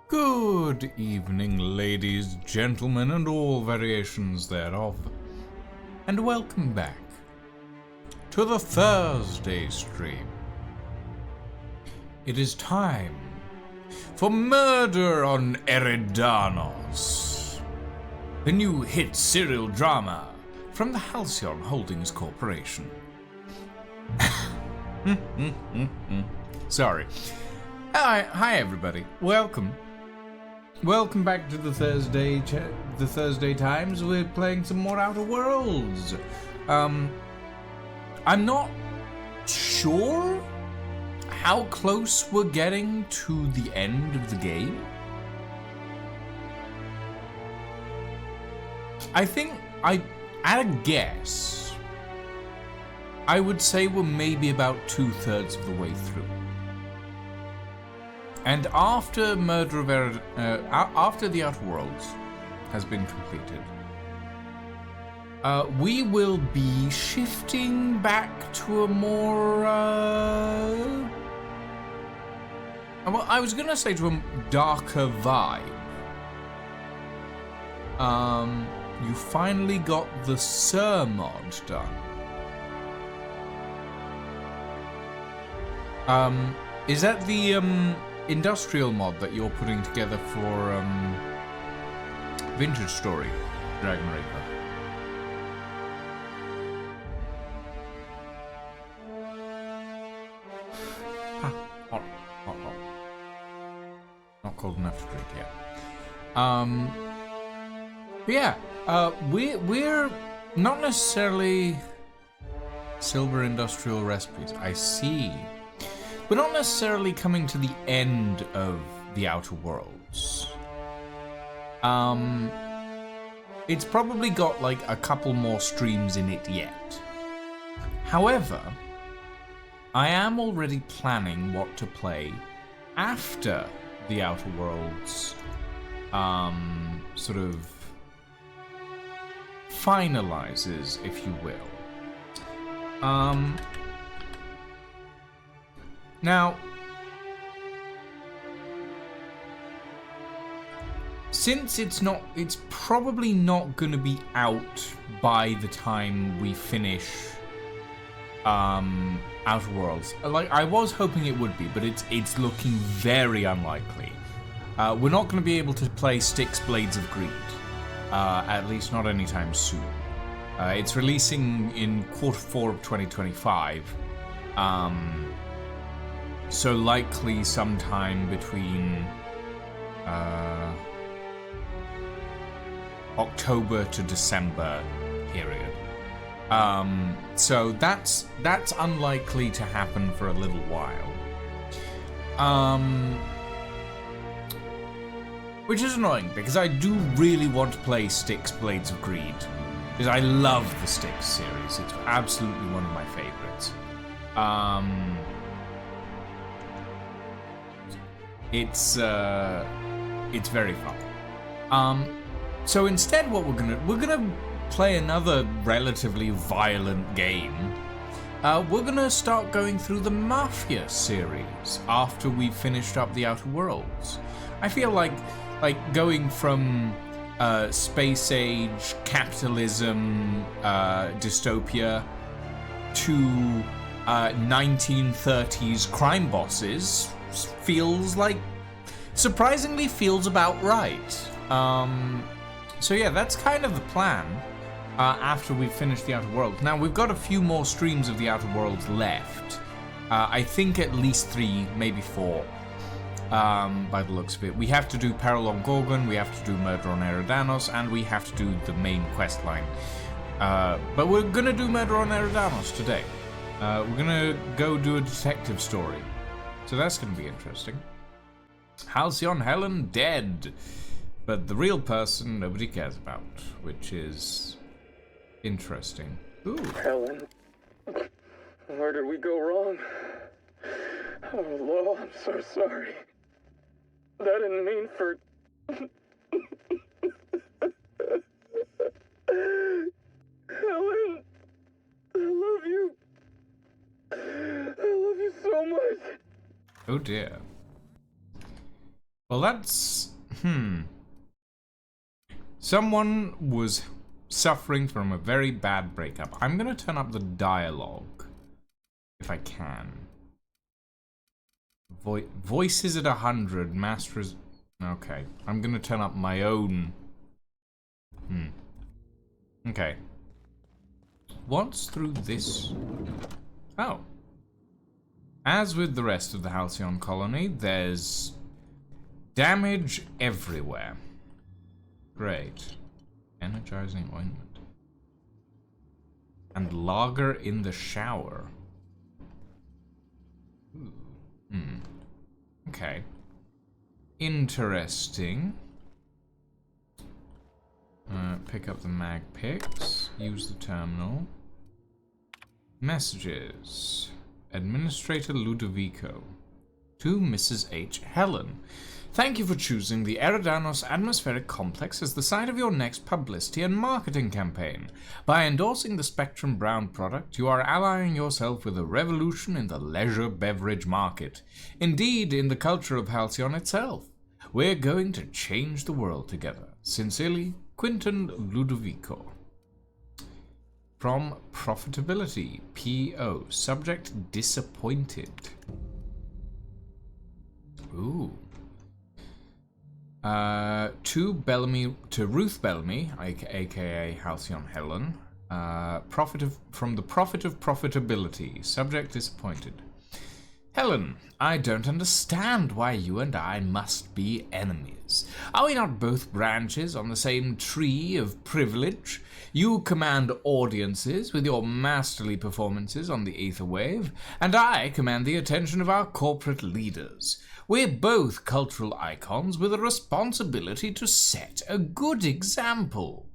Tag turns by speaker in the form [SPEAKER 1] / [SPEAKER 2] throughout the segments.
[SPEAKER 1] Good evening, ladies, gentlemen, and all variations thereof, and welcome back to the Thursday stream. It is time for Murder on Eridanos, the new hit serial drama from the Halcyon Holdings Corporation. Sorry. Hi everybody. Welcome back to the Thursday Times. We're playing some more Outer Worlds. I'm not sure how close we're getting to the end of the game. I think at a guess, I would say we're maybe about 2/3 of the way through. And after after the Outer Worlds has been completed, we will be shifting back to a more, well, I was gonna say to a darker vibe. You finally got the Sir mod done. Is that the, industrial mod that you're putting together for Vintage Story, Dragon Reaper? Hot. Not cold enough to drink yet. But yeah, we're not necessarily silver industrial recipes. I see. We're not necessarily coming to the end of the Outer Worlds. It's probably got like a couple more streams in it yet. However, I am already planning what to play after the Outer Worlds sort of finalizes, if you will. Now, since it's probably not going to be out by the time we finish Outer Worlds. Like, I was hoping it would be, but it's looking very unlikely. We're not going to be able to play Styx Blades of Greed, at least not anytime soon. It's releasing in Q4 of 2025. So likely sometime between October to December period. So that's unlikely to happen for a little while. Which is annoying because I do really want to play Styx Blades of Greed, because I love the Styx series. It's absolutely one of my favorites. It's very fun. So instead, what we're gonna play another relatively violent game. We're gonna start going through the Mafia series after we've finished up the Outer Worlds. I feel like going from space age capitalism dystopia to 1930s crime bosses surprisingly feels about right. So yeah, that's kind of the plan after we've finished the Outer Worlds. Now, we've got a few more streams of the Outer Worlds left. I think at least 3, maybe 4, by the looks of it. We have to do Peril on Gorgon, we have to do Murder on Eridanos, and we have to do the main quest line. But we're gonna do Murder on Eridanos today. We're gonna go do a detective story. So that's gonna be interesting. Halcyon Helen dead, but the real person nobody cares about, which is interesting. Ooh.
[SPEAKER 2] Helen, where did we go wrong? Oh, Lo, I'm so sorry. I didn't mean for... Helen, I love you. I love you so much.
[SPEAKER 1] Oh dear. Well, that's... Someone was suffering from a very bad breakup. I'm going to turn up the dialogue, if I can. Voices at 100, masters... Okay, I'm going to turn up my own... Okay. What's through this? Oh. As with the rest of the Halcyon colony, there's damage everywhere. Great. Energizing ointment. And lager in the shower. Ooh. Okay. Interesting. Pick up the mag picks. Use the terminal. Messages. Administrator Ludovico. To Mrs. H. Helen. Thank you for choosing the Eridanos Atmospheric Complex as the site of your next publicity and marketing campaign. By endorsing the Spectrum Brown product, you are allying yourself with a revolution in the leisure beverage market. Indeed, in the culture of Halcyon itself. We're going to change the world together. Sincerely, Quinton Ludovico. From Profitability, P.O. Subject disappointed. Ooh. To Ruth Bellamy, aka Halcyon Helen. From the Profit of Profitability. Subject disappointed. Helen, I don't understand why you and I must be enemies. Are we not both branches on the same tree of privilege? You command audiences with your masterly performances on the Aether Wave, and I command the attention of our corporate leaders. We're both cultural icons with a responsibility to set a good example.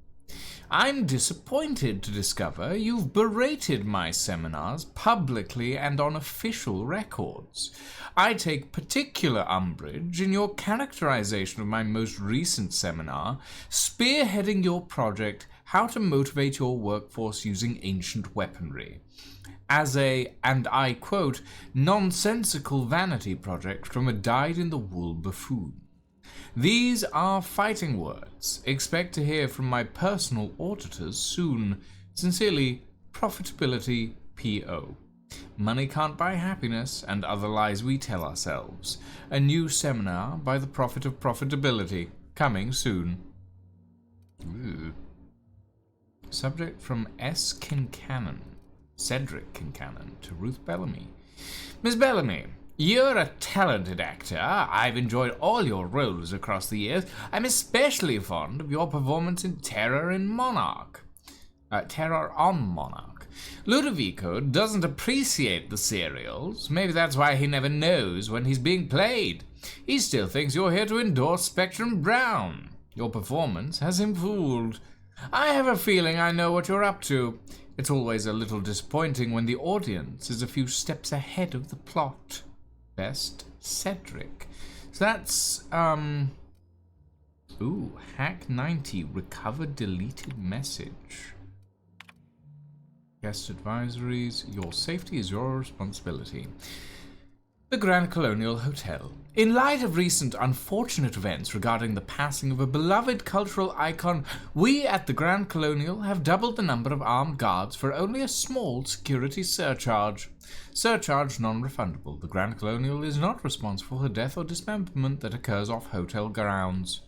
[SPEAKER 1] I'm disappointed to discover you've berated my seminars publicly and on official records. I take particular umbrage in your characterization of my most recent seminar, spearheading your project, How to Motivate Your Workforce Using Ancient Weaponry, as a, and I quote, nonsensical vanity project from a dyed-in-the-wool buffoon. These are fighting words. Expect to hear from my personal auditors soon. Sincerely, Profitability, P.O. Money can't buy happiness, and other lies we tell ourselves. A new seminar by the Prophet of Profitability, coming soon. Ooh. Subject from S. Kincannon, Cedric Kincannon, to Ruth Bellamy. Miss Bellamy, you're a talented actor. I've enjoyed all your roles across the years. I'm especially fond of your performance in Terror on Monarch. Ludovico doesn't appreciate the serials. Maybe that's why he never knows when he's being played. He still thinks you're here to endorse Spectrum Brown. Your performance has him fooled. I have a feeling I know what you're up to. It's always a little disappointing when the audience is a few steps ahead of the plot. Best, Cedric. So that's, ooh, Hack 90, recover deleted message. Guest advisories, your safety is your responsibility. The Grand Colonial Hotel. In light of recent unfortunate events regarding the passing of a beloved cultural icon, we at the Grand Colonial have doubled the number of armed guards for only a small security surcharge. Surcharge non-refundable. The Grand Colonial is not responsible for death or dismemberment that occurs off hotel grounds.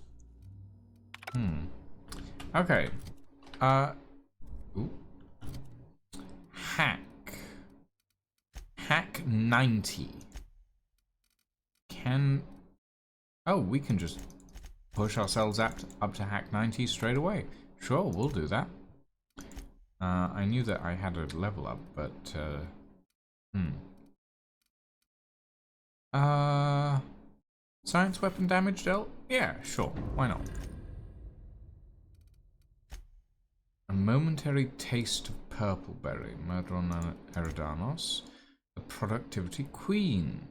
[SPEAKER 1] Okay. Ooh. Hack 90. Oh, we can just push ourselves up to Hack 90 straight away. Sure, we'll do that. I knew that I had a level up, but science weapon damage dealt? Yeah, sure, why not? A momentary taste of purple berry. Murder on Eridanos. The productivity queen.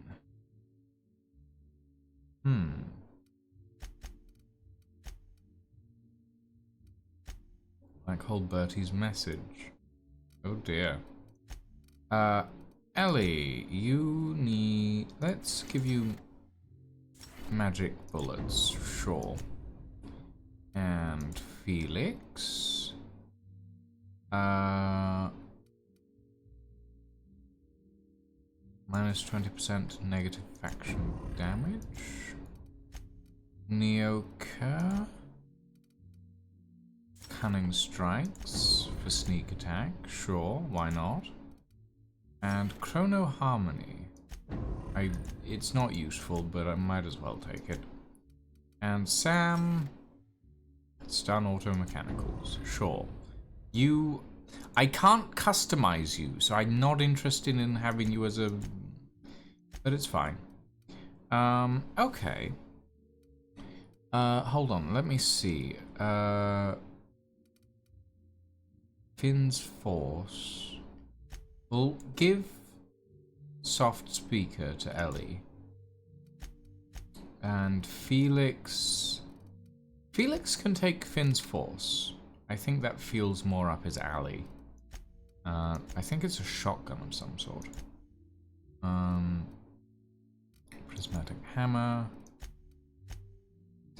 [SPEAKER 1] Like hold Bertie's message. Oh dear. Ellie, you need... Let's give you magic bullets, sure. And Felix. Minus 20% negative faction damage. Neoka. Cunning strikes for sneak attack, sure, why not? And Chrono Harmony. It's not useful, but I might as well take it. And Sam. Stun Auto Mechanicals, sure. I can't customize you, so I'm not interested in having you as a... But it's fine. Okay. Hold on, let me see. Finn's Force. We'll give Soft Speaker to Ellie. And Felix... Felix can take Finn's Force. I think that feels more up his alley. I think it's a shotgun of some sort. Prismatic Hammer.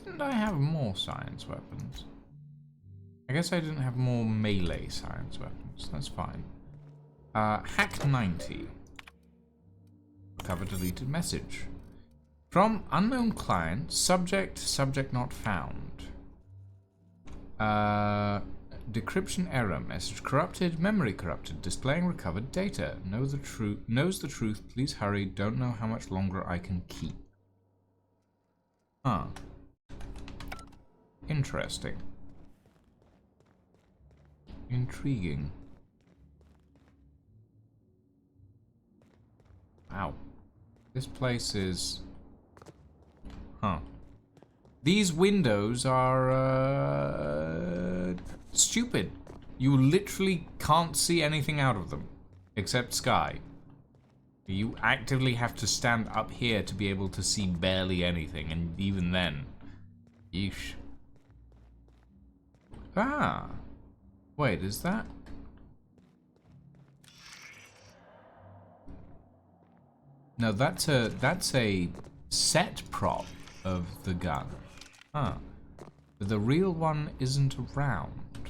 [SPEAKER 1] Didn't I have more science weapons? I guess I didn't have more melee science weapons. That's fine. Hack 90. Recover deleted message. From unknown client, subject not found. Decryption error, message corrupted, memory corrupted, displaying recovered data. Knows the truth, please hurry, don't know how much longer I can keep. Huh. Interesting. Intriguing. Wow. This place is... Huh. These windows are, stupid. You literally can't see anything out of them. Except sky. You actively have to stand up here to be able to see barely anything, and even then... Yeesh. Ah. Wait, is that... No, that's a set prop of the gun. Huh. But the real one isn't around.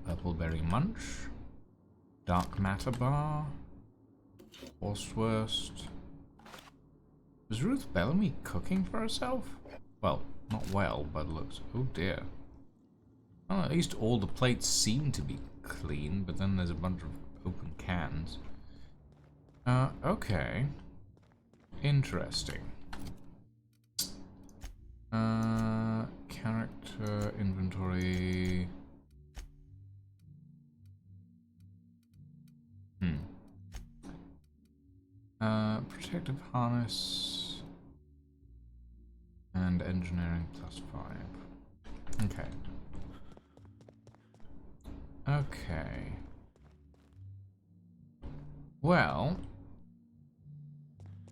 [SPEAKER 1] Purpleberry Munch. Dark Matter Bar. Horstwurst. Was Ruth Bellamy cooking for herself? Well, not well, but looks... Oh dear. Well, at least all the plates seem to be clean, but then there's a bunch of open cans. Okay. Interesting. Character, inventory... Protective harness... And engineering +5. Okay. Okay. Well...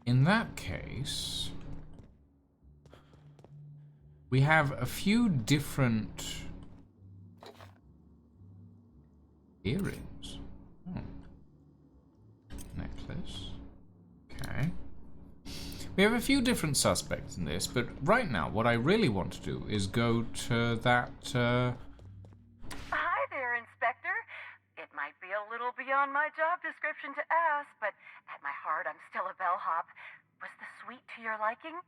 [SPEAKER 1] In that case... We have a few different... earrings. Oh. Necklace. Okay. We have a few different suspects in this, but right now what I really want to do is go to that,
[SPEAKER 3] Hi there, Inspector. It might be a little beyond my job description to ask, but at my heart I'm still a bellhop. Was the suite to your liking?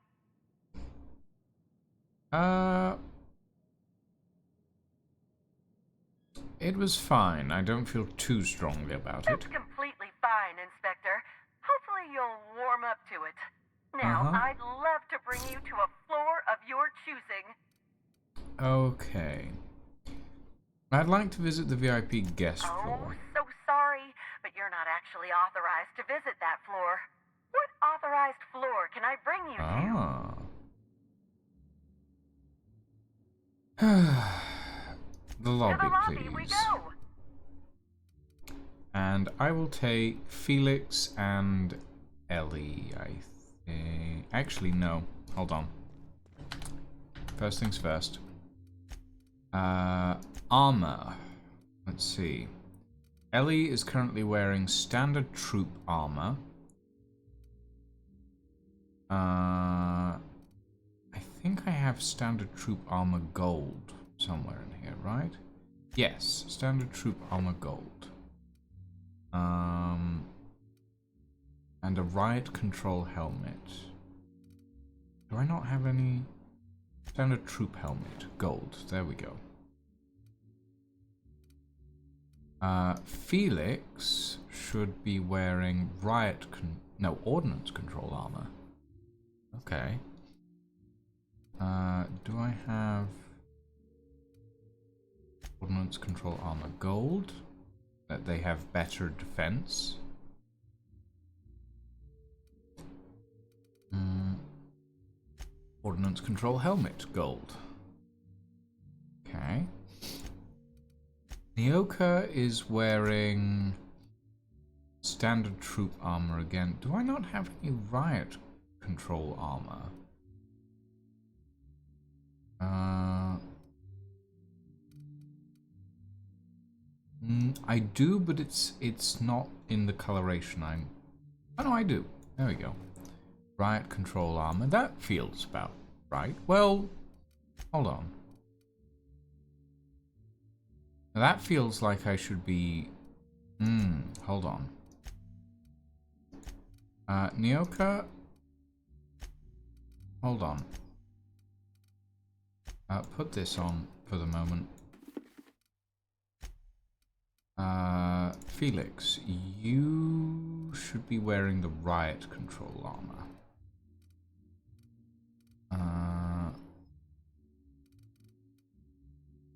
[SPEAKER 1] It was fine. I don't feel too strongly about
[SPEAKER 3] That's
[SPEAKER 1] it.
[SPEAKER 3] completely fine, Inspector. Hopefully you'll warm up to it. Now, I'd love to bring you to a floor of your choosing.
[SPEAKER 1] Okay. I'd like to visit the VIP guest floor.
[SPEAKER 3] So sorry, but you're not actually authorized to visit that floor. What authorized floor can I bring you
[SPEAKER 1] to? The lobby,
[SPEAKER 3] to the lobby
[SPEAKER 1] please.
[SPEAKER 3] we go.
[SPEAKER 1] And I will take Felix and Ellie, I think. Actually, no. Hold on. First things first. Armor. Let's see. Ellie is currently wearing standard troop armor. I think I have standard troop armor gold somewhere in here, right? Yes, standard troop armor gold. And a riot control helmet. Do I not have any standard troop helmet? Gold. There we go. Felix should be wearing ordnance control armor. Okay. Do I have ordnance control armor gold? That they have better defense. Ordnance control helmet gold. Okay. Nyoka is wearing standard troop armor again. Do I not have any riot control armor? I do, but it's not in the coloration I'm... Oh no, I do. There we go. Riot control armor. That feels about right. Well, hold on. Now that feels like I should be... hold on. Nyoka? Hold on. Put this on for the moment. Felix, you should be wearing the riot control armor.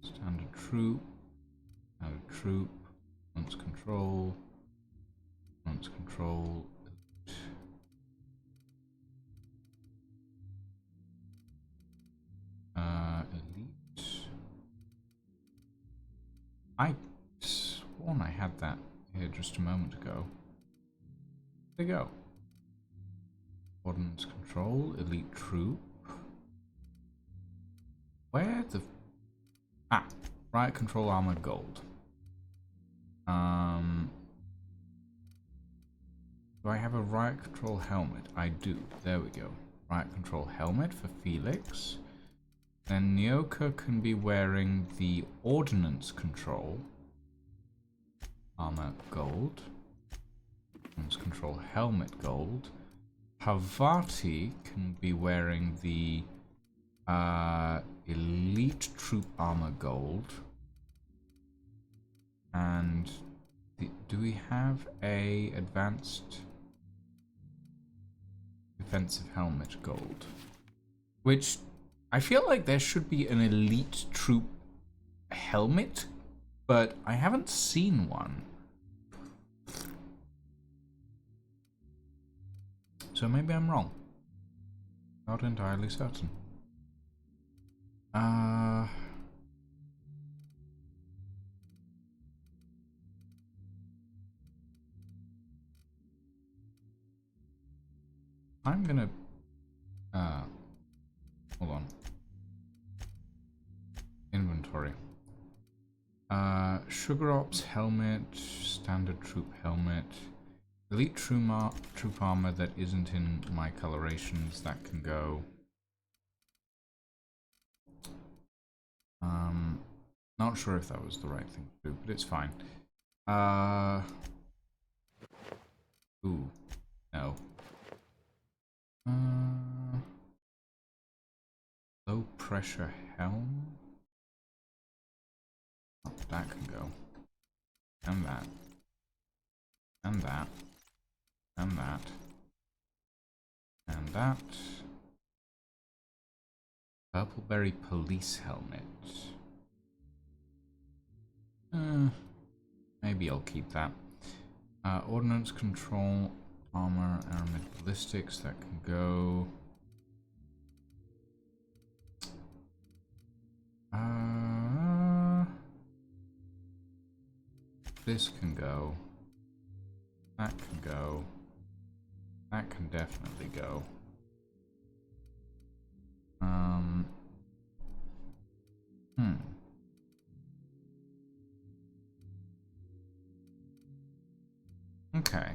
[SPEAKER 1] Standard troop. Standard troop. Once control. Once control. Elite. I sworn I had that here just a moment ago. There you go. Ordnance control, elite troop. Where the... riot control armor gold. Do I have a riot control helmet? I do. There we go. Riot control helmet for Felix. Then Nyoka can be wearing the ordnance control armor gold. Ordnance control helmet gold. Havati can be wearing the elite troop armor gold. And do we have a advanced defensive helmet gold? Which I feel like there should be an elite troop helmet, but I haven't seen one. So maybe I'm wrong. Not entirely certain. I'm gonna hold on. Inventory. Sugar Ops helmet, standard troop helmet, elite troop armor that isn't in my colorations, that can go. Not sure if that was the right thing to do, but it's fine. Ooh, no. Low pressure helm. Oh, that can go. And that. And that. And that. And that. Purpleberry police helmet. Maybe I'll keep that. Ordnance control armor, aramid ballistics, that can go. This can go. That can go. That can definitely go. Okay.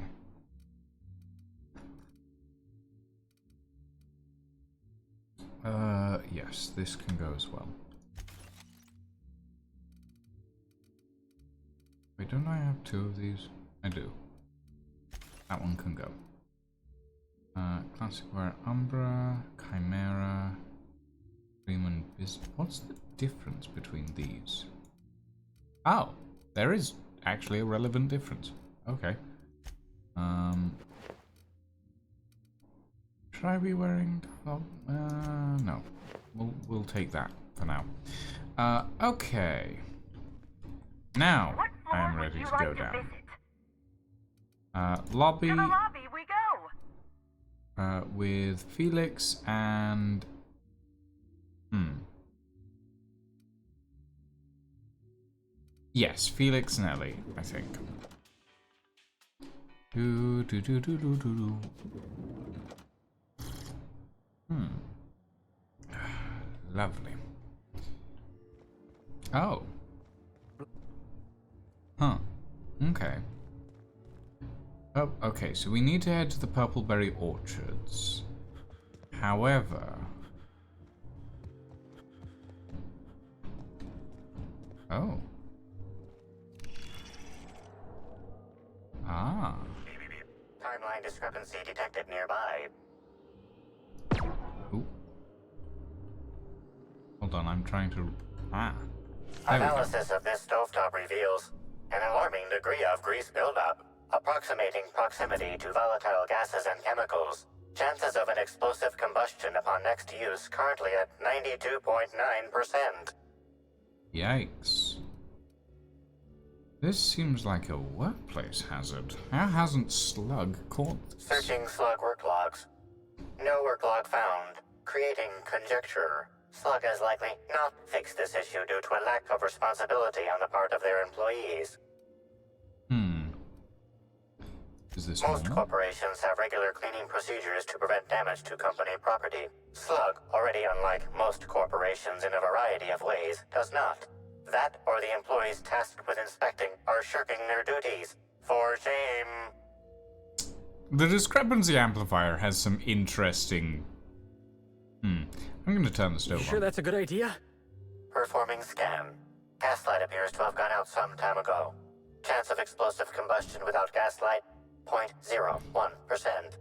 [SPEAKER 1] Yes, this can go as well. Wait, don't I have 2 of these? I do. That one can go. Classic Wear Umbra, Chimera, Freeman Business. What's the difference between these? Oh, there is actually a relevant difference. Okay. Should I be wearing? Oh, no. We'll take that for now. Okay. Now I am ready to go down. Lobby.
[SPEAKER 3] To the lobby we go.
[SPEAKER 1] With Felix and yes, Felix and Ellie, I think. Lovely. Oh. Huh. Okay. Oh, okay, so we need to head to the Purpleberry Orchards. However... Oh. Ah.
[SPEAKER 4] Timeline discrepancy detected nearby.
[SPEAKER 1] Ooh. Hold on, I'm trying to... Ah. There we go.
[SPEAKER 4] Analysis of this stovetop reveals an alarming degree of grease buildup, approximating proximity to volatile gases and chemicals. Chances of an explosive combustion upon next use currently at 92.9%.
[SPEAKER 1] Yikes. This seems like a workplace hazard. How hasn't Slug caught this?
[SPEAKER 4] Searching slug work logs. No work log found. Creating conjecture. Slug has likely not fixed this issue due to a lack of responsibility on the part of their employees.
[SPEAKER 1] Is this
[SPEAKER 4] Most
[SPEAKER 1] normal?
[SPEAKER 4] corporations have regular cleaning procedures to prevent damage to company property. Slug, already unlike most corporations in a variety of ways, does not. That or the employees tasked with inspecting are shirking their duties. For shame.
[SPEAKER 1] The discrepancy amplifier has some interesting... I'm going to turn the stove on.
[SPEAKER 5] Sure that's a good idea?
[SPEAKER 4] Performing scan. Gaslight appears to have gone out some time ago. Chance of explosive combustion without gaslight, 0.01%.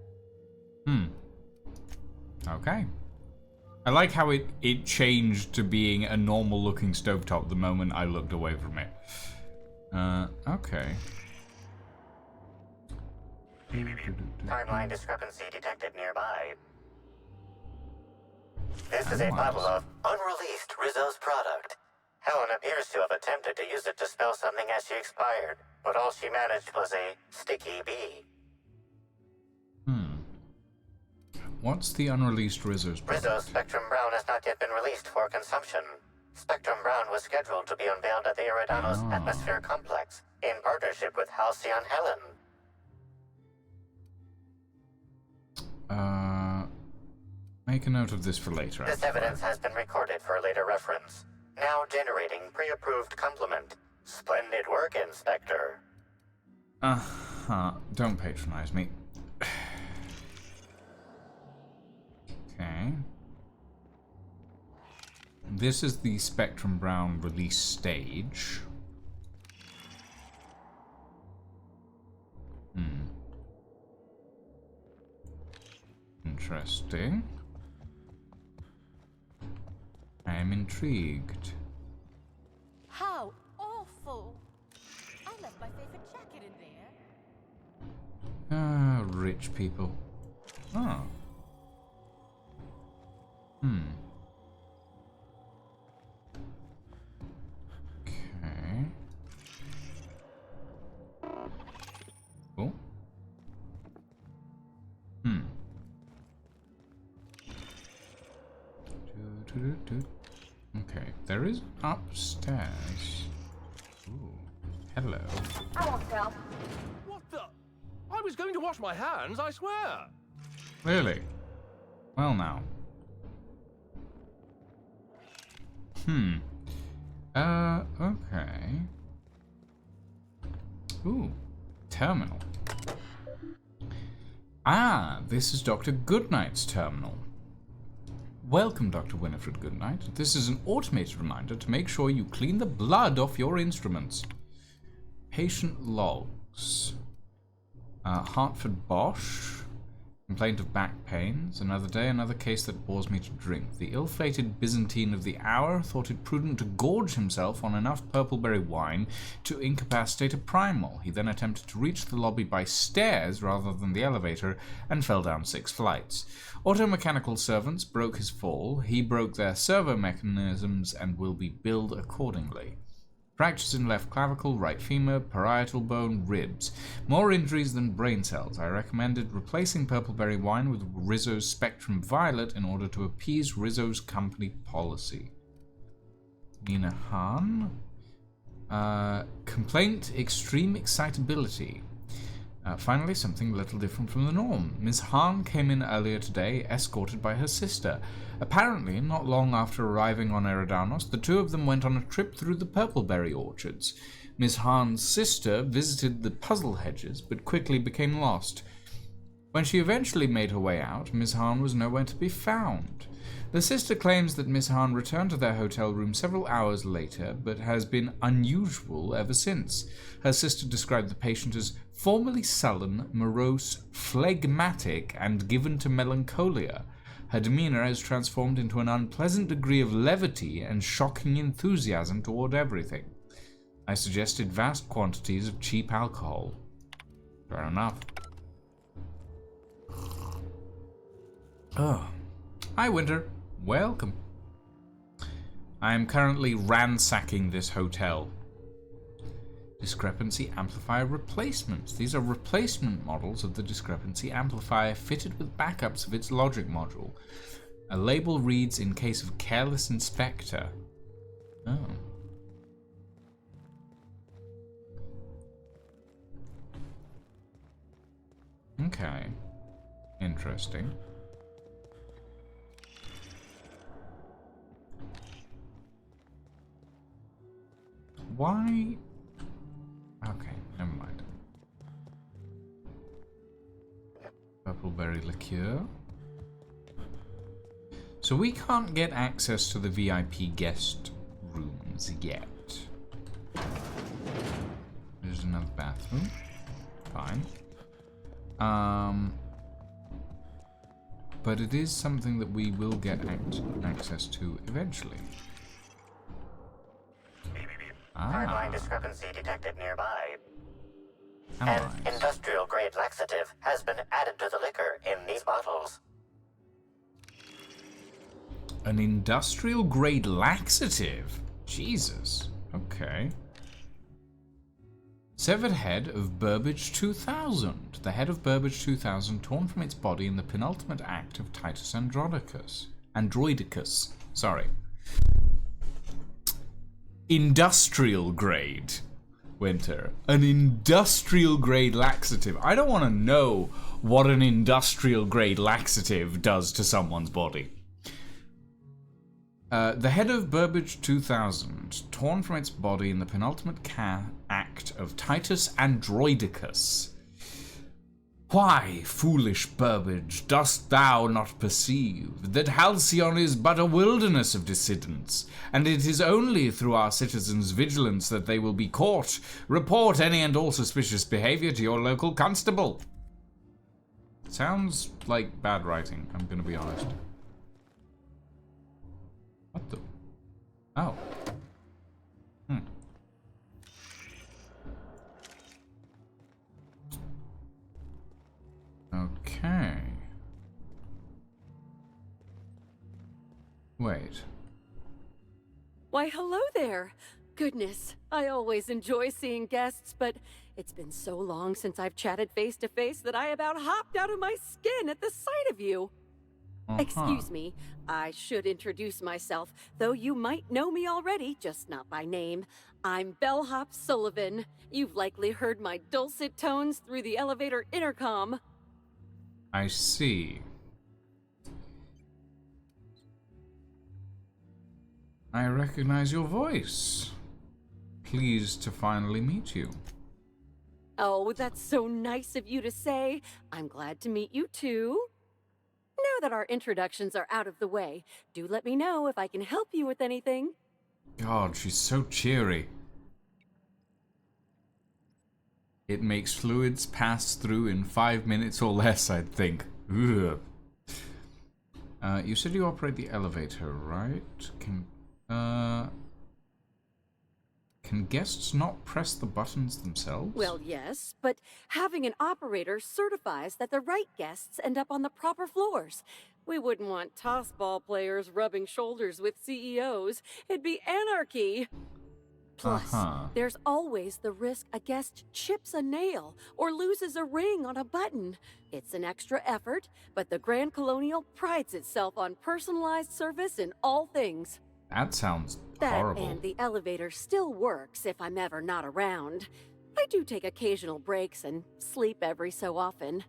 [SPEAKER 1] Okay. I like how it changed to being a normal looking stovetop the moment I looked away from it. Okay.
[SPEAKER 4] Timeline discrepancy detected nearby. This is a bottle of unreleased Rizzo's product. Helen appears to have attempted to use it to spell something as she expired, but all she managed was a sticky bee.
[SPEAKER 1] What's the unreleased Rizzo's product?
[SPEAKER 4] Rizzo's Spectrum Brown has not yet been released for consumption. Spectrum Brown was scheduled to be unveiled at the Eridanos Atmosphere Complex in partnership with Halcyon Helen.
[SPEAKER 1] Make a note of this for later.
[SPEAKER 4] This evidence has been recorded for later reference. Now generating pre-approved compliment. Splendid work, Inspector.
[SPEAKER 1] Don't patronize me. Okay. This is the Spectrum Brown release stage. Interesting. I am intrigued.
[SPEAKER 6] How awful! I left my favorite jacket in there.
[SPEAKER 1] Ah, rich people. Oh. Okay. Cool. Okay, there is upstairs. Ooh, hello.
[SPEAKER 3] I won't tell.
[SPEAKER 5] What the? I was going to wash my hands, I swear.
[SPEAKER 1] Really? Well now. Okay. Ooh, terminal. Ah, this is Dr. Goodnight's terminal. Welcome, Dr. Winifred Goodnight. This is an automated reminder to make sure you clean the blood off your instruments. Patient logs. Hartford Bosch. Complaint of back pains. Another day, another case that bores me to drink. The ill-fated Byzantine of the hour thought it prudent to gorge himself on enough purpleberry wine to incapacitate a primal. He then attempted to reach the lobby by stairs rather than the elevator and fell down 6 flights. Automechanical servants broke his fall. He broke their servo mechanisms and will be billed accordingly. Fractures in left clavicle, right femur, parietal bone, ribs. More injuries than brain cells. I recommended replacing purpleberry wine with Rizzo's Spectrum Violet in order to appease Rizzo's company policy. Nina Hahn. Complaint, extreme excitability. Finally, something a little different from the norm. Miss Hahn came in earlier today, escorted by her sister. Apparently, not long after arriving on Eridanos, the two of them went on a trip through the purpleberry orchards. Miss Hahn's sister visited the puzzle hedges, but quickly became lost. When she eventually made her way out, Miss Hahn was nowhere to be found. The sister claims that Miss Hahn returned to their hotel room several hours later, but has been unusual ever since. Her sister described the patient as formerly sullen, morose, phlegmatic, and given to melancholia. Her demeanor has transformed into an unpleasant degree of levity and shocking enthusiasm toward everything. I suggested vast quantities of cheap alcohol. Fair enough. Oh. Hi, Winter. Welcome. I am currently ransacking this hotel. Discrepancy amplifier replacements. These are replacement models of the discrepancy amplifier fitted with backups of its logic module. A label reads in case of careless inspector. Oh. Okay. Interesting. Why? Okay, never mind. Purpleberry liqueur. So we can't get access to the VIP guest rooms yet. There's another bathroom. Fine. But it is something that we will get access to eventually.
[SPEAKER 4] Hardline discrepancy detected nearby.
[SPEAKER 1] Analyze.
[SPEAKER 4] An industrial-grade laxative has been added to the liquor in these bottles.
[SPEAKER 1] An industrial-grade laxative? Jesus. Okay. Severed head of Burbage 2000. The head of Burbage 2000 torn from its body in the penultimate act of Titus Androidicus. Sorry. Industrial grade, Winter. An industrial grade laxative. I don't want to know what an industrial grade laxative does to someone's body. The head of Burbage 2000, torn from its body in the penultimate act of Titus Androidicus. Why, foolish Burbage, dost thou not perceive that Halcyon is but a wilderness of dissidents, and it is only through our citizens' vigilance that they will be caught? Report any and all suspicious behavior to your local constable. Sounds like bad writing, I'm gonna be honest. What the? Oh. Okay. Wait.
[SPEAKER 7] Why, hello there. Goodness, I always enjoy seeing guests, but it's been so long since I've chatted face to face that I about hopped out of my skin at the sight of you. Excuse me, I should introduce myself, though you might know me already, just not by name. I'm Bellhop Sullivan. You've likely heard my dulcet tones through the elevator intercom.
[SPEAKER 1] I see. I recognize your voice. Pleased to finally meet you.
[SPEAKER 7] Oh, that's so nice of you to say. I'm glad to meet you too. Now that our introductions are out of the way, do let me know if I can help you with anything.
[SPEAKER 1] God, she's so cheery. It makes fluids pass through in 5 minutes or less, I'd think. Ugh. You said you operate the elevator, right? Can guests not press the buttons themselves?
[SPEAKER 7] Well, yes, but having an operator certifies that the right guests end up on the proper floors. We wouldn't want tossball players rubbing shoulders with CEOs. It'd be anarchy. Plus, there's always the risk a guest chips a nail or loses a ring on a button. It's an extra effort, but the Grand Colonial prides itself on personalized service in all things.
[SPEAKER 1] That sounds
[SPEAKER 7] That
[SPEAKER 1] horrible.
[SPEAKER 7] and the elevator still works if I'm ever not around. I do take occasional breaks and sleep every so often.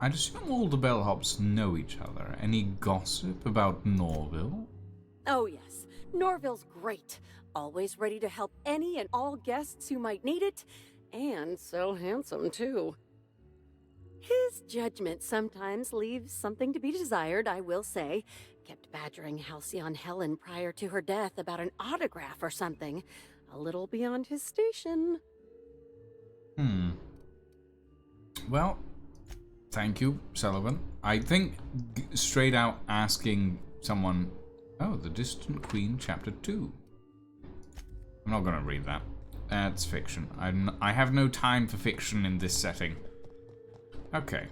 [SPEAKER 1] I'd assume all the bellhops know each other. Any gossip about Norville?
[SPEAKER 7] Oh yes, Norville's great. Always ready to help any and all guests who might need it. And so handsome, too. His judgment sometimes leaves something to be desired, I will say. Kept badgering Halcyon Helen prior to her death about an autograph or something. A little beyond his station.
[SPEAKER 1] Well, thank you, Sullivan. I think straight out asking someone... Oh, The Distant Queen, Chapter 2. I'm not going to read that. That's fiction. I have no time for fiction in this setting. Okay.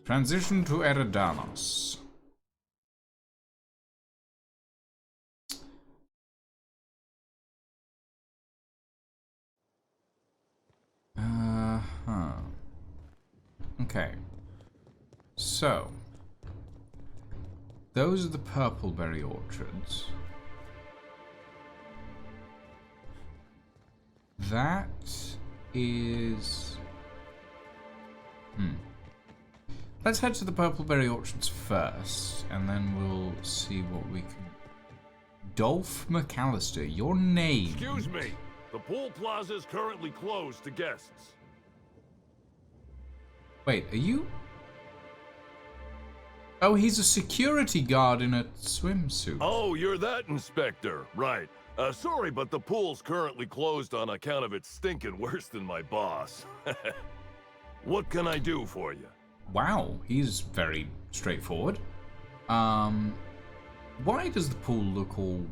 [SPEAKER 1] Transition to Eridanos. Okay. So. Those are the purpleberry orchards. That is... Let's head to the purpleberry orchards first, and then we'll see what we can... Dolph McAllister, your name...
[SPEAKER 5] Excuse me. The pool plaza is currently closed to guests.
[SPEAKER 1] Wait, are you... Oh, he's a security guard in a swimsuit.
[SPEAKER 5] Oh, you're that inspector. Right. Sorry, but the pool's currently closed on account of it stinking worse than my boss. What can I do for you?
[SPEAKER 1] Wow, he's very straightforward. Why does the pool look all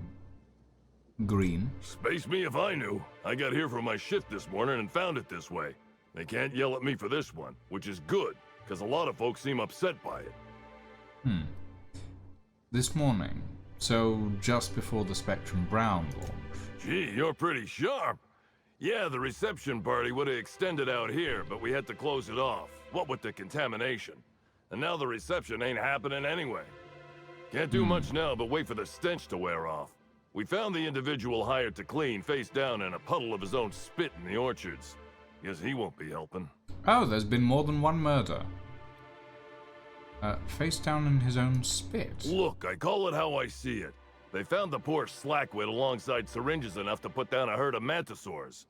[SPEAKER 1] green?
[SPEAKER 5] Space me if I knew. I got here for my shift this morning and found it this way. They can't yell at me for this one, which is good, because a lot of folks seem upset by it.
[SPEAKER 1] This morning, so just before the Spectrum Brown launch.
[SPEAKER 5] Gee, you're pretty sharp. Yeah, the reception party would have extended out here, but we had to close it off. What with the contamination. And now the reception ain't happening anyway. Can't do much now but wait for the stench to wear off. We found the individual hired to clean face down in a puddle of his own spit in the orchards. Guess he won't be helping.
[SPEAKER 1] Oh, there's been more than one murder. Face down in his own spit.
[SPEAKER 5] Look, I call it how I see it. They found the poor slackwit alongside syringes enough to put down a herd of mantisaurs.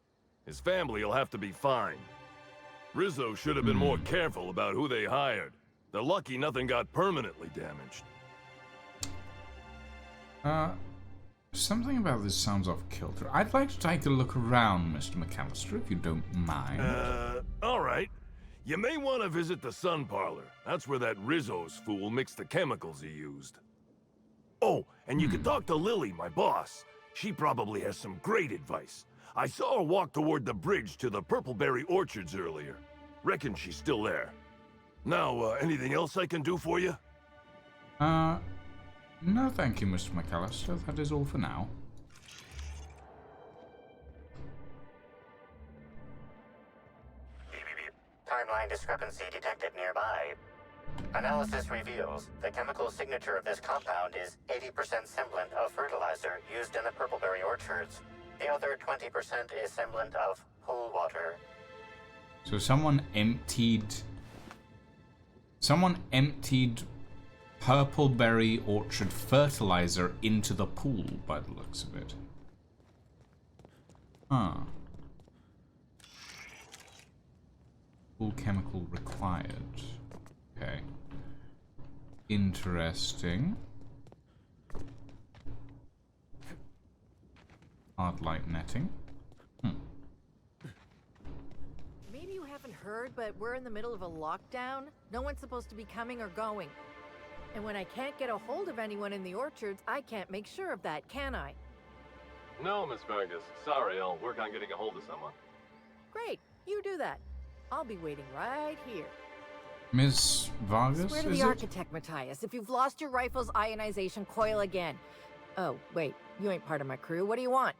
[SPEAKER 5] His family will have to be fined. Rizzo should have been more careful about who they hired. They're lucky nothing got permanently damaged.
[SPEAKER 1] Something about this sounds off kilter. I'd like to take a look around, Mr. McAllister, if you don't mind.
[SPEAKER 5] Alright. You may want to visit the sun parlor. That's where that Rizzo's fool mixed the chemicals he used. Oh, and you can talk to Lily, my boss. She probably has some great advice. I saw her walk toward the bridge to the Purpleberry Orchards earlier. Reckon she's still there. Now, anything else I can do for you?
[SPEAKER 1] No thank you, Mr. McAllister. That is all for now.
[SPEAKER 4] Timeline discrepancy detected nearby. Analysis reveals the chemical signature of this compound is 80% semblant of fertilizer used in the Purpleberry Orchards. The other 20% is semblant of pool water.
[SPEAKER 1] So someone emptied Purpleberry Orchard fertilizer into the pool, by the looks of it. Huh. Full chemical required. Okay. Interesting. Hard light netting.
[SPEAKER 8] Maybe you haven't heard, but we're in the middle of a lockdown. No one's supposed to be coming or going. And when I can't get a hold of anyone in the orchards, I can't make sure of that, can I?
[SPEAKER 9] No, Miss Vargas. Sorry, I'll work on getting a hold of someone.
[SPEAKER 8] Great, you do that. I'll be waiting right here.
[SPEAKER 1] Miss Vargas,
[SPEAKER 8] Swear to
[SPEAKER 1] is
[SPEAKER 8] the
[SPEAKER 1] it?
[SPEAKER 8] architect, Matthias, if you've lost your rifle's ionization coil again. Oh, wait, you ain't part of my crew. What do you want?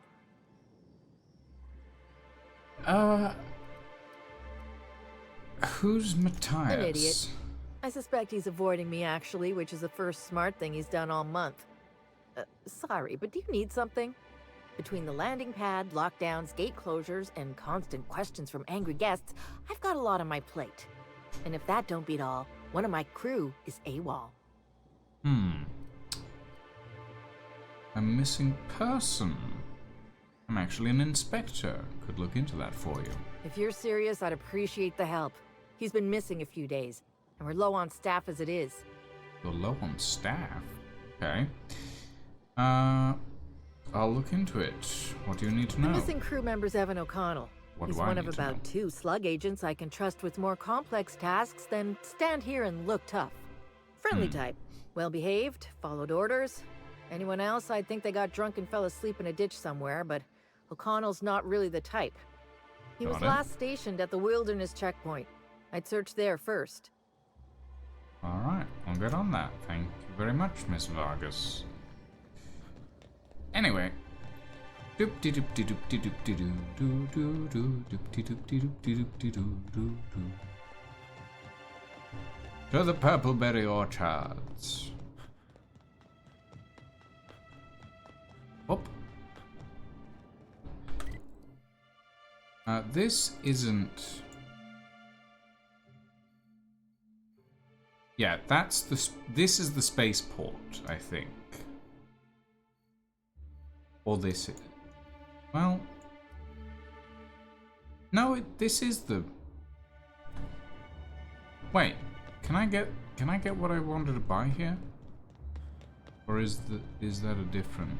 [SPEAKER 1] Who's Matthias?
[SPEAKER 8] An idiot. I suspect he's avoiding me, actually, which is the first smart thing he's done all month. Sorry, but do you need something? Between the landing pad, lockdowns, gate closures, and constant questions from angry guests, I've got a lot on my plate. And if that don't beat all, one of my crew is AWOL.
[SPEAKER 1] A missing person. I'm actually an inspector. Could look into that for you.
[SPEAKER 8] If you're serious, I'd appreciate the help. He's been missing a few days, and we're low on staff as it is.
[SPEAKER 1] You're low on staff? Okay. I'll look into it. What do you need to know?
[SPEAKER 8] The missing crew member's Evan O'Connell.
[SPEAKER 1] What
[SPEAKER 8] He's
[SPEAKER 1] do I
[SPEAKER 8] one of
[SPEAKER 1] need to know?
[SPEAKER 8] about 2 slug agents I can trust with more complex tasks than stand here and look tough. Friendly type. Well-behaved, followed orders. Anyone else, I'd think they got drunk and fell asleep in a ditch somewhere, but O'Connell's not really the type. He was
[SPEAKER 1] Got it.
[SPEAKER 8] last stationed at the Wilderness checkpoint. I'd search there first.
[SPEAKER 1] Alright, I'll get on that. Thank you very much, Miss Vargas. Anyway. To the Purpleberry Orchards. Hop. This isn't... Yeah, that's the... This is the spaceport, I think. Or this is... Well... No, this is the... Wait, can I get what I wanted to buy here? Or is that a different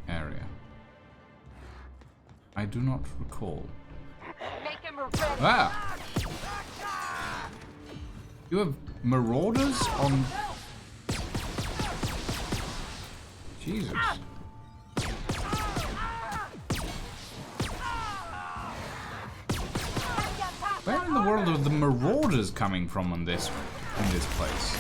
[SPEAKER 1] area? I do not recall.
[SPEAKER 6] Make him ready.
[SPEAKER 1] Ah! You have marauders on... Jesus. Where in the world are the marauders coming from in this place?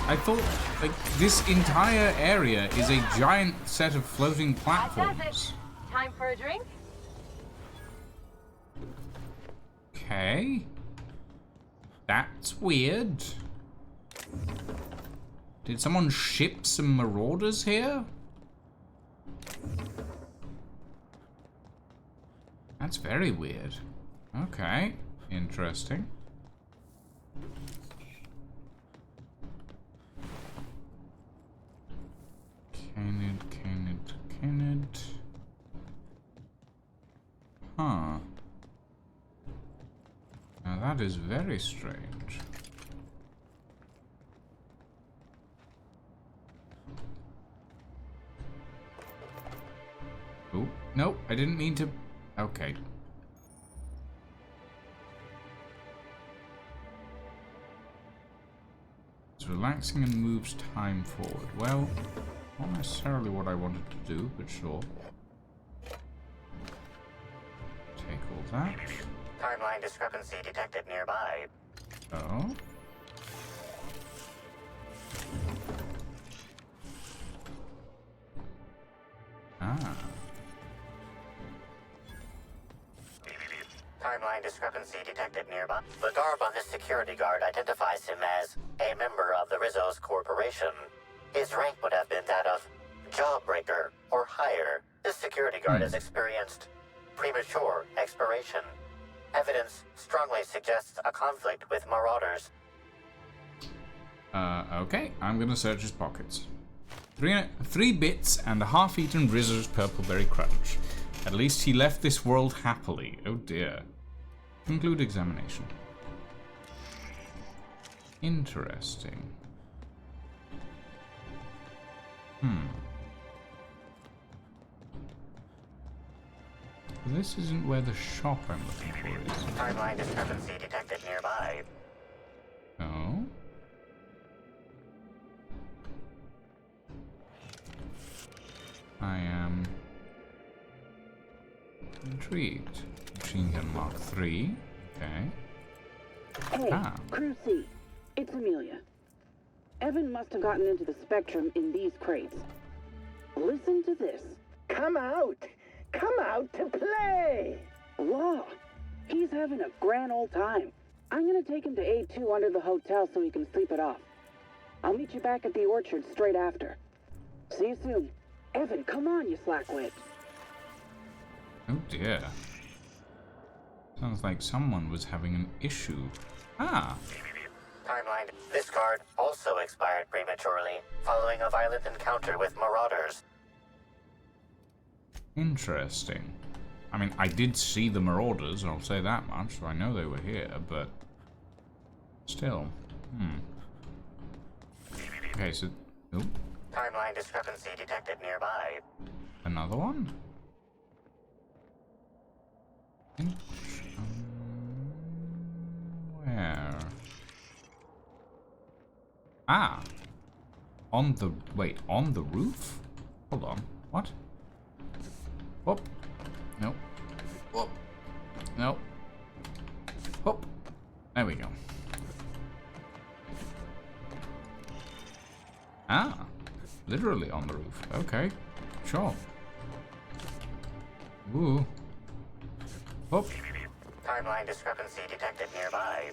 [SPEAKER 1] I thought, like, this entire area is a giant set of floating platforms.
[SPEAKER 6] Time for a drink?
[SPEAKER 1] Okay. That's weird. Did someone ship some marauders here? That's very weird. Okay. Interesting. Canid. Huh. Now that is very strange. Oh, no, I didn't mean to... Okay. It's relaxing and moves time forward. Well, not necessarily what I wanted to do, but sure. Take all that.
[SPEAKER 4] Timeline discrepancy detected nearby.
[SPEAKER 1] Oh. Ah.
[SPEAKER 4] Timeline discrepancy detected nearby. The garb on this security guard identifies him as a member of the Rizzo's Corporation. His rank would have been that of Jawbreaker or higher. This security guard has experienced premature expiration. Evidence strongly suggests a conflict with marauders.
[SPEAKER 1] Okay, I'm gonna search his pockets. Three bits and a half-eaten Rizzo's purple-berry crunch. At least he left this world happily. Oh dear. Conclude examination. Interesting. This isn't where the shop I'm looking for is.
[SPEAKER 4] Timeline discrepancy detected nearby.
[SPEAKER 1] Oh? I am intrigued. Machine gun Mark III. Okay.
[SPEAKER 10] Hey, Crew C. It's Amelia. Evan must have gotten into the Spectrum in these crates. Listen to this.
[SPEAKER 2] Come out! Come out to play!
[SPEAKER 10] Law, he's having a grand old time. I'm gonna take him to A2 under the hotel so he can sleep it off. I'll meet you back at the orchard straight after. See you soon. Evan, come on, you slackwit.
[SPEAKER 1] Oh dear. Sounds like someone was having an issue. Ah!
[SPEAKER 4] Timeline. This card also expired prematurely, following a violent encounter with marauders.
[SPEAKER 1] Interesting. I mean, I did see the marauders, I'll say that much, so I know they were here, but... still. Okay, so... oh.
[SPEAKER 4] Timeline discrepancy detected nearby.
[SPEAKER 1] Another one? Where? Ah! On the... wait, on the roof? Hold on. What? Whoop. Nope. Whoop. Nope. Whoop. There we go. Ah. Literally on the roof. Okay. Sure. Ooh. Whoop.
[SPEAKER 4] Timeline discrepancy detected nearby.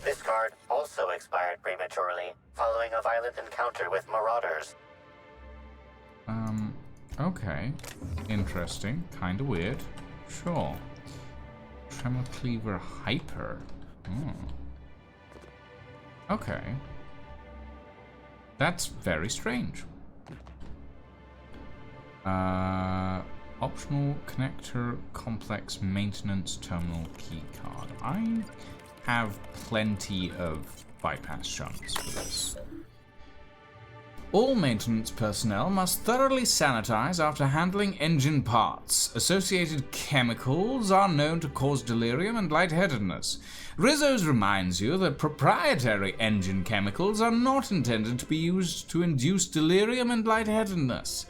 [SPEAKER 4] This card also expired prematurely, following a violent encounter with marauders.
[SPEAKER 1] Okay. Interesting. Kinda weird. Sure. Tremor Cleaver Hyper. Okay. That's very strange. Optional connector complex maintenance terminal keycard. I have plenty of bypass shunts for this. All maintenance personnel must thoroughly sanitize after handling engine parts. Associated chemicals are known to cause delirium and lightheadedness. Rizzo's reminds you that proprietary engine chemicals are not intended to be used to induce delirium and lightheadedness.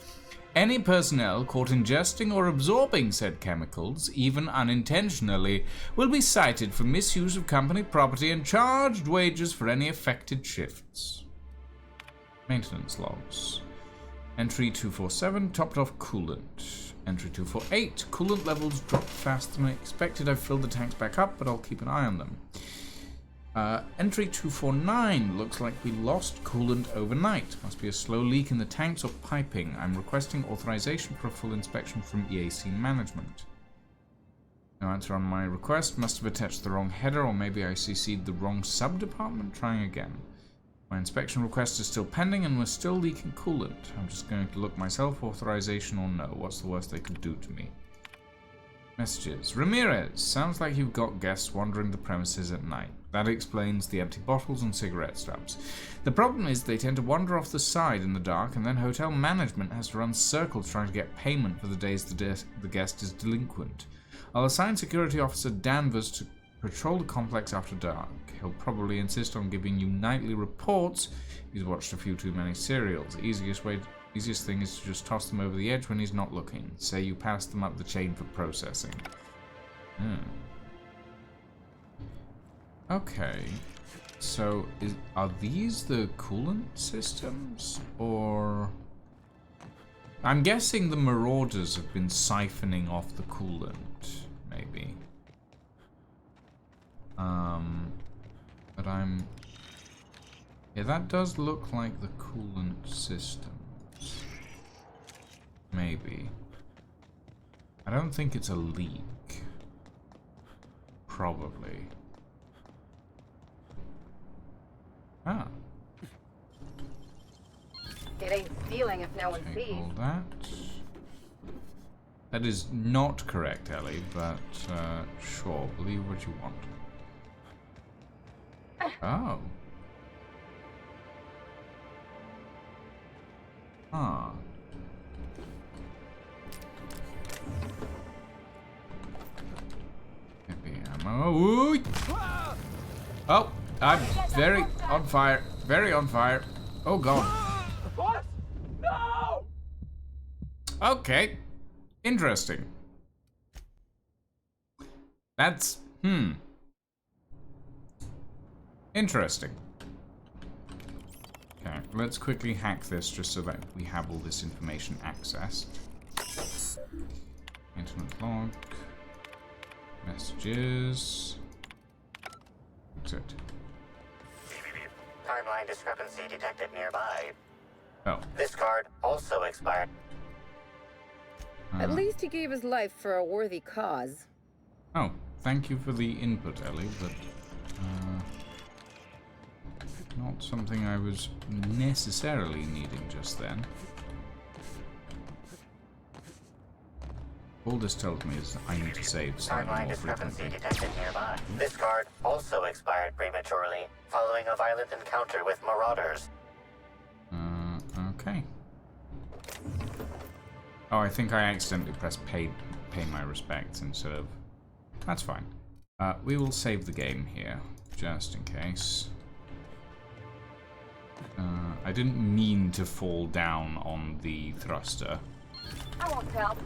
[SPEAKER 1] Any personnel caught ingesting or absorbing said chemicals, even unintentionally, will be cited for misuse of company property and charged wages for any affected shifts. Maintenance logs. Entry 247, topped off coolant. Entry 248, coolant levels dropped faster than I expected. I've filled the tanks back up, but I'll keep an eye on them. Entry 249, looks like we lost coolant overnight. Must be a slow leak in the tanks or piping. I'm requesting authorization for a full inspection from EAC management. No answer on my request. Must have attached the wrong header, or maybe I CC'd the wrong sub-department. Trying again. My inspection request is still pending and we're still leaking coolant. I'm just going to look myself, authorization or no. What's the worst they could do to me? Messages. Ramirez, sounds like you've got guests wandering the premises at night. That explains the empty bottles and cigarette stubs. The problem is they tend to wander off the side in the dark, and then hotel management has to run circles trying to get payment for the days the guest is delinquent. I'll assign security officer Danvers to patrol the complex after dark. He'll probably insist on giving you nightly reports. He's watched a few too many serials. Easiest thing is to just toss them over the edge when he's not looking. Say you pass them up the chain for processing. Okay. So, are these the coolant systems? Or... I'm guessing the marauders have been siphoning off the coolant, maybe. But yeah, that does look like the coolant systems. Maybe. I don't think it's a leak. Probably.
[SPEAKER 6] It ain't stealing if no one
[SPEAKER 1] Take
[SPEAKER 6] sees.
[SPEAKER 1] all that. That is not correct, Ellie, but sure, believe what you want. Oh. Huh. Heavy ammo. Ooh. Oh, I'm very on fire. Very on fire. Oh god.
[SPEAKER 2] What? No!
[SPEAKER 1] Okay. Interesting. That's interesting. Okay, let's quickly hack this just so that we have all this information accessed. Internet log. Messages. That's it.
[SPEAKER 4] Timeline discrepancy detected nearby.
[SPEAKER 1] Oh.
[SPEAKER 4] This card also expired.
[SPEAKER 8] At least he gave his life for a worthy cause.
[SPEAKER 1] Oh, thank you for the input, Ellie, but not something I was necessarily needing just then. All this tells me is I need to save slightly
[SPEAKER 4] Timeline
[SPEAKER 1] more
[SPEAKER 4] discrepancy
[SPEAKER 1] frequently.
[SPEAKER 4] detected nearby. This card also expired prematurely, following a violent encounter with marauders.
[SPEAKER 1] Okay. Oh, I think I accidentally pressed pay my respects instead of... That's fine. We will save the game here, just in case. I didn't mean to fall down on the thruster.
[SPEAKER 6] I won't tell.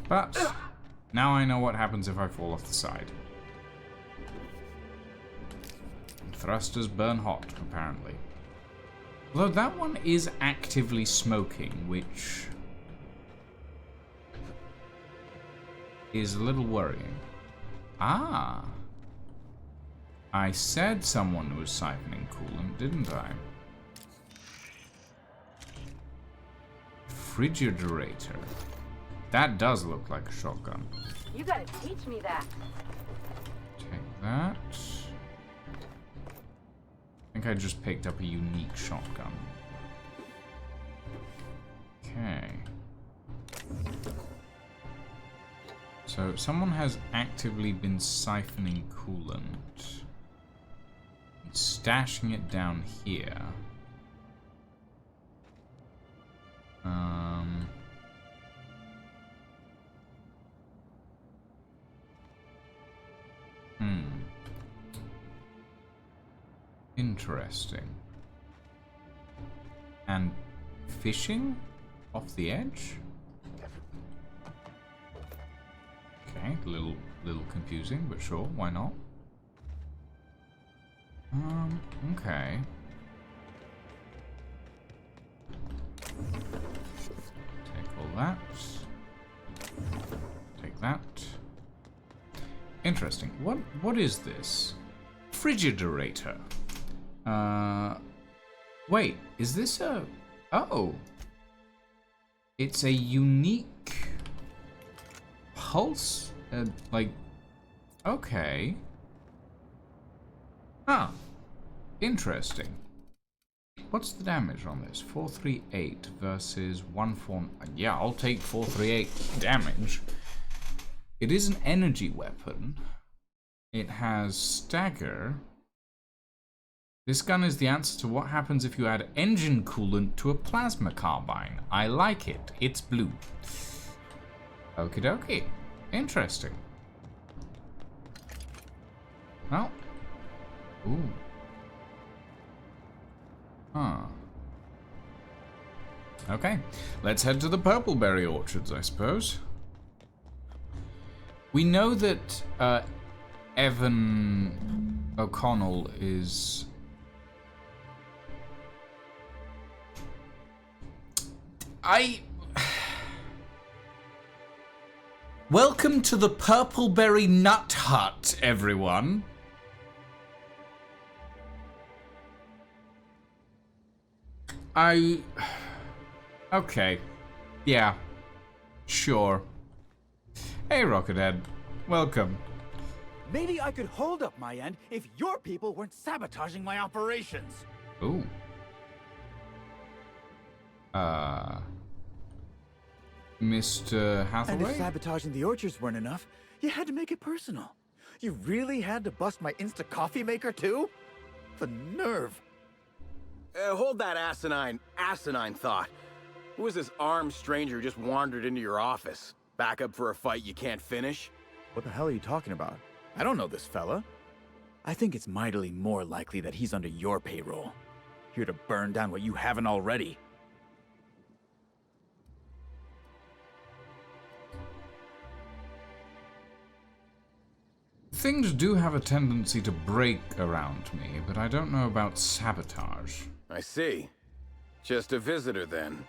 [SPEAKER 1] But now I know what happens if I fall off the side. Thrusters burn hot, apparently. Although that one is actively smoking, which is a little worrying. Ah. I said someone was siphoning coolant, didn't I? Frigiderator. That does look like a shotgun.
[SPEAKER 6] You gotta teach me that.
[SPEAKER 1] Take that. I think I just picked up a unique shotgun. Okay. So someone has actively been siphoning coolant. And stashing it down here. Interesting. And fishing off the edge? Okay, a little confusing, but sure, why not? Okay. Take all that. Take that. Interesting. What is this? Frigiderator. Wait, is this a... Oh. It's a unique pulse? Like... Okay. Huh. Interesting. What's the damage on this? 438 versus 14... Yeah, I'll take 438 damage. It is an energy weapon. It has stagger. This gun is the answer to what happens if you add engine coolant to a plasma carbine. I like it. It's blue. Okie dokie. Interesting. Well. Ooh. Huh. Okay. Let's head to the purpleberry orchards, I suppose. We know that Evan O'Connell is... Welcome to the Purpleberry Nut Hut, everyone. Okay. Yeah. Sure. Hey, Rockethead. Welcome.
[SPEAKER 11] Maybe I could hold up my end if your people weren't sabotaging my operations.
[SPEAKER 1] Ooh. Mr. Hathaway?
[SPEAKER 11] And if sabotaging the orchards weren't enough, you had to make it personal. You really had to bust my Insta coffee maker too? The nerve.
[SPEAKER 12] Hold that asinine thought. Who is this armed stranger who just wandered into your office? Back up for a fight you can't finish?
[SPEAKER 11] What the hell are you talking about? I don't know this fella. I think it's mightily more likely that he's under your payroll. Here to burn down what you haven't already.
[SPEAKER 1] Things do have a tendency to break around me, but I don't know about sabotage.
[SPEAKER 12] I see. Just a visitor then.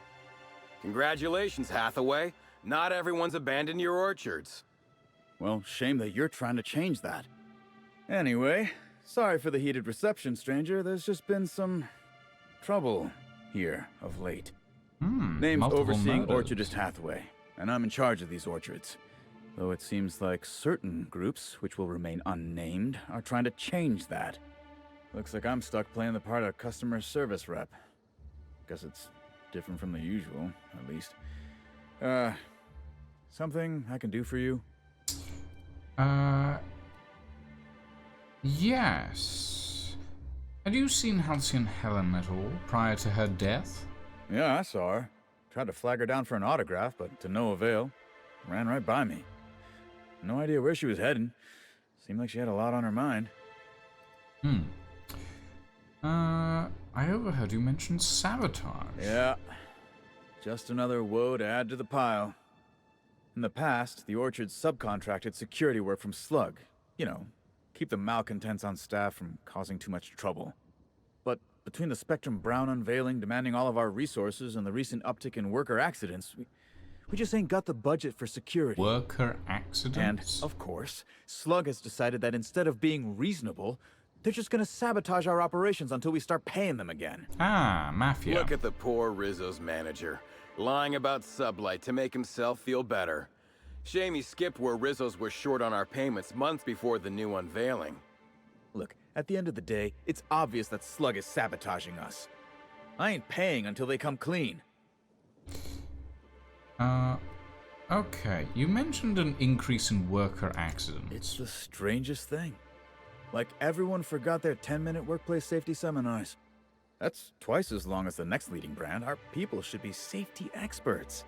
[SPEAKER 12] Congratulations, Hathaway. Not everyone's abandoned your orchards.
[SPEAKER 11] Well, shame that you're trying to change that. Anyway, sorry for the heated reception, stranger. There's just been some trouble here of late. Name's Overseeing Orchardist Hathaway, and I'm in charge of these orchards. Though it seems like certain groups, which will remain unnamed, are trying to change that. Looks like I'm stuck playing the part of customer service rep. Guess it's different from the usual, at least. Something I can do for you?
[SPEAKER 1] Yes. Had you seen Halcyon Helen at all prior to her death?
[SPEAKER 11] Yeah, I saw her. Tried to flag her down for an autograph, but to no avail. Ran right by me. No idea where she was heading. Seemed like she had a lot on her mind.
[SPEAKER 1] I overheard you mention sabotage.
[SPEAKER 11] Yeah. Just another woe to add to the pile. In the past, the orchard subcontracted security work from Slug. You know, keep the malcontents on staff from causing too much trouble. But between the Spectrum Brown unveiling demanding all of our resources and the recent uptick in worker accidents, we just ain't got the budget for security.
[SPEAKER 1] Worker accidents?
[SPEAKER 11] And, of course, Slug has decided that instead of being reasonable, they're just gonna sabotage our operations until we start paying them again.
[SPEAKER 1] Ah, mafia.
[SPEAKER 12] Look at the poor Rizzo's manager, lying about Sublight to make himself feel better. Shame he skipped where Rizzo's was short on our payments months before the new unveiling.
[SPEAKER 11] Look, at the end of the day, it's obvious that Slug is sabotaging us. I ain't paying until they come clean.
[SPEAKER 1] Okay. You mentioned an increase in worker accidents.
[SPEAKER 11] It's the strangest thing. Like everyone forgot their 10-minute workplace safety seminars. That's twice as long as the next leading brand. Our people should be safety experts.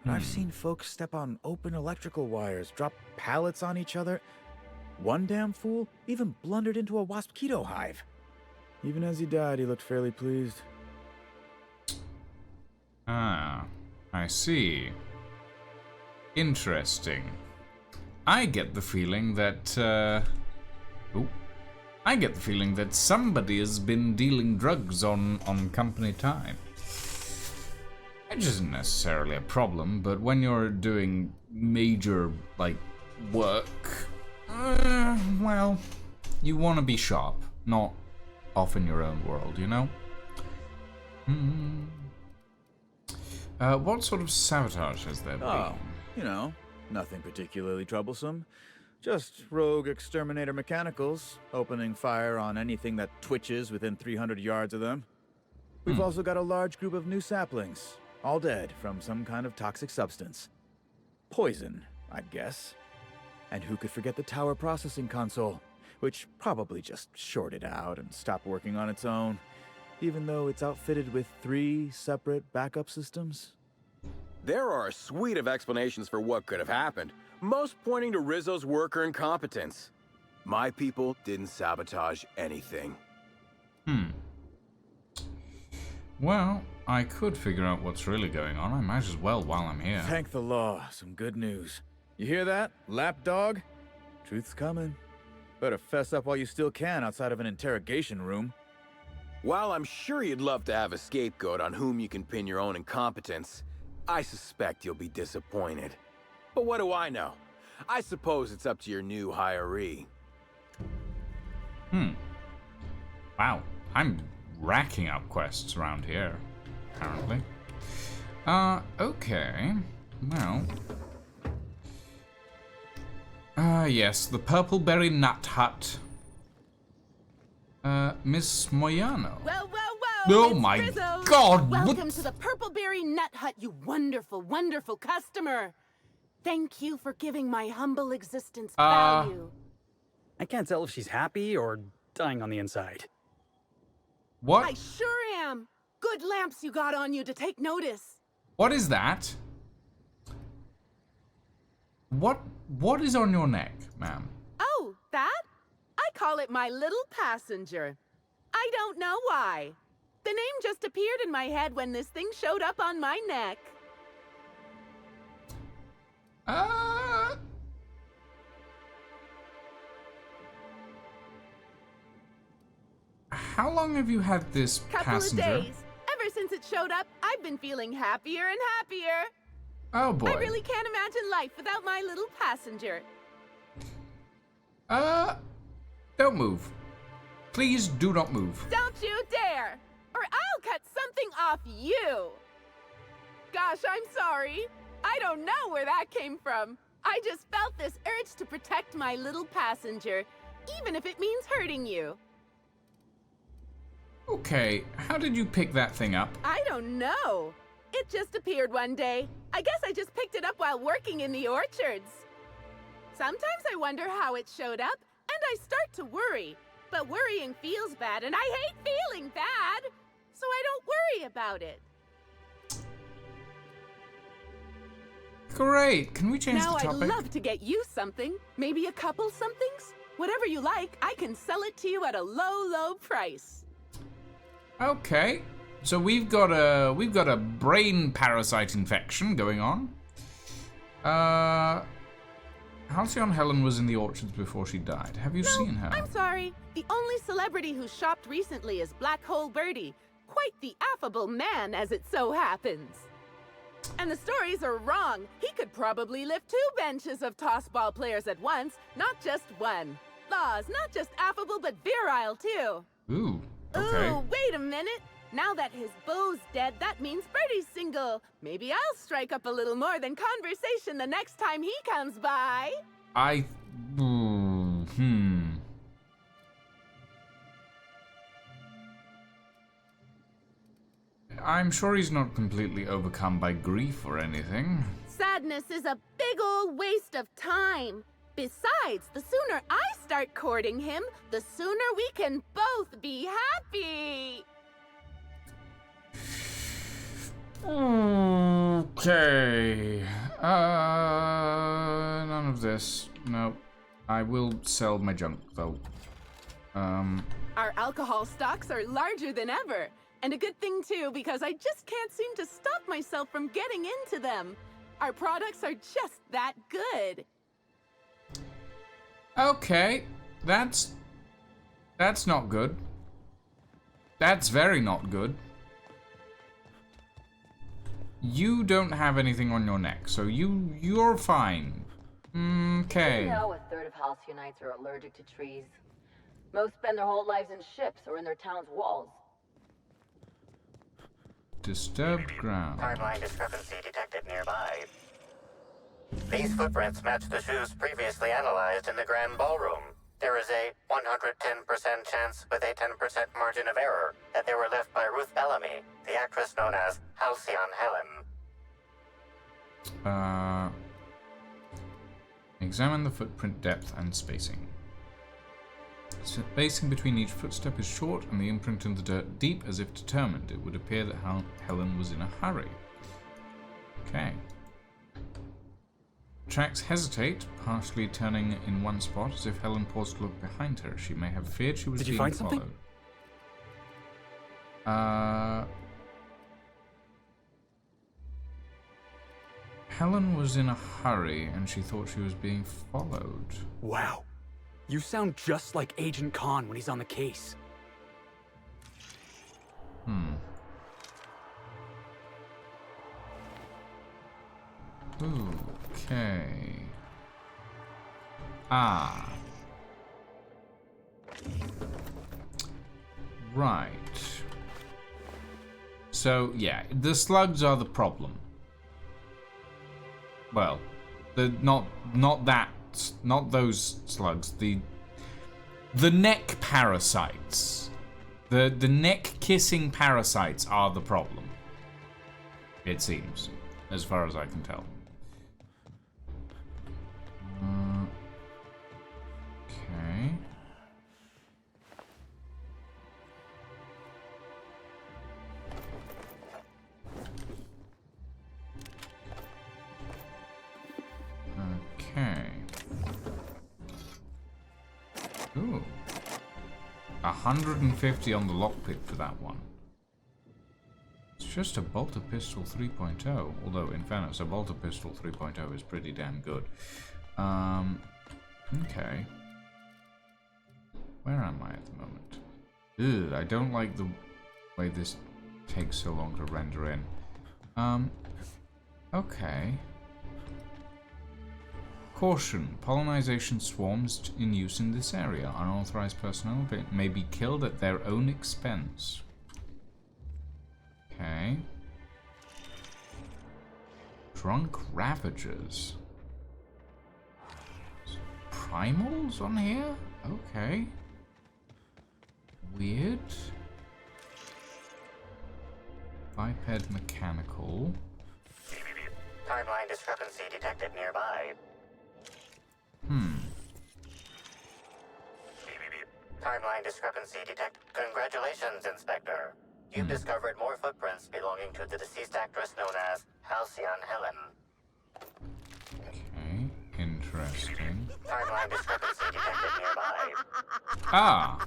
[SPEAKER 11] But I've seen folks step on open electrical wires, drop pallets on each other. One damn fool even blundered into a mosquito hive. Even as he died, he looked fairly pleased.
[SPEAKER 1] Ah, I see. Interesting. I get the feeling that, I get the feeling that somebody has been dealing drugs on company time. Which isn't necessarily a problem, but when you're doing major, work, well, you want to be sharp, not off in your own world, you know? What sort of sabotage has there been?
[SPEAKER 11] Oh, you know, nothing particularly troublesome. Just rogue exterminator mechanicals, opening fire on anything that twitches within 300 yards of them. We've also got a large group of new saplings, all dead from some kind of toxic substance. Poison, I'd guess. And who could forget the tower processing console, which probably just shorted out and stopped working on its own, even though it's outfitted with 3 separate backup systems?
[SPEAKER 12] There are a suite of explanations for what could have happened, most pointing to Rizzo's worker incompetence. My people didn't sabotage anything.
[SPEAKER 1] Well, I could figure out what's really going on. I might as well while I'm here.
[SPEAKER 11] Thank the law. Some good news. You hear that, lapdog? Truth's coming. Better fess up while you still can outside of an interrogation room.
[SPEAKER 12] While I'm sure you'd love to have a scapegoat on whom you can pin your own incompetence, I suspect you'll be disappointed. But what do I know? I suppose it's up to your new hiree.
[SPEAKER 1] Wow, I'm racking up quests around here, apparently. Okay. Well. Yes, the Purpleberry Nut Hut. Miss Moyano.
[SPEAKER 13] Whoa, whoa,
[SPEAKER 1] Oh
[SPEAKER 7] it's
[SPEAKER 1] my
[SPEAKER 7] Rizzo.
[SPEAKER 1] God,
[SPEAKER 7] Welcome
[SPEAKER 1] what?
[SPEAKER 7] to the Purpleberry Nut Hut, you wonderful, wonderful customer. Thank you for giving my humble existence value.
[SPEAKER 13] I can't tell if she's happy or dying on the inside.
[SPEAKER 1] What?
[SPEAKER 7] I sure am. Good lamps you got on you to take notice.
[SPEAKER 1] What is that? What is on your neck, ma'am?
[SPEAKER 7] Oh, that? I call it my little passenger. I don't know why. The name just appeared in my head when this thing showed up on my neck.
[SPEAKER 1] How long have you had this passenger?
[SPEAKER 7] Couple of days. Ever since it showed up, I've been feeling happier and happier.
[SPEAKER 1] Oh boy.
[SPEAKER 7] I really can't imagine life without my little passenger.
[SPEAKER 1] Don't move. Please do not move.
[SPEAKER 7] Don't you dare, or I'll cut something off you. Gosh, I'm sorry. I don't know where that came from. I just felt this urge to protect my little passenger, even if it means hurting you.
[SPEAKER 1] Okay, how did you pick that thing up?
[SPEAKER 7] I don't know. It just appeared one day. I guess I just picked it up while working in the orchards. Sometimes I wonder how it showed up, and I start to worry. But worrying feels bad, and I hate feeling bad. So I don't worry about it.
[SPEAKER 1] Great. Can we change
[SPEAKER 7] now
[SPEAKER 1] the topic?
[SPEAKER 7] I'd love to get you something. Maybe a couple somethings? Whatever you like, I can sell it to you at a low, low price.
[SPEAKER 1] Okay. So we've got a brain parasite infection going on. Halcyon Helen was in the orchards before she died. Have you seen her?
[SPEAKER 7] I'm sorry. The only celebrity who shopped recently is Black Hole Birdie. Quite the affable man, as it so happens. And the stories are wrong. He could probably lift 2 benches of tossball players at once, not just one. Laws, not just affable, but virile, too.
[SPEAKER 1] Ooh, okay.
[SPEAKER 7] Ooh, wait a minute. Now that his beau's dead, that means Birdie's single. Maybe I'll strike up a little more than conversation the next time he comes by.
[SPEAKER 1] I'm sure he's not completely overcome by grief or anything.
[SPEAKER 7] Sadness is a big old waste of time. Besides, the sooner I start courting him, the sooner we can both be happy.
[SPEAKER 1] Okay. None of this. Nope. I will sell my junk, though.
[SPEAKER 7] Our alcohol stocks are larger than ever. And a good thing, too, because I just can't seem to stop myself from getting into them. Our products are just that good.
[SPEAKER 1] Okay. That's not good. That's very not good. You don't have anything on your neck, so you're fine. Okay.
[SPEAKER 6] You know, 1/3 of Halcyonites are allergic to trees. Most spend their whole lives in ships or in their town's walls.
[SPEAKER 1] Disturbed ground.
[SPEAKER 4] Timeline discrepancy detected nearby. These footprints match the shoes previously analyzed in the Grand Ballroom. There is a 110% chance with a 10% margin of error that they were left by Ruth Bellamy, the actress known as Halcyon Helen.
[SPEAKER 1] Examine the footprint depth and spacing. Spacing between each footstep is short and the imprint in the dirt deep, as if determined. It would appear that Helen was in a hurry. Okay. Tracks hesitate, partially turning in one spot, as if Helen paused to look behind her. She may have feared she was being followed. Did you find something? Helen was in a hurry, and she thought she was being followed.
[SPEAKER 13] Wow. You sound just like Agent Khan when he's on the case.
[SPEAKER 1] Okay. Right. So, yeah, the slugs are the problem. Well, not those slugs. The neck parasites The neck-kissing parasites are the problem. It seems, as far as I can tell. Okay. Okay. Ooh. 150 on the lockpick for that one. It's just a bolter pistol 3.0, although in fairness, a bolter pistol 3.0 is pretty damn good. Okay. Where am I at the moment? Ugh, I don't like the way this takes so long to render in. Okay. Caution, pollinization swarms in use in this area. Unauthorized personnel may be killed at their own expense. Okay. Drunk Ravagers. Primals on here? Okay. Weird. Biped Mechanical.
[SPEAKER 4] Timeline discrepancy detected nearby. Timeline discrepancy detected. Congratulations, Inspector. You've discovered more footprints belonging to the deceased actress known as Halcyon Helen.
[SPEAKER 1] Okay, interesting.
[SPEAKER 4] Timeline discrepancy detected nearby.
[SPEAKER 1] Ah!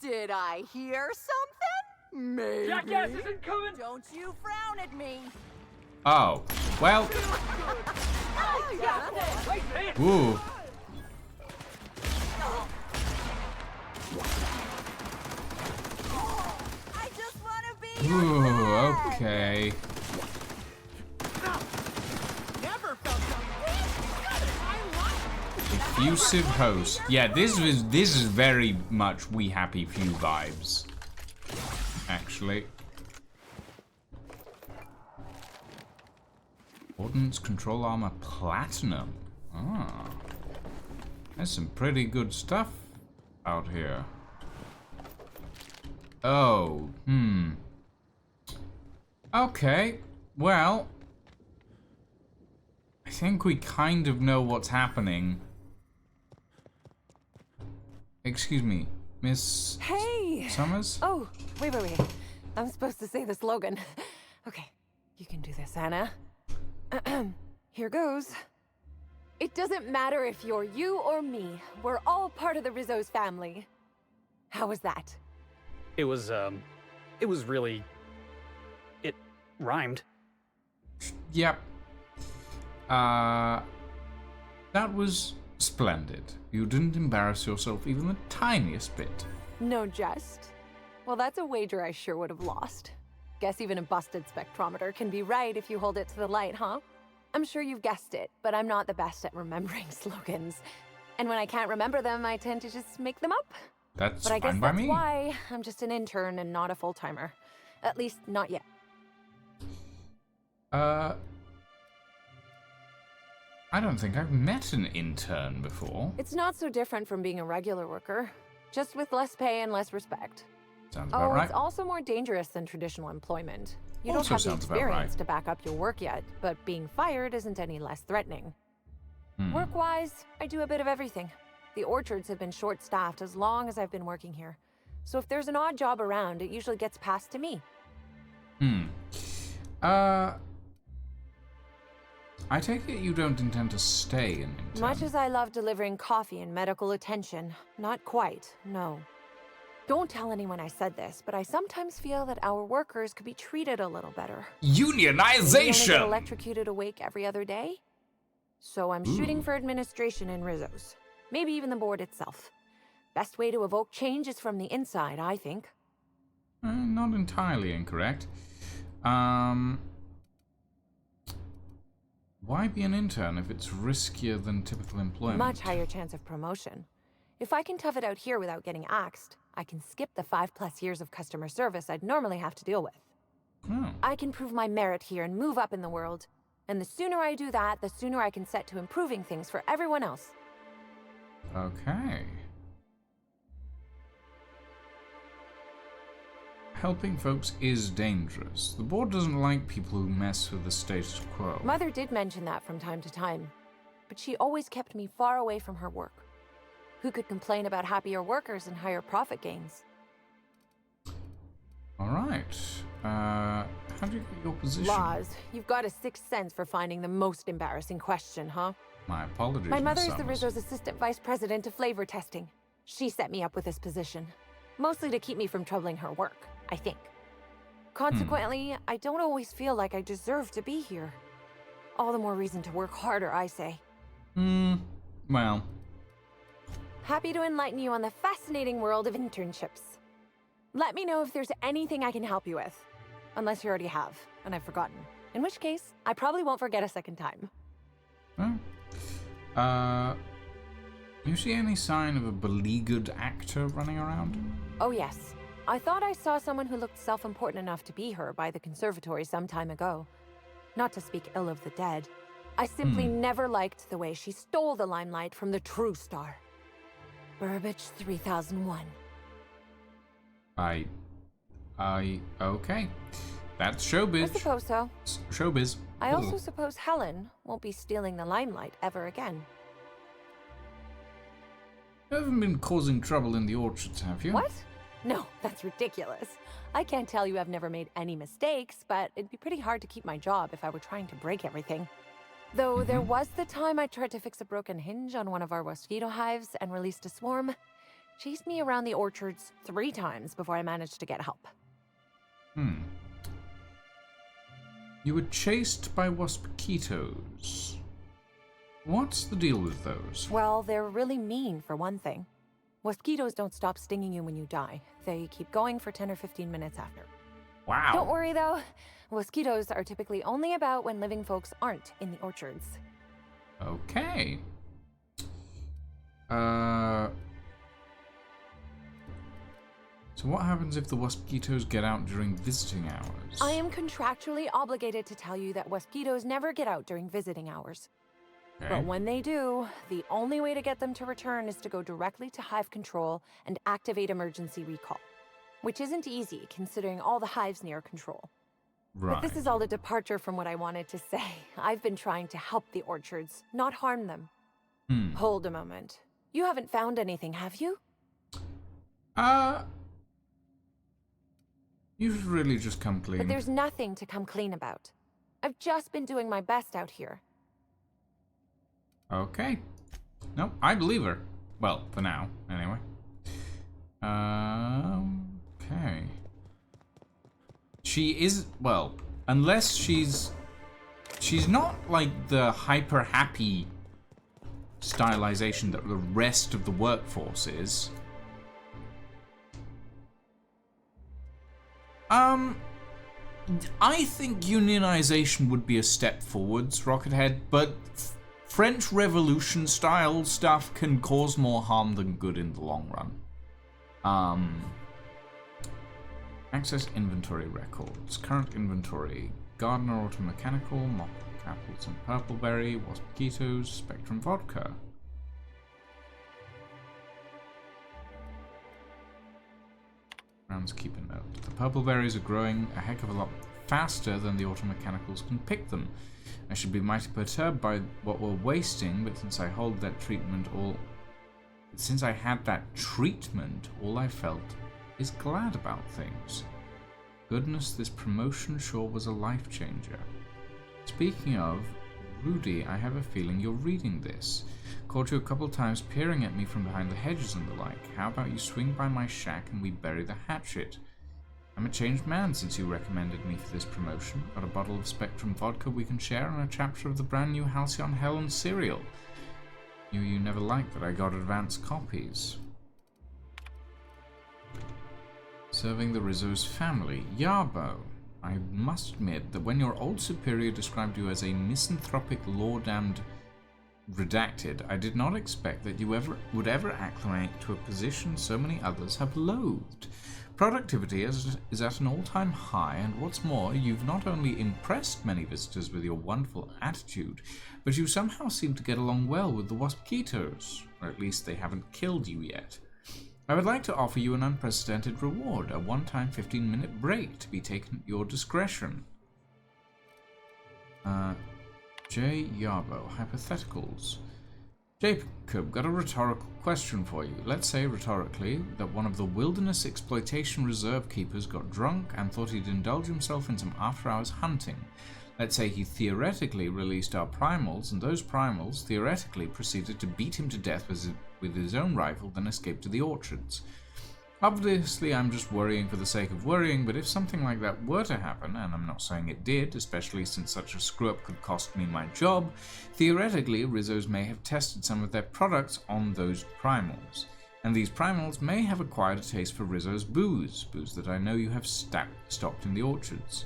[SPEAKER 6] Did I hear something? Maybe.
[SPEAKER 13] Jackass isn't coming!
[SPEAKER 6] Don't you frown at me.
[SPEAKER 1] Oh, well. Ooh.
[SPEAKER 6] I just want to be.
[SPEAKER 1] Ooh, okay.
[SPEAKER 6] Never felt so
[SPEAKER 1] Effusive host. Yeah, this is very much We Happy Few vibes. Actually. Ordnance Control Armor Platinum. Ah. There's some pretty good stuff out here. Oh, Okay, well, I think we kind of know what's happening. Excuse me, Miss
[SPEAKER 14] Hey!
[SPEAKER 1] Summers?
[SPEAKER 14] Oh, wait. I'm supposed to say the slogan. Okay, you can do this, Anna. Here goes. It doesn't matter if you're you or me. We're all part of the Rizzo's family. How was that?
[SPEAKER 13] It was really... It rhymed.
[SPEAKER 1] Yep. That was splendid. You didn't embarrass yourself even the tiniest bit.
[SPEAKER 14] No jest. Well, that's a wager I sure would have lost. Guess even a busted spectrometer can be right if you hold it to the light, huh? I'm sure you've guessed it, but I'm not the best at remembering slogans. And when I can't remember them, I tend to just make them up.
[SPEAKER 1] That's
[SPEAKER 14] but I guess
[SPEAKER 1] fine by
[SPEAKER 14] that's
[SPEAKER 1] me.
[SPEAKER 14] why I'm just an intern and not a full-timer. At least, not yet.
[SPEAKER 1] I don't think I've met an intern before.
[SPEAKER 14] It's not so different from being a regular worker, just with less pay and less respect.
[SPEAKER 1] Sounds about right.
[SPEAKER 14] It's also more dangerous than traditional employment. You
[SPEAKER 1] Also
[SPEAKER 14] don't have the
[SPEAKER 1] sounds about right.
[SPEAKER 14] experience to back up your work yet, but being fired isn't any less threatening. Work-wise, I do a bit of everything. The orchards have been short-staffed as long as I've been working here. So if there's an odd job around, it usually gets passed to me.
[SPEAKER 1] I take it you don't intend to stay in intern.
[SPEAKER 14] Much as I love delivering coffee and medical attention, not quite, no. Don't tell anyone I said this, but I sometimes feel that our workers could be treated a little better.
[SPEAKER 1] Unionization!
[SPEAKER 14] Maybe only get electrocuted awake every other day? So I'm shooting for administration in Rizzo's. Maybe even the board itself. Best way to evoke change is from the inside, I think.
[SPEAKER 1] Not entirely incorrect. Why be an intern if it's riskier than typical employment?
[SPEAKER 14] Much higher chance of promotion. If I can tough it out here without getting axed, I can skip the 5+ years of customer service I'd normally have to deal with.
[SPEAKER 1] Oh.
[SPEAKER 14] I can prove my merit here and move up in the world. And the sooner I do that, the sooner I can set to improving things for everyone else.
[SPEAKER 1] Okay. helping folks is dangerous. The board doesn't like people who mess with the status quo.
[SPEAKER 14] Mother did mention that from time to time, but she always kept me far away from her work. Who could complain about happier workers and higher profit gains?
[SPEAKER 1] Alright. How do you get your position?
[SPEAKER 14] Laws. You've got a sixth sense for finding the most embarrassing question, huh?
[SPEAKER 1] My apologies,
[SPEAKER 14] My mother is
[SPEAKER 1] Miss
[SPEAKER 14] the
[SPEAKER 1] Summers.
[SPEAKER 14] Rizzo's assistant vice president of flavor testing. She set me up with this position. Mostly to keep me from troubling her work, I think. Consequently, I don't always feel like I deserve to be here. All the more reason to work harder, I say.
[SPEAKER 1] Well.
[SPEAKER 14] Happy to enlighten you on the fascinating world of internships. Let me know if there's anything I can help you with. Unless you already have, and I've forgotten. In which case, I probably won't forget a second time.
[SPEAKER 1] You see any sign of a beleaguered actor running around?
[SPEAKER 14] Oh yes. I thought I saw someone who looked self-important enough to be her by the conservatory some time ago. Not to speak ill of the dead. I simply never liked the way she stole the limelight from the true star. Burbage 3001.
[SPEAKER 1] Okay. That's showbiz.
[SPEAKER 14] I suppose so.
[SPEAKER 1] Showbiz.
[SPEAKER 14] I also suppose Helen won't be stealing the limelight ever again.
[SPEAKER 1] You haven't been causing trouble in the orchards, have you?
[SPEAKER 14] What? No, that's ridiculous. I can't tell you I've never made any mistakes, but it'd be pretty hard to keep my job if I were trying to break everything. Though there was the time I tried to fix a broken hinge on one of our mosquito hives and released a swarm. Chased me around the orchards 3 times before I managed to get help.
[SPEAKER 1] You were chased by waspitos. What's the deal with those?
[SPEAKER 14] Well, they're really mean, for one thing. Mosquitoes don't stop stinging you when you die. They keep going for 10 or 15 minutes after.
[SPEAKER 1] Wow.
[SPEAKER 14] Don't worry, though. Mosquitoes are typically only about when living folks aren't in the orchards.
[SPEAKER 1] Okay. So what happens if the waspitos get out during visiting hours?
[SPEAKER 14] I am contractually obligated to tell you that mosquitoes never get out during visiting hours.
[SPEAKER 1] Okay.
[SPEAKER 14] But when they do, the only way to get them to return is to go directly to hive control and activate emergency recall. Which isn't easy, considering all the hives near control.
[SPEAKER 1] Right.
[SPEAKER 14] But this is all a departure from what I wanted to say. I've been trying to help the orchards, not harm them. Hold a moment. You haven't found anything, have you?
[SPEAKER 1] You should really just come clean.
[SPEAKER 14] But there's nothing to come clean about. I've just been doing my best out here.
[SPEAKER 1] Okay. No, I believe her. Well, for now, anyway. Okay. She is, well, unless she's not like the hyper happy stylization that the rest of the workforce is. I think unionization would be a step forwards, Rockethead, but French Revolution style stuff can cause more harm than good in the long run. Access inventory records. Current inventory. Gardner Auto Mechanical, Mock Apples and Purpleberry, Waspitos, Spectrum Vodka. Groundskeeper note. The Purpleberries are growing a heck of a lot faster than the Auto Mechanicals can pick them. I should be mighty perturbed by what we're wasting, but since I had that treatment, all I felt is glad about things. Goodness, this promotion sure was a life changer. Speaking of, Rudy, I have a feeling you're reading this. Caught you a couple times peering at me from behind the hedges and the like. How about you swing by my shack and we bury the hatchet? I'm a changed man since you recommended me for this promotion. Got a bottle of Spectrum vodka we can share and a chapter of the brand new Halcyon Helen cereal. Knew you never liked that I got advance copies. Serving the Rizzo's family. Yarbo. I must admit that when your old superior described you as a misanthropic lord and redacted, I did not expect that you would ever acclimate to a position so many others have loathed. Productivity is at an all-time high, and what's more, you've not only impressed many visitors with your wonderful attitude, but you somehow seem to get along well with the Waspitos, or at least they haven't killed you yet. I would like to offer you an unprecedented reward, a one-time 15-minute break to be taken at your discretion. J. Yarbo, hypotheticals. Jacob, got a rhetorical question for you. Let's say, rhetorically, that one of the Wilderness Exploitation Reserve keepers got drunk and thought he'd indulge himself in some after-hours hunting. Let's say he theoretically released our primals, and those primals theoretically proceeded to beat him to death with his own rifle, then escaped to the orchards. Obviously, I'm just worrying for the sake of worrying, but if something like that were to happen, and I'm not saying it did, especially since such a screw-up could cost me my job, theoretically, Rizzo's may have tested some of their products on those primals. And these primals may have acquired a taste for Rizzo's booze that I know you have stocked in the orchards.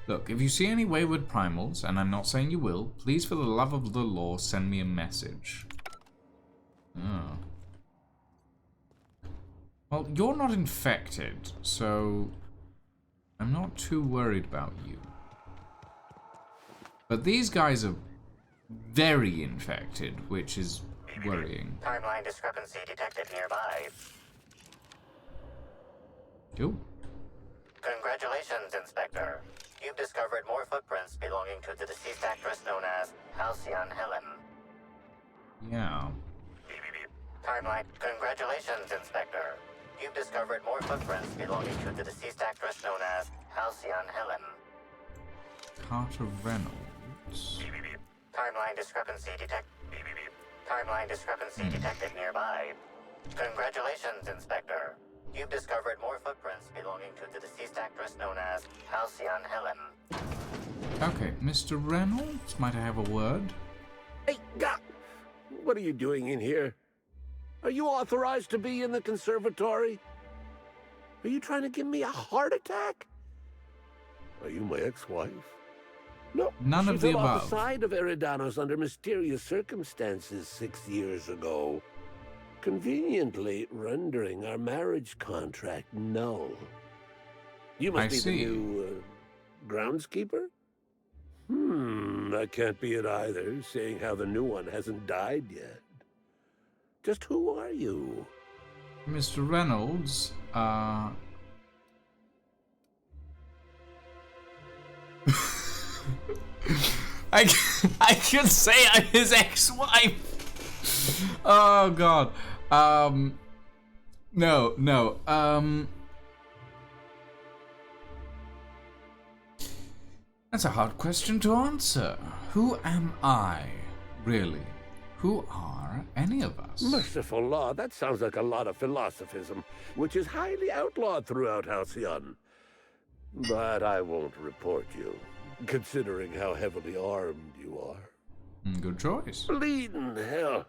[SPEAKER 1] Look, if you see any wayward primals, and I'm not saying you will, please for the love of the law send me a message. Oh. Well, you're not infected, so I'm not too worried about you. But these guys are very infected, which is worrying.
[SPEAKER 4] Timeline discrepancy detected nearby.
[SPEAKER 1] Ooh.
[SPEAKER 4] Congratulations, Inspector. You've discovered more footprints belonging to the deceased actress known as Halcyon Helen.
[SPEAKER 1] Yeah.
[SPEAKER 4] Timeline. Congratulations, Inspector. You've discovered more footprints belonging to the deceased actress known as Halcyon Helen.
[SPEAKER 1] Carter Reynolds.
[SPEAKER 4] Timeline discrepancy detected nearby. Congratulations, Inspector. You've discovered more footprints belonging to the deceased actress known as Halcyon Helen.
[SPEAKER 1] Okay, Mr. Reynolds, might I have a word?
[SPEAKER 15] Hey, what are you doing in here? Are you authorized to be in the conservatory? Are you trying to give me a heart attack? Are you my ex-wife? No,
[SPEAKER 1] none of the
[SPEAKER 15] above. She fell off
[SPEAKER 1] above.
[SPEAKER 15] the side of Eridanos under mysterious circumstances 6 years ago, conveniently rendering our marriage contract null. You must be the new groundskeeper? That can't be it either, seeing how the new one hasn't died yet. Just who are you?
[SPEAKER 1] Mr. Reynolds, I can say I'm his ex-wife. Oh God. No. That's a hard question to answer. Who am I, really? Who are any of us?
[SPEAKER 15] Merciful law, that sounds like a lot of philosophism, which is highly outlawed throughout Halcyon. But I won't report you, considering how heavily armed you are.
[SPEAKER 1] Good choice.
[SPEAKER 15] Bleeding hell.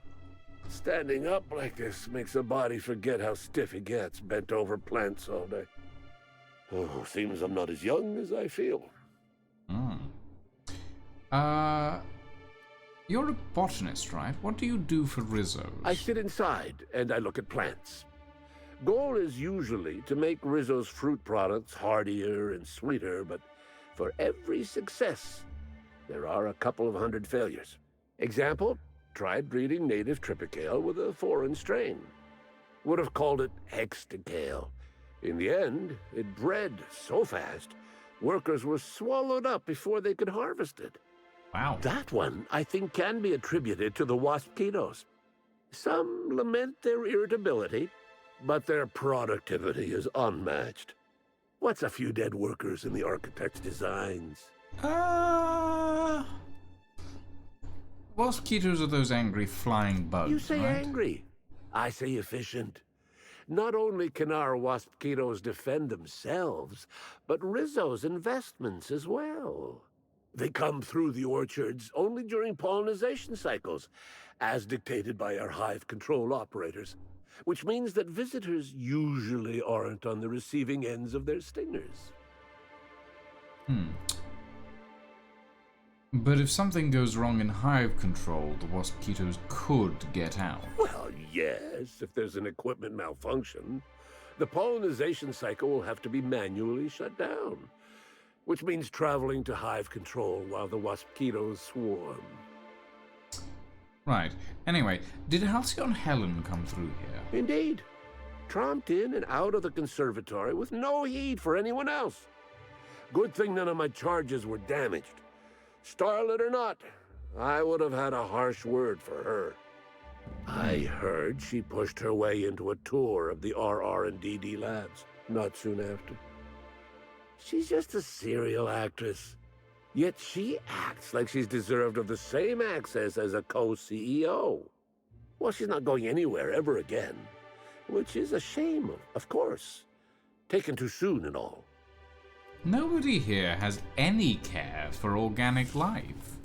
[SPEAKER 15] Standing up like this makes a body forget how stiff he gets, bent over plants all day. Oh, seems I'm not as young as I feel.
[SPEAKER 1] You're a botanist, right? What do you do for Rizzo's?
[SPEAKER 15] I sit inside and I look at plants. Goal is usually to make Rizzo's fruit products hardier and sweeter, but for every success, there are a couple of hundred failures. Example, tried breeding native Tripicale with a foreign strain. Would have called it Hexticale. In the end, it bred so fast, workers were swallowed up before they could harvest it.
[SPEAKER 1] Wow.
[SPEAKER 15] That one, I think, can be attributed to the waspitos. Some lament their irritability, but their productivity is unmatched. What's a few dead workers in the architect's designs?
[SPEAKER 1] Mosquitoes are those angry flying bugs,
[SPEAKER 15] You say
[SPEAKER 1] right?
[SPEAKER 15] angry. I say efficient. Not only can our waspitos defend themselves, but Rizzo's investments as well. They come through the orchards only during pollination cycles, as dictated by our hive control operators, which means that visitors usually aren't on the receiving ends of their stingers.
[SPEAKER 1] But if something goes wrong in hive control, the mosquitoes could get out.
[SPEAKER 15] Well, yes, if there's an equipment malfunction. The pollination cycle will have to be manually shut down, which means traveling to hive control while the mosquitoes swarm.
[SPEAKER 1] Right. Anyway, did Halcyon Helen come through here?
[SPEAKER 15] Indeed. tromped in and out of the conservatory with no heed for anyone else. Good thing none of my charges were damaged. Starlet or not, I would have had a harsh word for her. I heard she pushed her way into a tour of the RR&DD labs not soon after. She's just a serial actress. Yet she acts like she's deserved of the same access as a co-CEO. Well, she's not going anywhere ever again. Which is a shame, of course. Taken too soon and all.
[SPEAKER 1] Nobody here has any care for organic life.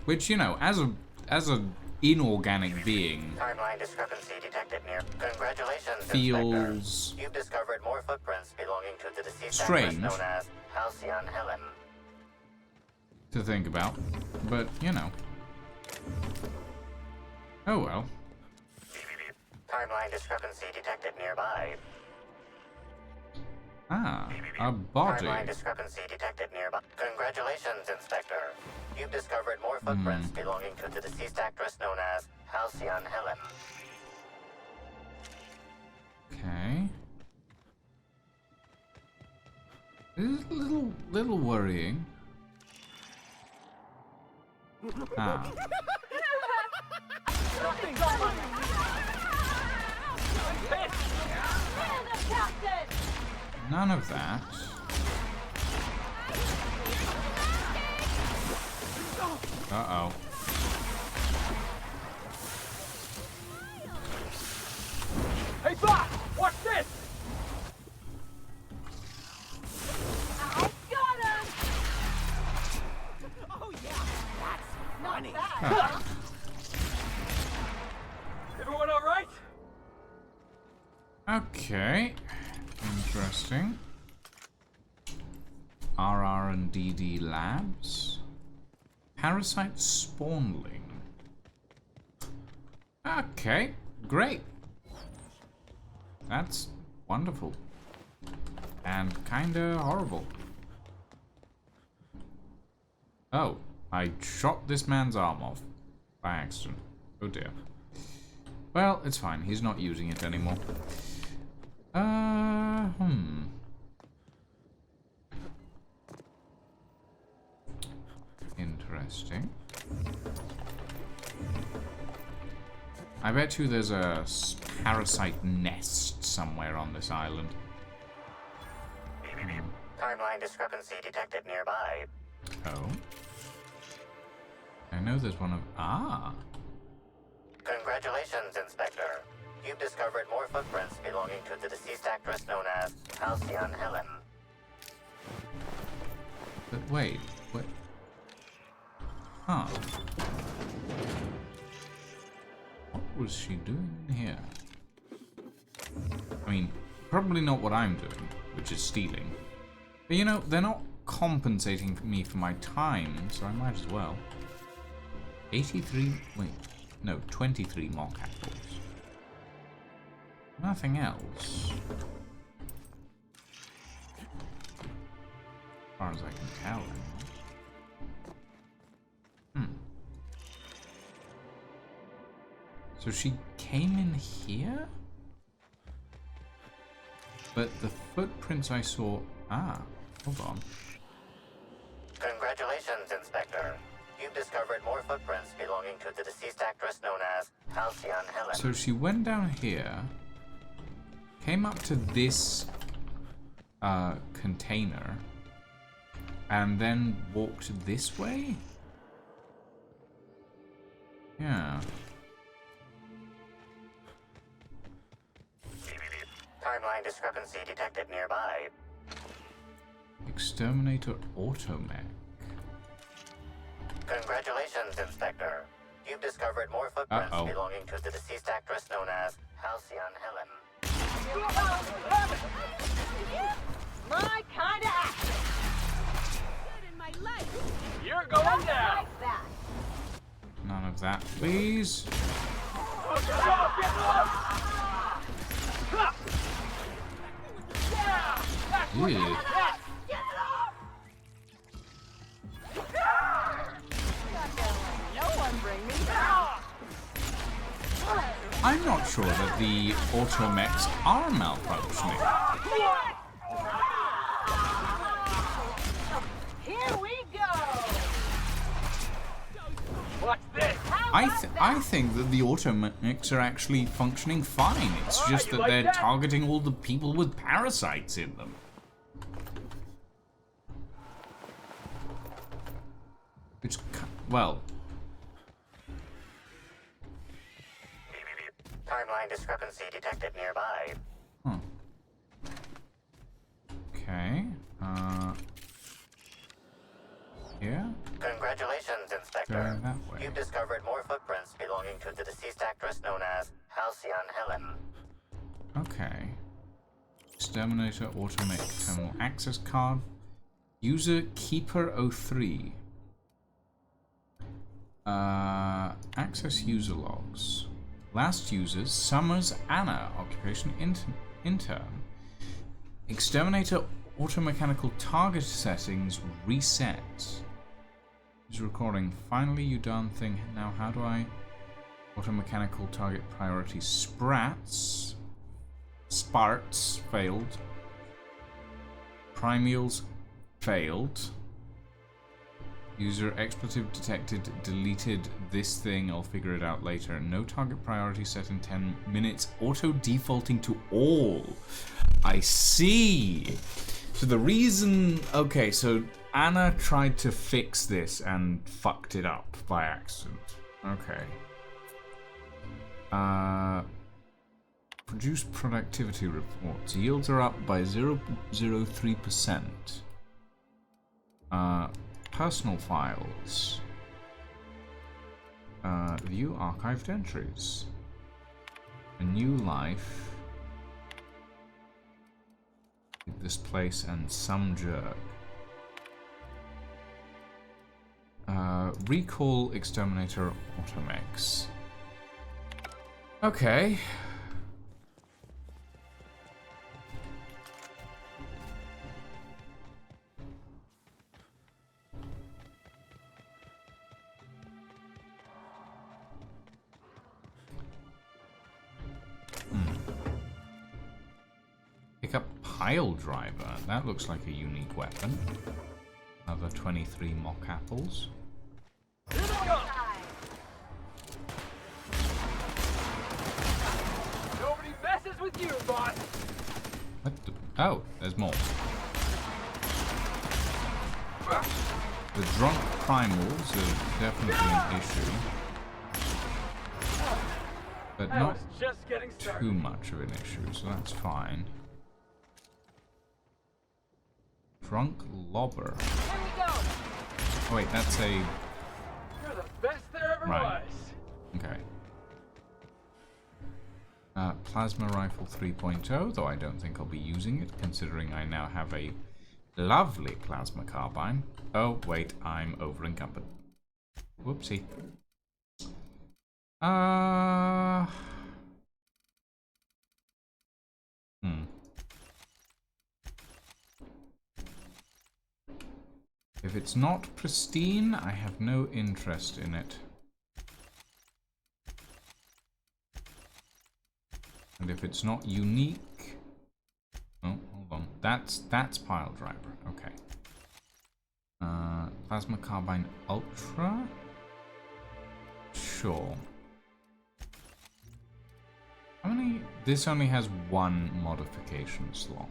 [SPEAKER 1] Which, you know, as a inorganic being,
[SPEAKER 4] Timeline discrepancy detected near. Congratulations,
[SPEAKER 1] feels
[SPEAKER 4] Inspector. You've discovered more footprints belonging to the deceased
[SPEAKER 1] strange
[SPEAKER 4] actress known as Halcyon Helen.
[SPEAKER 1] to think about, but you know. Oh well.
[SPEAKER 4] Timeline discrepancy detected nearby.
[SPEAKER 1] Ah, a body.
[SPEAKER 4] Timeline discrepancy detected nearby. Congratulations, Inspector. You've discovered more footprints belonging to the deceased actress known as Halcyon Helen.
[SPEAKER 1] Okay. This is a little worrying. Ah. None of that. Uh-oh.
[SPEAKER 2] Hey, boss! Watch this!
[SPEAKER 3] I got him! Oh, yeah, that's funny.
[SPEAKER 2] Everyone all right?
[SPEAKER 1] Okay. Interesting. RR&DD Labs. Parasite spawnling. Okay, great. That's wonderful. And kinda horrible. Oh, I shot this man's arm off by accident. Oh dear. Well, it's fine. He's not using it anymore. Interesting. I bet you there's a parasite nest somewhere on this island.
[SPEAKER 4] Timeline discrepancy detected nearby.
[SPEAKER 1] Oh. I know there's one of... Ah!
[SPEAKER 4] Congratulations, Inspector. You've discovered more footprints belonging to the deceased actress known as Halcyon Helen.
[SPEAKER 1] But wait, what? Huh. What was she doing in here? I mean, probably not what I'm doing, which is stealing. But you know, they're not compensating me for my time, so I might as well. 83, wait, no, 23 mock apples. Nothing else. As far as I can tell. So she came in here? But the footprints I saw... Ah, hold on.
[SPEAKER 4] Congratulations, Inspector. You've discovered more footprints belonging to the deceased actress known as Halcyon Helen.
[SPEAKER 1] So she went down here, came up to this container, and then walked this way? Yeah.
[SPEAKER 4] Timeline discrepancy detected nearby.
[SPEAKER 1] Exterminator Automech.
[SPEAKER 4] Congratulations, Inspector. You've discovered more footprints belonging to the deceased actress known as Halcyon Helen.
[SPEAKER 3] My kind of action. Good in my life.
[SPEAKER 2] You're going down.
[SPEAKER 3] Like that.
[SPEAKER 1] None of that, please. Ew.
[SPEAKER 3] No one bring me down.
[SPEAKER 1] I'm not sure that the automechs are malfunctioning.
[SPEAKER 16] Here we go. What's this?
[SPEAKER 1] I think that the automechs are actually functioning fine. It's just that they're targeting all the people with parasites in them. Which, well...
[SPEAKER 4] Timeline discrepancy detected nearby.
[SPEAKER 1] Huh. Okay. Yeah?
[SPEAKER 4] Congratulations, Inspector.
[SPEAKER 1] That way.
[SPEAKER 4] You've discovered more footprints belonging to the deceased actress known as Halcyon Helen.
[SPEAKER 1] Okay. Exterminator automech terminal access card. User Keeper 03. Access user logs. Last users Summers Anna, occupation intern. Exterminator automechanical target settings reset. Is recording. Finally, you darn thing. Now, how do I? Automechanical target priority Sprats. Sparts failed. Primeals failed. User expletive detected, deleted this thing, I'll figure it out later. No target priority set in 10 minutes, auto defaulting to all. I see. So the reason, okay, so Anna tried to fix this and fucked it up by accident. Okay. Produce productivity reports. Yields are up by 0.03%. Personal files. View archived entries. A new life. This place and some jerk. Recall exterminator automechs. Okay. Pick up pile driver. That looks like a unique weapon. Another 23 mock apples.
[SPEAKER 16] Nobody messes with you, boss.
[SPEAKER 1] What the? Oh, there's more. The drunk primals are definitely an issue. But not
[SPEAKER 16] just getting started.
[SPEAKER 1] too much of an issue, so that's fine. Drunk lobber.
[SPEAKER 16] Here we go.
[SPEAKER 1] Oh wait, that's a...
[SPEAKER 16] You're the best there ever
[SPEAKER 1] Right.
[SPEAKER 16] was.
[SPEAKER 1] Okay. Plasma rifle 3.0, though I don't think I'll be using it, considering I now have a lovely plasma carbine. Oh, wait, I'm over encumbered. Whoopsie. If it's not pristine, I have no interest in it. And if it's not unique... Oh, hold on. That's pile driver. Okay. Plasma carbine ultra? Sure. How many? This only has one modification slot.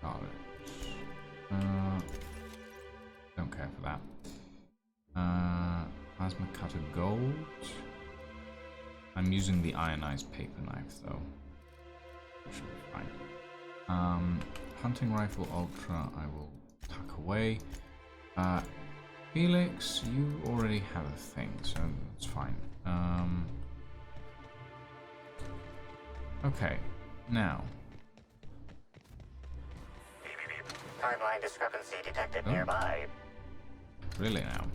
[SPEAKER 1] Got it. Don't care for that. Plasma cutter gold. I'm using the ionized paper knife though. Should be fine. Hunting rifle ultra I will tuck away. Felix, you already have a thing, so that's fine. Okay, now.
[SPEAKER 4] Timeline discrepancy detected nearby.
[SPEAKER 1] Really now?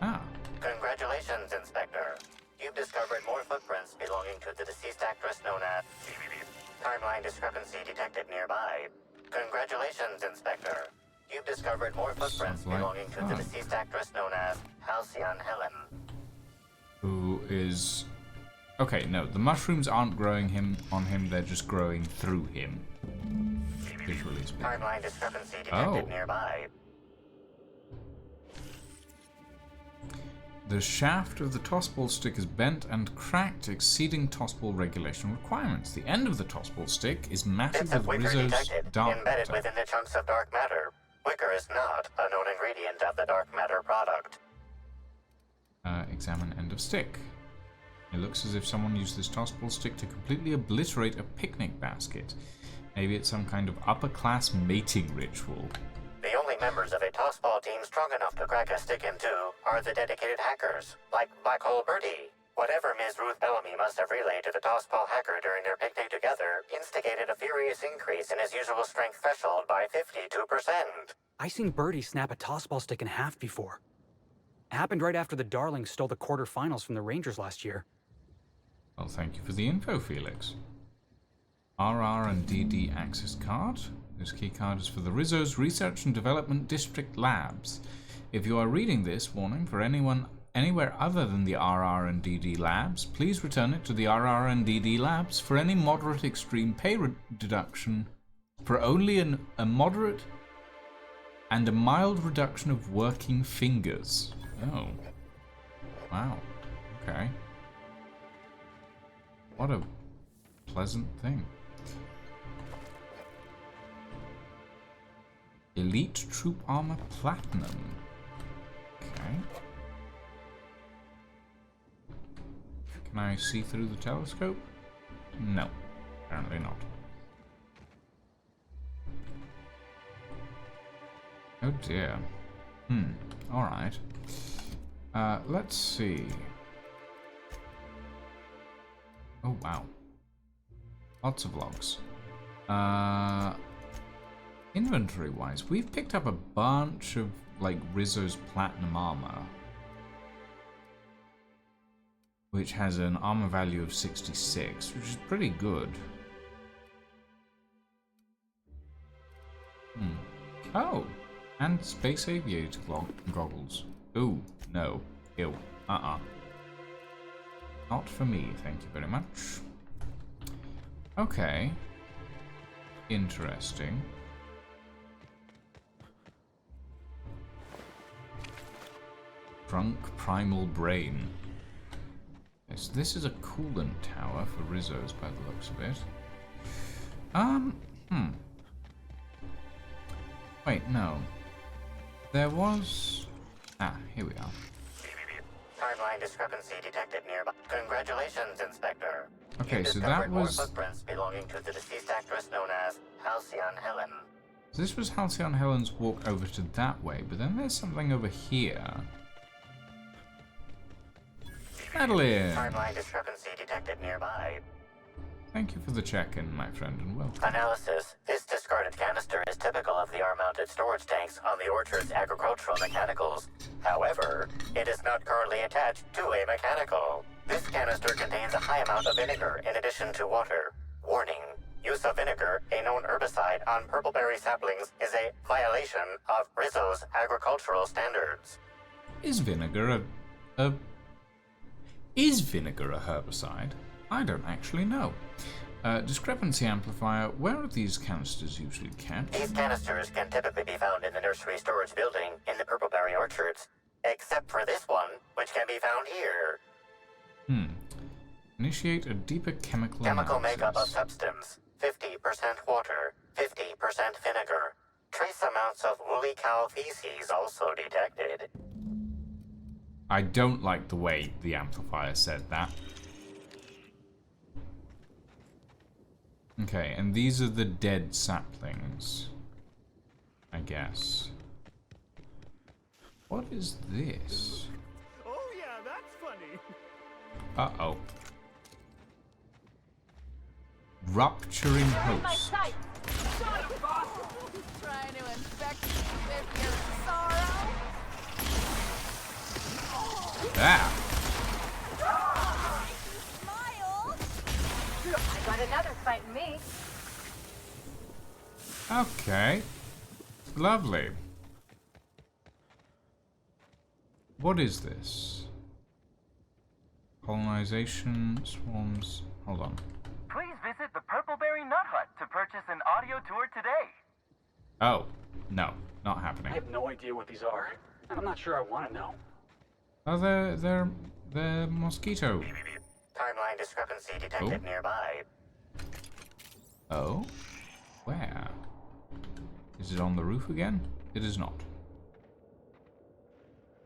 [SPEAKER 1] Ah.
[SPEAKER 4] Congratulations, Inspector. You've discovered more footprints belonging to the deceased actress known as... Timeline discrepancy detected nearby. Congratulations, Inspector. You've discovered more footprints belonging to the deceased actress known as Halcyon Helen.
[SPEAKER 1] who is... Okay, no, the mushrooms aren't growing on him, they're just growing through him. Visually speaking.
[SPEAKER 4] Timeline discrepancy detected nearby.
[SPEAKER 1] The shaft of the tossball stick is bent and cracked, exceeding tossball regulation requirements. The end of the tossball stick is matted
[SPEAKER 4] Bits of
[SPEAKER 1] with
[SPEAKER 4] wicker
[SPEAKER 1] Rizzo's
[SPEAKER 4] detected,
[SPEAKER 1] dark
[SPEAKER 4] embedded
[SPEAKER 1] matter.
[SPEAKER 4] within the chunks of dark matter. Wicker is not a known ingredient of the dark matter product.
[SPEAKER 1] Examine end of stick. It looks as if someone used this tossball stick to completely obliterate a picnic basket. Maybe it's some kind of upper-class mating ritual.
[SPEAKER 4] The only members of a tossball team strong enough to crack a stick in two are the dedicated hackers, like Black Hole Birdie. Whatever Ms. Ruth Bellamy must have relayed to the tossball hacker during their picnic together instigated a furious increase in his usual strength threshold by 52%.
[SPEAKER 13] I seen Birdie snap a tossball stick in half before. It happened right after the Darlings stole the quarterfinals from the Rangers last year.
[SPEAKER 1] Well, thank you for the info, Felix. RR and DD access card. This key card is for the Rizzo's Research and Development District Labs. If you are reading this warning for anyone anywhere other than the RR and DD Labs, please return it to the RR and DD Labs for any moderate extreme pay deduction for only a moderate and a mild reduction of working fingers. Oh. Wow. Okay. What a pleasant thing. Elite Troop Armor Platinum. Okay. Can I see through the telescope? No. Apparently not. Oh dear. Alright. Let's see. Oh wow. Lots of logs. Inventory wise, we've picked up a bunch of like Rizzo's platinum armor, which has an armor value of 66, which is pretty good. Oh, and space aviator goggles. Ooh, no. Ew. Not for me, thank you very much. Okay. Interesting. Drunk Primal Brain. Yes, this is a coolant tower for Rizzo's by the looks of it. Wait, no. There was... Ah, here we are.
[SPEAKER 4] Timeline discrepancy detected nearby. Congratulations, Inspector.
[SPEAKER 1] Okay,
[SPEAKER 4] you
[SPEAKER 1] so
[SPEAKER 4] discovered
[SPEAKER 1] that
[SPEAKER 4] more
[SPEAKER 1] was...
[SPEAKER 4] footprints belonging to the deceased actress known as Halcyon Helen.
[SPEAKER 1] This was Halcyon Helen's walk over to that way, but then there's something over here. Madeline!
[SPEAKER 4] Timeline discrepancy detected nearby.
[SPEAKER 1] Thank you for the check-in, my friend, and welcome.
[SPEAKER 4] Analysis. This discarded canister is typical of the R-mounted storage tanks on the Orchard's agricultural mechanicals. However, it is not currently attached to a mechanical. This canister contains a high amount of vinegar in addition to water. Warning. Use of vinegar, a known herbicide on purpleberry saplings, is a violation of Rizzo's agricultural standards.
[SPEAKER 1] Is vinegar Is vinegar a herbicide? I don't actually know. Discrepancy amplifier, where are these canisters usually kept?
[SPEAKER 4] These canisters can typically be found in the nursery storage building in the Purpleberry Orchards, except for this one, which can be found here.
[SPEAKER 1] Initiate a deeper chemical
[SPEAKER 4] Chemical
[SPEAKER 1] analysis.
[SPEAKER 4] makeup of substance. 50% water, 50% vinegar. Trace amounts of woolly cow feces also detected.
[SPEAKER 1] I don't like the way the amplifier said that. Okay, and these are the dead saplings, I guess. What is this?
[SPEAKER 11] Oh yeah, that's funny.
[SPEAKER 1] Uh-oh. Rupturing host.
[SPEAKER 14] Trying to infect me with your sorrow?
[SPEAKER 1] Ah!
[SPEAKER 3] I got another fighting me.
[SPEAKER 1] Okay. Lovely. What is this? Colonization, swarms. Hold on.
[SPEAKER 17] Please visit the Purpleberry Nut Hut to purchase an audio tour today.
[SPEAKER 1] Oh, no, not happening.
[SPEAKER 13] I have no idea what these are, and I'm not sure I want to know.
[SPEAKER 1] Oh, they're mosquito.
[SPEAKER 4] Timeline discrepancy detected nearby.
[SPEAKER 1] Oh? Where? Is it on the roof again? It is not.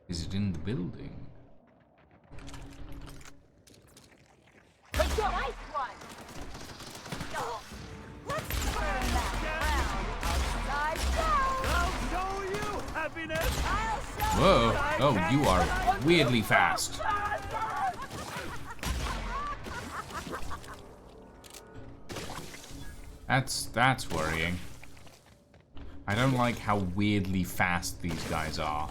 [SPEAKER 1] Is it in the building?
[SPEAKER 16] Nice one! Oh, let's turn that round upside down! I'll show you happiness! I'll show
[SPEAKER 1] Whoa!
[SPEAKER 16] you
[SPEAKER 1] Oh, you are weirdly fast. That's worrying. I don't like how weirdly fast these guys are.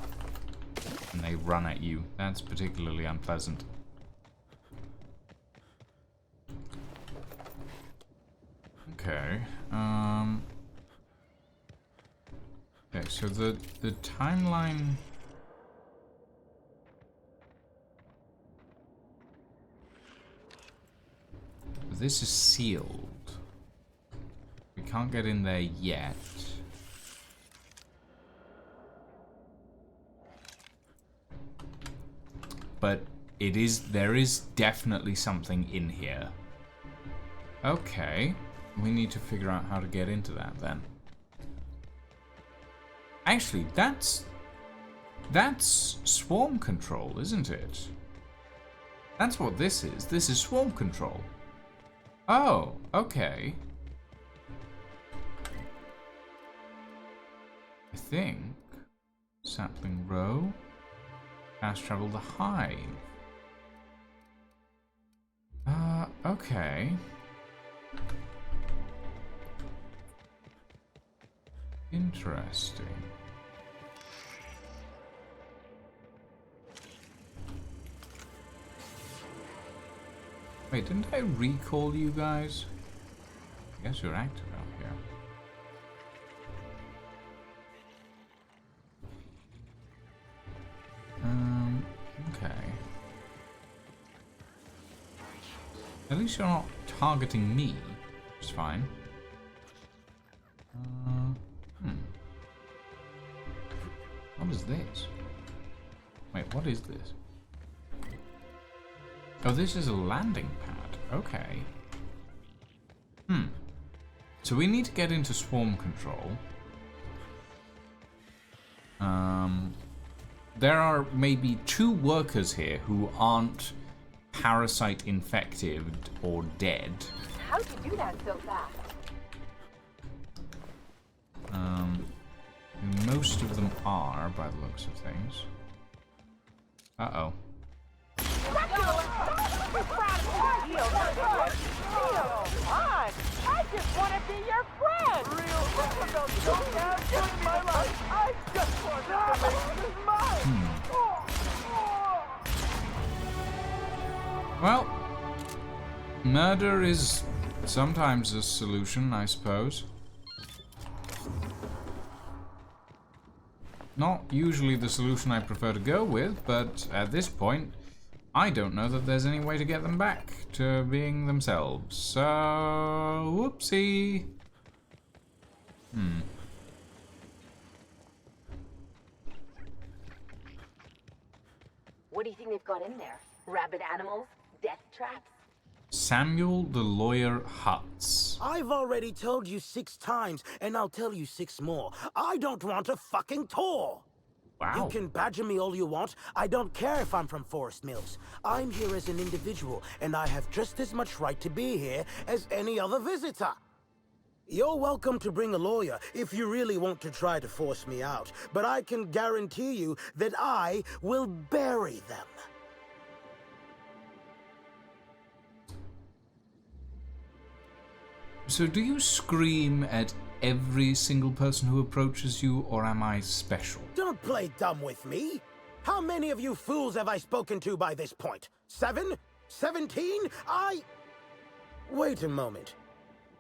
[SPEAKER 1] And they run at you. That's particularly unpleasant. Okay. Okay, so the timeline. This is sealed. We can't get in there yet. But there is definitely something in here. Okay. We need to figure out how to get into that then. Actually, that's swarm control, isn't it? That's what this is. This is swarm control. Oh, okay. I think sapling row, fast travel the hive. Okay. Interesting. Wait, didn't I recall you guys? I guess you're active out here. Okay. At least you're not targeting me, which is fine. What is this? Wait, what is this? Oh, this is a landing pad. Okay. So we need to get into swarm control. There are maybe 2 workers here who aren't parasite infected or dead.
[SPEAKER 14] How'd you do that so fast?
[SPEAKER 1] Most of them are, by the looks of things. Uh-oh.
[SPEAKER 16] I just want to be your friend! My life. I just want to make this mine!
[SPEAKER 1] Well, murder is sometimes a solution, I suppose. Not usually the solution I prefer to go with, but at this point, I don't know that there's any way to get them back to being themselves. So, whoopsie.
[SPEAKER 6] What do you think they've got in there? Rabid animals? Death traps?
[SPEAKER 1] Samuel the Lawyer Hutz.
[SPEAKER 18] I've already told you 6 times, and I'll tell you 6 more. I don't want a fucking tour!
[SPEAKER 1] Wow.
[SPEAKER 18] You can badger me all you want. I don't care if I'm from Forest Mills. I'm here as an individual, and I have just as much right to be here as any other visitor. You're welcome to bring a lawyer if you really want to try to force me out, but I can guarantee you that I will bury them.
[SPEAKER 1] So do you scream at every single person who approaches you, or am I special?
[SPEAKER 18] Don't play dumb with me. How many of you fools have I spoken to by this point? 7? 17? Wait a moment.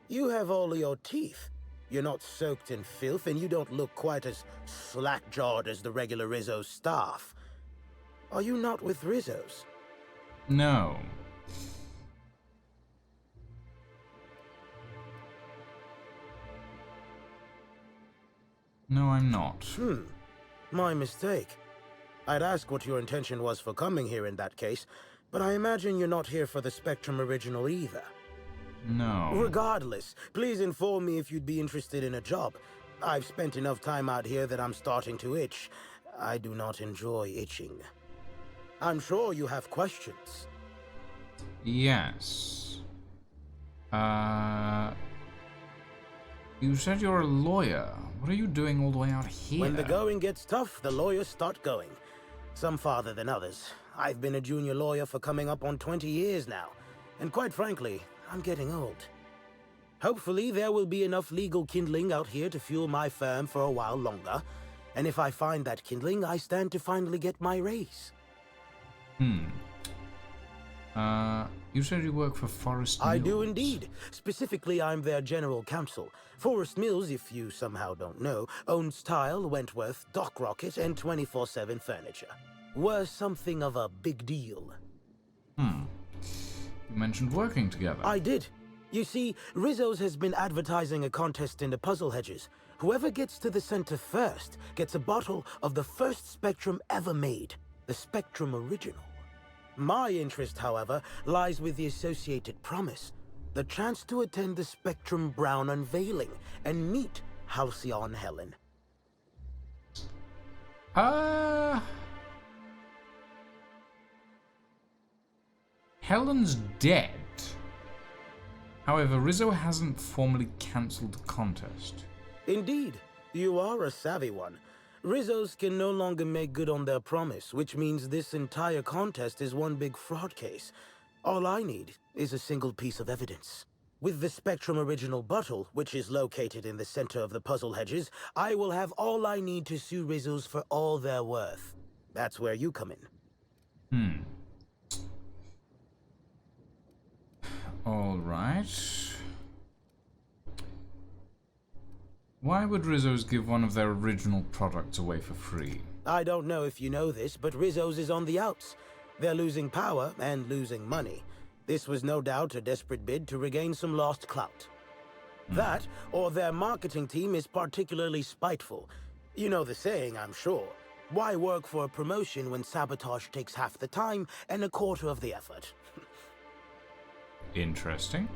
[SPEAKER 18] You have all your teeth. You're not soaked in filth, and you don't look quite as slack-jawed as the regular Rizzo's staff. Are you not with Rizzo's?
[SPEAKER 1] No. No, I'm not.
[SPEAKER 18] My mistake. I'd ask what your intention was for coming here in that case, but I imagine you're not here for the Spectrum original either.
[SPEAKER 1] No.
[SPEAKER 18] Regardless, please inform me if you'd be interested in a job. I've spent enough time out here that I'm starting to itch. I do not enjoy itching. I'm sure you have questions.
[SPEAKER 1] Yes. You said you're a lawyer. What are you doing all the way out here?
[SPEAKER 18] When the going gets tough, the lawyers start going. Some farther than others. I've been a junior lawyer for coming up on 20 years now. And quite frankly, I'm getting old. Hopefully, there will be enough legal kindling out here to fuel my firm for a while longer. And if I find that kindling, I stand to finally get my raise.
[SPEAKER 1] You said you work for Forest Mills.
[SPEAKER 18] I do indeed. Specifically, I'm their general counsel. Forest Mills, if you somehow don't know, owns Tile, Wentworth, Dock Rocket, and 24/7 Furniture. We're something of a big deal.
[SPEAKER 1] You mentioned working together.
[SPEAKER 18] I did. You see, Rizzo's has been advertising a contest in the puzzle hedges. Whoever gets to the center first gets a bottle of the first Spectrum ever made, the Spectrum Original. My interest, however, lies with the associated promise, the chance to attend the Spectrum Brown unveiling and meet Halcyon Helen.
[SPEAKER 1] Helen's dead. However, Rizzo hasn't formally cancelled the contest.
[SPEAKER 18] Indeed, you are a savvy one. Rizzo's can no longer make good on their promise, which means this entire contest is one big fraud case. All I need is a single piece of evidence. With the Spectrum Original bottle, which is located in the center of the puzzle hedges, I will have all I need to sue Rizzo's for all they're worth. That's where you come in.
[SPEAKER 1] All right. Why would Rizzo's give one of their original products away for free?
[SPEAKER 18] I don't know if you know this, but Rizzo's is on the outs. They're losing power and losing money. This was no doubt a desperate bid to regain some lost clout. That, or their marketing team is particularly spiteful. You know the saying, I'm sure. Why work for a promotion when sabotage takes half the time and a quarter of the effort?
[SPEAKER 1] Interesting.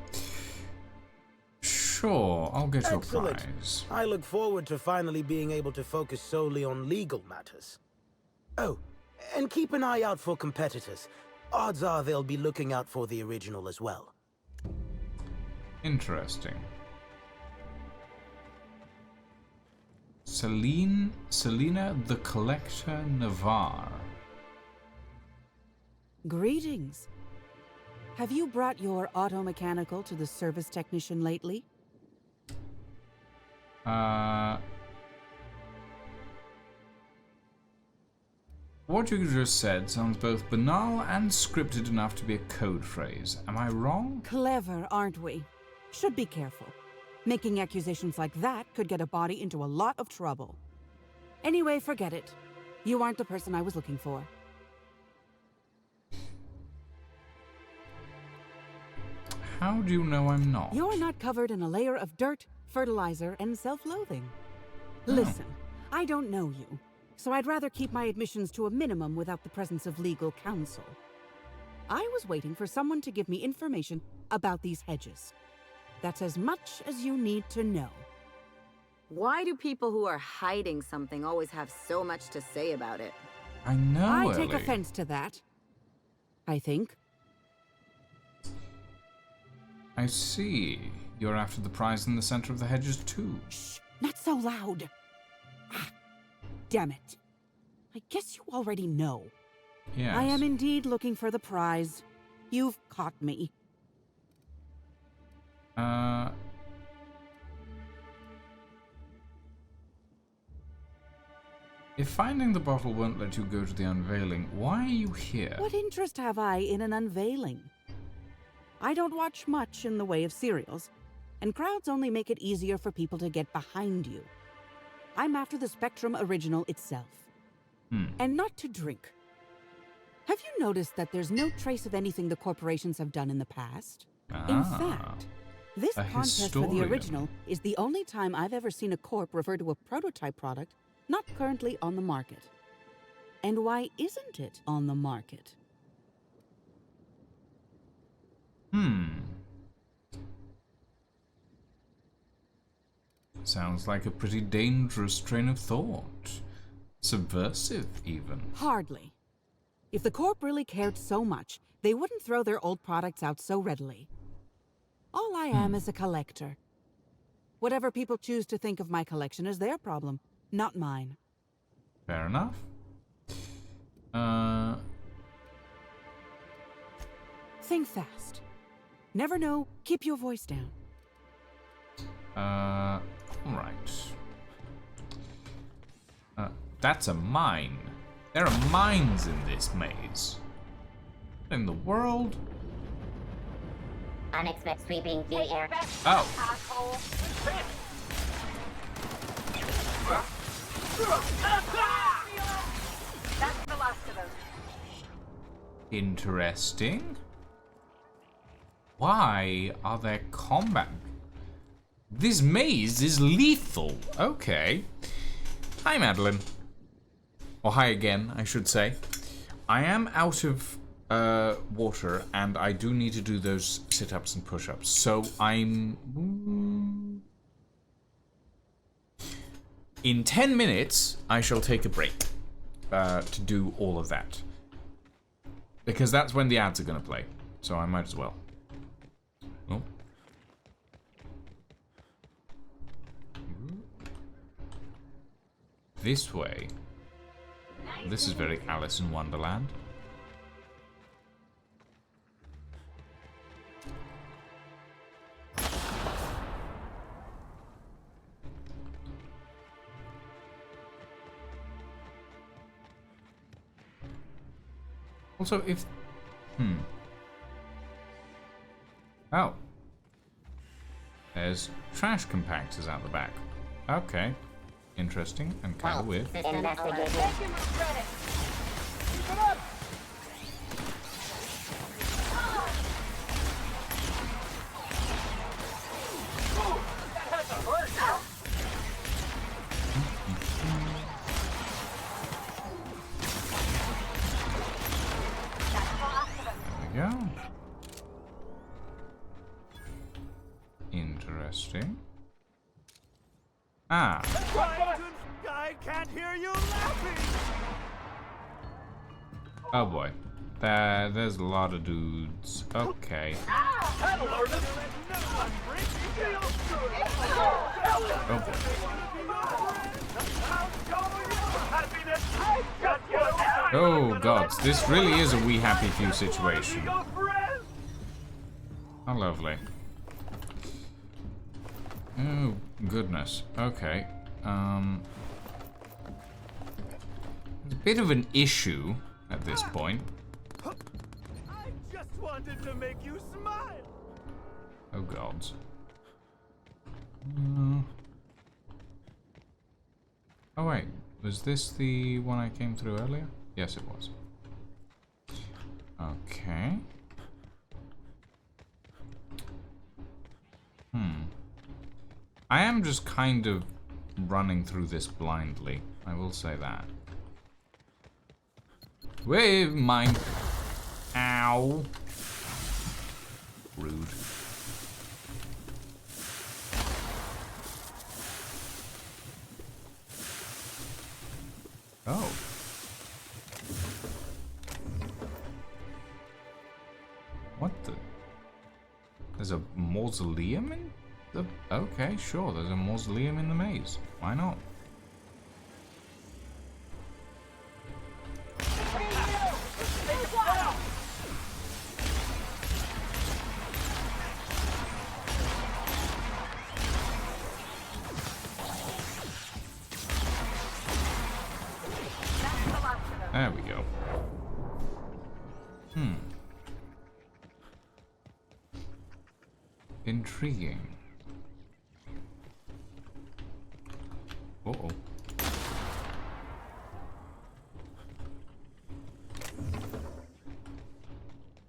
[SPEAKER 1] Sure, I'll get your prize.
[SPEAKER 18] I look forward to finally being able to focus solely on legal matters. Oh, and keep an eye out for competitors. Odds are they'll be looking out for the original as well.
[SPEAKER 1] Interesting. Selena the Collector Navarre.
[SPEAKER 19] Greetings. Have you brought your auto mechanical to the service technician lately?
[SPEAKER 1] What you just said sounds both banal and scripted enough to be a code phrase. Am I wrong?
[SPEAKER 19] Clever, aren't we? Should be careful. Making accusations like that could get a body into a lot of trouble. Anyway, forget it. You aren't the person I was looking for.
[SPEAKER 1] How do you know I'm not?
[SPEAKER 19] You're not covered in a layer of dirt, fertilizer, and self-loathing. Listen, I don't know you, so I'd rather keep my admissions to a minimum without the presence of legal counsel. I was waiting for someone to give me information about these hedges. That's as much as you need to know.
[SPEAKER 6] Why do people who are hiding something always have so much to say about it?
[SPEAKER 1] I know,
[SPEAKER 19] I take
[SPEAKER 1] Ellie.
[SPEAKER 19] offense to that. I think.
[SPEAKER 1] I see. You're after the prize in the center of the hedges, too.
[SPEAKER 19] Shh, not so loud. Ah, damn it. I guess you already know.
[SPEAKER 1] Yes.
[SPEAKER 19] I am indeed looking for the prize. You've caught me.
[SPEAKER 1] If finding the bottle won't let you go to the unveiling, why are you here?
[SPEAKER 19] What interest have I in an unveiling? I don't watch much in the way of serials, and crowds only make it easier for people to get behind you. I'm after the Spectrum Original itself. And not to drink. Have you noticed that there's no trace of anything the corporations have done in the past? In fact, this
[SPEAKER 1] a
[SPEAKER 19] contest for the
[SPEAKER 1] historian.
[SPEAKER 19] original is the only time I've ever seen a corp refer to a prototype product not currently on the market. And why isn't it on the market?
[SPEAKER 1] Sounds like a pretty dangerous train of thought. Subversive, even.
[SPEAKER 19] Hardly. If the corp really cared so much, they wouldn't throw their old products out so readily. All I am is a collector. Whatever people choose to think of my collection is their problem, not mine.
[SPEAKER 1] Fair enough.
[SPEAKER 19] Think fast. Never know, keep your voice down.
[SPEAKER 1] Right. That's a mine. There are mines in this maze. What in the world?
[SPEAKER 20] Unexpected sweeping through the air.
[SPEAKER 1] Oh.
[SPEAKER 3] That's the last of those.
[SPEAKER 1] Interesting. Why are there combat? This maze is lethal. Okay. Hi, Madeline. Or hi again, I should say. I am out of water, and I do need to do those sit-ups and push-ups. So I'm... In 10 minutes, I shall take a break to do all of that. Because that's when the ads are going to play. So I might as well. Oh. This way. This is very Alice in Wonderland. Also, if... Oh. There's trash compactors out the back. Okay. Interesting and kind of weird. There we go. Interesting. Ah.
[SPEAKER 16] I can't hear you laughing.
[SPEAKER 1] Oh boy. There's a lot of dudes. Okay.
[SPEAKER 16] That'll learn us.
[SPEAKER 1] Oh boy. Oh gods, this really is a We Happy Few situation. How lovely. Oh goodness. Okay. It's a bit of an issue at this point.
[SPEAKER 16] I just wanted to make you smile.
[SPEAKER 1] Oh gods. Oh wait, was this the one I came through earlier? Yes, it was. Okay. I am just kind of running through this blindly. I will say that. Wait, mine. Ow. Rude. Oh. What the? There's a mausoleum in the... Okay, sure, there's a mausoleum in the maze. Why not? There we go. Intriguing. Uh-oh.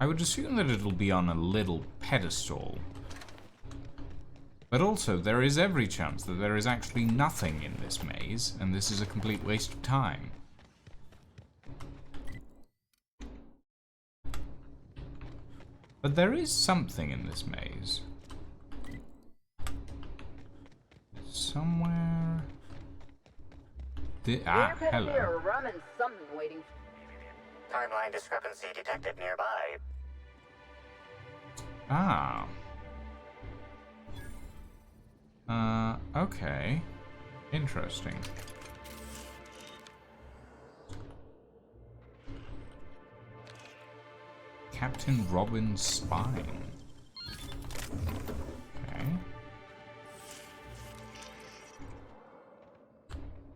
[SPEAKER 1] I would assume that it'll be on a little pedestal. But also, there is every chance that there is actually nothing in this maze, and this is a complete waste of time. But there is something in this maze. Somewhere... hello.
[SPEAKER 6] Rum and something waiting.
[SPEAKER 4] Timeline discrepancy detected nearby.
[SPEAKER 1] Ah. Okay. Interesting. Captain Robin's spine. Okay.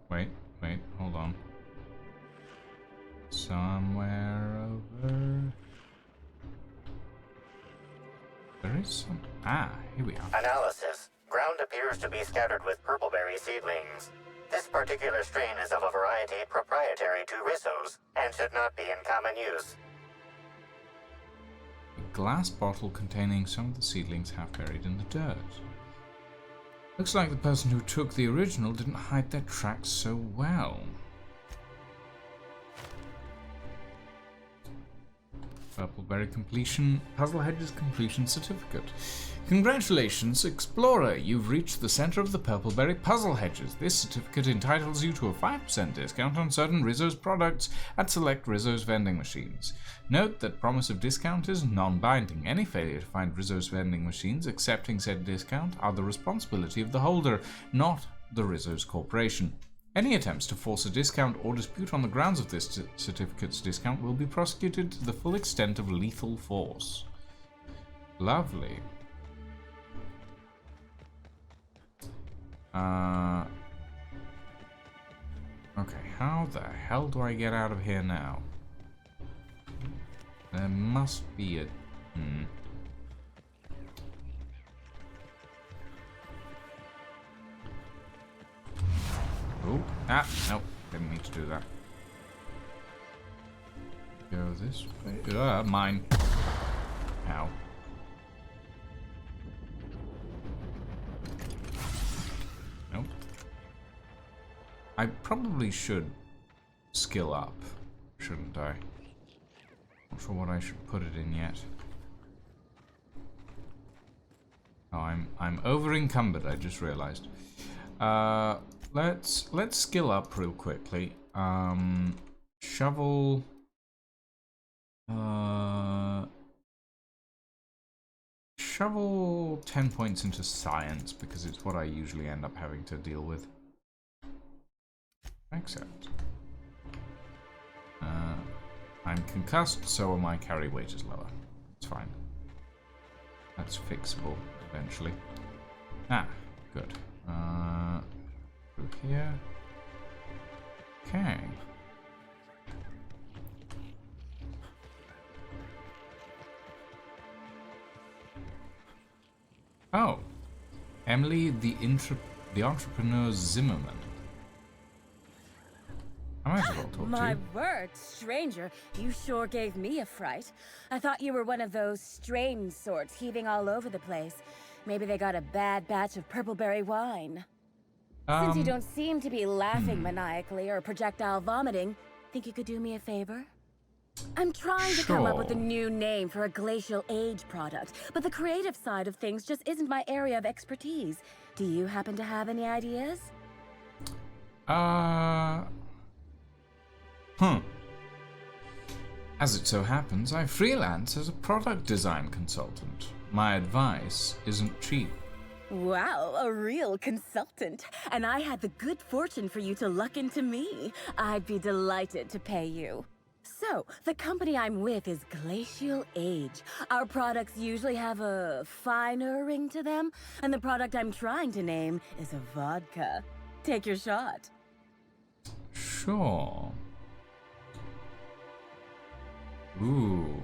[SPEAKER 1] Wait, hold on. Somewhere over... There is some... Ah, here we are.
[SPEAKER 4] Analysis. Ground appears to be scattered with purpleberry seedlings. This particular strain is of a variety proprietary to Rizzo's and should not be in common use.
[SPEAKER 1] A glass bottle containing some of the seedlings half buried in the dirt. Looks like the person who took the original didn't hide their tracks so well. Purpleberry completion, Puzzle Hedges completion certificate. Congratulations, Explorer! You've reached the center of the Purpleberry Puzzle Hedges. This certificate entitles you to a 5% discount on certain Rizzo's products at select Rizzo's vending machines. Note that promise of discount is non-binding. Any failure to find Rizzo's vending machines accepting said discount are the responsibility of the holder, not the Rizzo's Corporation. Any attempts to force a discount or dispute on the grounds of this certificate's discount will be prosecuted to the full extent of lethal force. Lovely. Okay, how the hell do I get out of here now? There must be a... Oh, nope, didn't mean to do that. Go this way. Mine. Ow. Nope. I probably should skill up, shouldn't I? Not sure what I should put it in yet. Oh, I'm over encumbered, I just realized. Let's skill up real quickly. Shovel. Shovel 10 points into science because it's what I usually end up having to deal with. Accept. I'm concussed, so my carry weight is lower. It's fine. That's fixable eventually. Ah, good. Through here. Okay. Oh, Emily, the entrepreneur Zimmerman. I might as well talk to
[SPEAKER 20] My
[SPEAKER 1] you.
[SPEAKER 20] word, stranger, you sure gave me a fright. I thought you were one of those strange sorts heaving all over the place. Maybe they got a bad batch of purpleberry wine. Since you don't seem to be laughing maniacally or projectile vomiting, think you could do me a favor? I'm trying to come up with a new name for a glacial age product, but the creative side of things just isn't my area of expertise. Do you happen to have any ideas?
[SPEAKER 1] As it so happens, I freelance as a product design consultant. My advice isn't cheap.
[SPEAKER 20] Wow, a real consultant. And I had the good fortune for you to luck into me. I'd be delighted to pay you. So, the company I'm with is Glacial Age. Our products usually have a finer ring to them, and the product I'm trying to name is a vodka. Take your shot.
[SPEAKER 1] Sure. Ooh.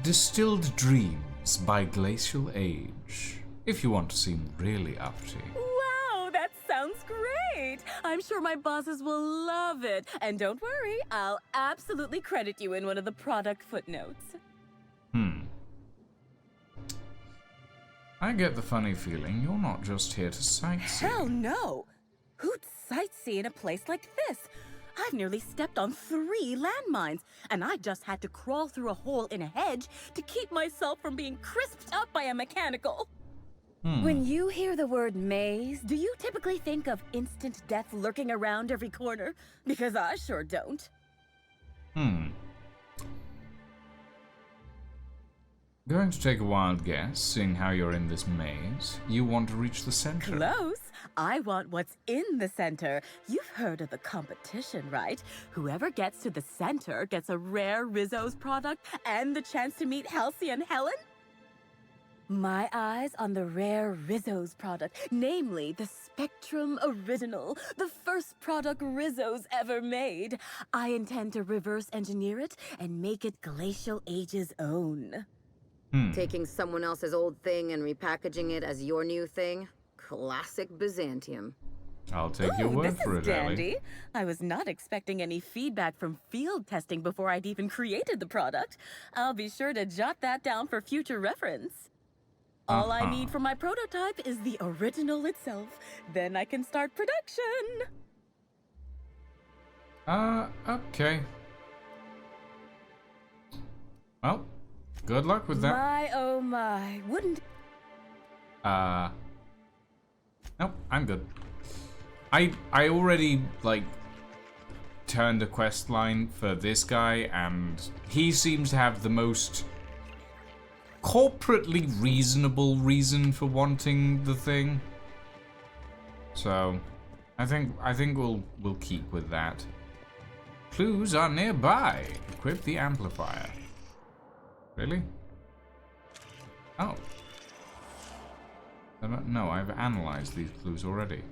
[SPEAKER 1] Distilled Dreams by Glacial Age. If you want to seem really uppity.
[SPEAKER 20] Wow, that sounds great! I'm I'm sure my bosses will love it. And don't worry, I'll absolutely credit you in one of the product footnotes.
[SPEAKER 1] I get the funny feeling you're not just here to sightsee.
[SPEAKER 20] Hell no! Who'd sightsee in a place like this? I've nearly stepped on 3 landmines, and I just had to crawl through a hole in a hedge to keep myself from being crisped up by a mechanical. When you hear the word maze, do you typically think of instant death lurking around every corner? Because I sure don't.
[SPEAKER 1] Going to take a wild guess, seeing how you're in this maze. You want to reach the center.
[SPEAKER 20] Close. I want what's in the center. You've heard of the competition, right? Whoever gets to the center gets a rare Rizzo's product and the chance to meet Halcyon Helen? My eyes on the rare Rizzo's product, namely the Spectrum Original, the first product Rizzo's ever made. I intend to reverse engineer it and make it Glacial Age's own.
[SPEAKER 6] Taking someone else's old thing and repackaging it as your new thing? Classic Byzantium.
[SPEAKER 1] I'll take your word for it,
[SPEAKER 20] dandy. I was not expecting any feedback from field testing before I'd even created the product. I'll be sure to jot that down for future reference. All I need for my prototype is the original itself. Then I can start production.
[SPEAKER 1] Okay. Well, good luck with that.
[SPEAKER 20] My oh my, wouldn't...
[SPEAKER 1] Nope, I'm good. I already, like, turned a quest line for this guy, and he seems to have the most corporately reasonable reason for wanting the thing. So, I think we'll keep with that. Clues are nearby. Equip the amplifier. Really? Oh. No, I've analyzed these clues already.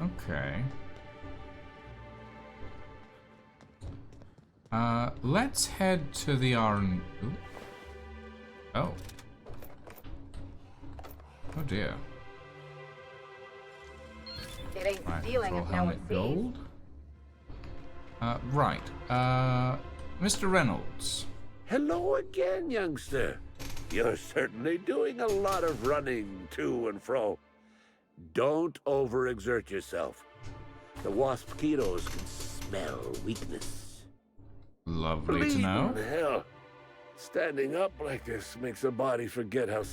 [SPEAKER 1] Okay. Let's head to the R&... Oh. Oh dear.
[SPEAKER 6] It ain't
[SPEAKER 1] Right,
[SPEAKER 6] stealing if no one sees.
[SPEAKER 1] gold. Right. Mr. Reynolds.
[SPEAKER 15] Hello again, youngster. You're certainly doing a lot of running to and fro. Don't overexert yourself. The waspquitos can smell weakness.
[SPEAKER 1] Lovely to know.
[SPEAKER 15] Bleeding hell. Standing up like this makes a body forget how...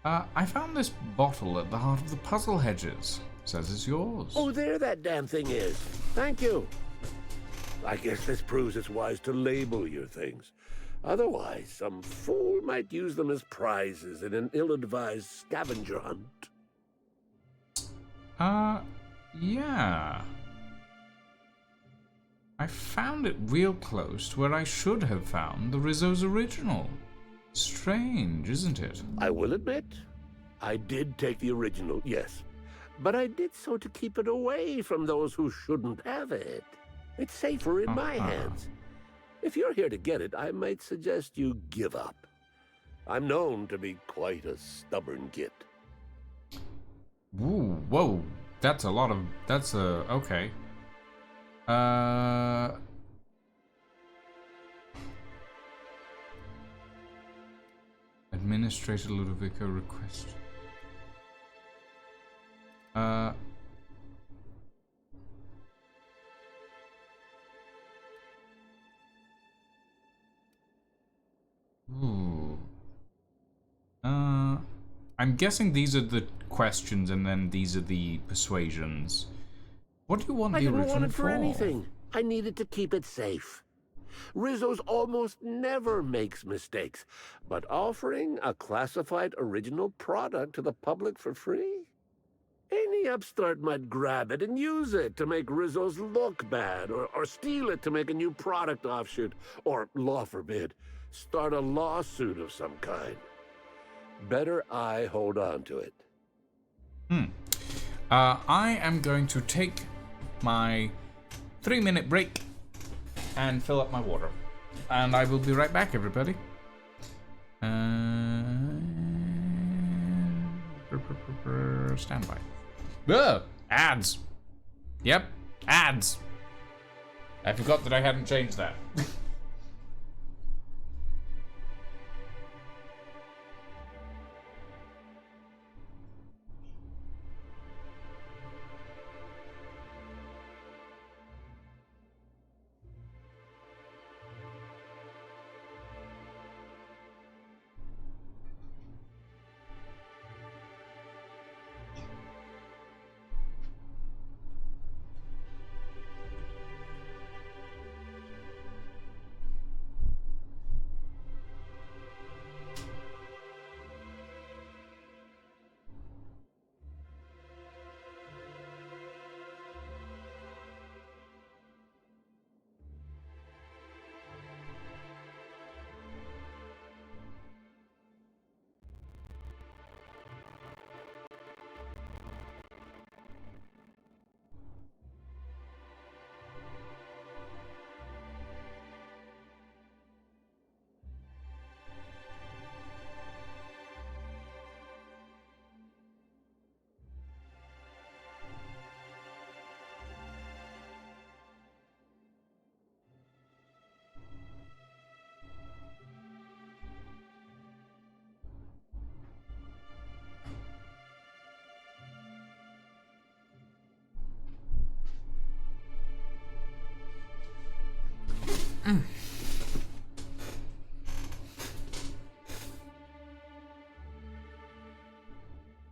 [SPEAKER 1] I found this bottle at the heart of the puzzle hedges. Says it's yours.
[SPEAKER 15] Oh, there that damn thing is. Thank you. I guess this proves it's wise to label your things. Otherwise, some fool might use them as prizes in an ill-advised scavenger hunt.
[SPEAKER 1] Yeah. I found it real close to where I should have found the Rizzo's original. Strange, isn't it?
[SPEAKER 15] I will admit, I did take the original, yes. But I did so to keep it away from those who shouldn't have it. It's safer in my hands. If you're here to get it, I might suggest you give up. I'm known to be quite a stubborn git.
[SPEAKER 1] Ooh, whoa. That's a lot of... That's a... Okay. Administrator Ludovico request. Ooh. I'm guessing these are the questions and then these are the persuasions. What do you want the original for?
[SPEAKER 15] I didn't want it for anything. I needed to keep it safe. Rizzo's almost never makes mistakes, but offering a classified original product to the public for free? Any upstart might grab it and use it to make Rizzo's look bad, or steal it to make a new product offshoot, or, law forbid, start a lawsuit of some kind. Better I hold on to it.
[SPEAKER 1] I am going to take my 3-minute break and fill up my water. And I will be right back, everybody. Standby. Ugh! Ads! Yep, ads! I forgot that I hadn't changed that.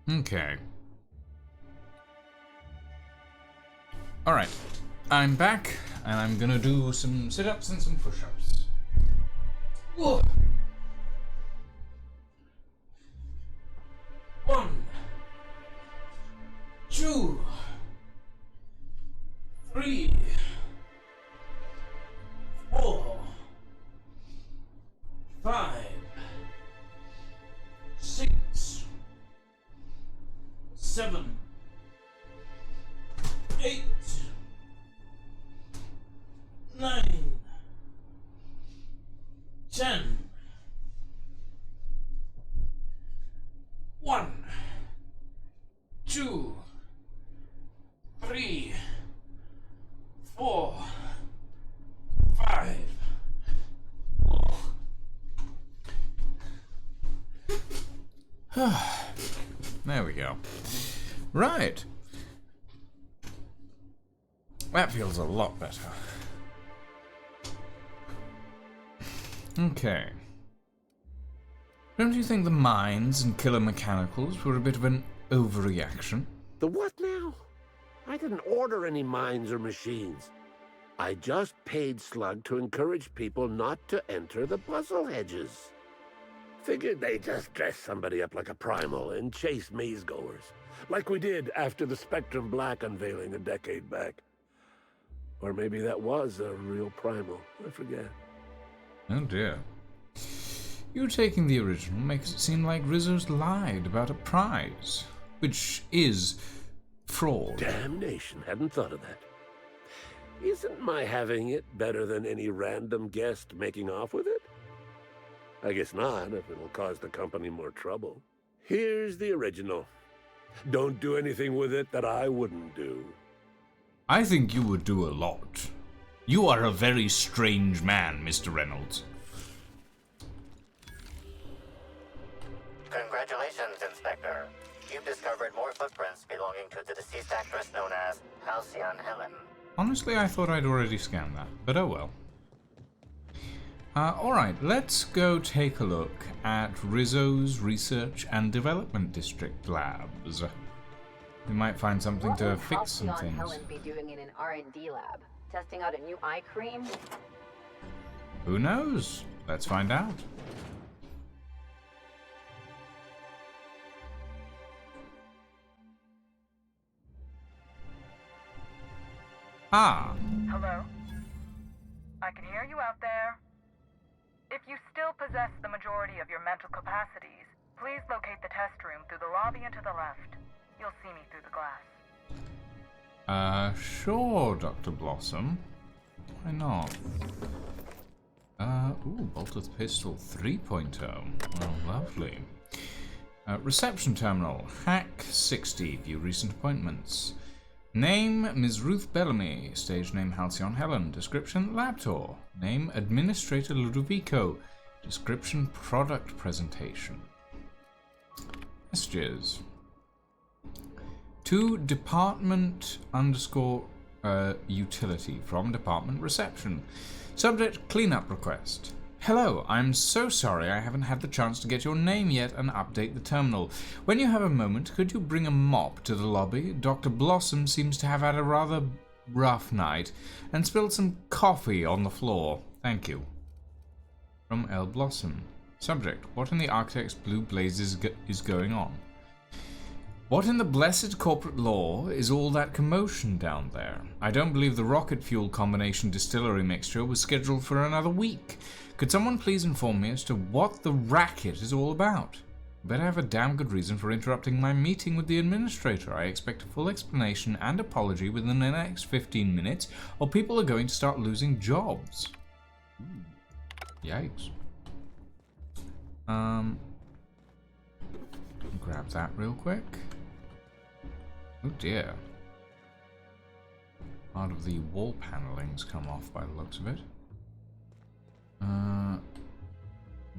[SPEAKER 1] Okay. Alright. I'm back, and I'm gonna do some sit-ups and some push-ups. Whoa. 1, 2, 3, 4, 5, 6, 7, 8, 9, 10. 1, 2, 3, 4, 5. There we go. Right. That feels a lot better. Okay. Don't you think the mines and killer mechanicals were a bit of an overreaction?
[SPEAKER 15] The what now? I didn't order any mines or machines. I just paid Slug to encourage people not to enter the puzzle hedges. Figured they'd just dress somebody up like a primal and chase maze-goers, like we did after the Spectrum Black unveiling a decade back. Or maybe that was a real primal, I forget.
[SPEAKER 1] Oh dear. You taking the original makes it seem like Rizzo's lied about a prize, which is fraud.
[SPEAKER 15] Damnation, hadn't thought of that. Isn't my having it better than any random guest making off with it? I guess not, if it'll cause the company more trouble. Here's the original. Don't do anything with it that I wouldn't do.
[SPEAKER 1] I think you would do a lot. You are a very strange man, Mr. Reynolds.
[SPEAKER 4] Congratulations, Inspector. You've discovered more footprints belonging to the deceased actress known as Halcyon Helen.
[SPEAKER 1] Honestly, I thought I'd already scanned that, but oh well. Alright, let's go take a look at Rizzo's Research and Development District labs. We might find something to fix some things.
[SPEAKER 6] What will Helen be doing in an R&D lab? Testing out a new eye cream?
[SPEAKER 1] Who knows? Let's find out. Ah.
[SPEAKER 3] Hello? I can hear you out there. If you still possess the majority of your mental capacities, please locate the test room through the lobby and to the left. You'll see me through the glass.
[SPEAKER 1] Sure, Dr. Blossom. Why not? Ooh, bolted pistol 3.0. Oh, lovely. Reception terminal. Hack 60. View recent appointments. Name, Ms. Ruth Bellamy. Stage name, Halcyon Helen. Description, Laptor. Name, Administrator Ludovico. Description, Product Presentation. Messages. To department _utility from department reception. Subject, cleanup request. Hello, I'm so sorry I haven't had the chance to get your name yet and update the terminal. When you have a moment, could you bring a mop to the lobby? Dr. Blossom seems to have had a rather rough night and spilled some coffee on the floor. Thank you. From L. Blossom. Subject, what in the Architect's blue blazes is going on? What in the blessed corporate law is all that commotion down there? I don't believe the rocket fuel combination distillery mixture was scheduled for another week. Could someone please inform me as to what the racket is all about? Better have a damn good reason for interrupting my meeting with the administrator. I expect a full explanation and apology within the next 15 minutes, or people are going to start losing jobs. Yikes. Grab that real quick. Oh dear. Part of the wall paneling's come off by the looks of it.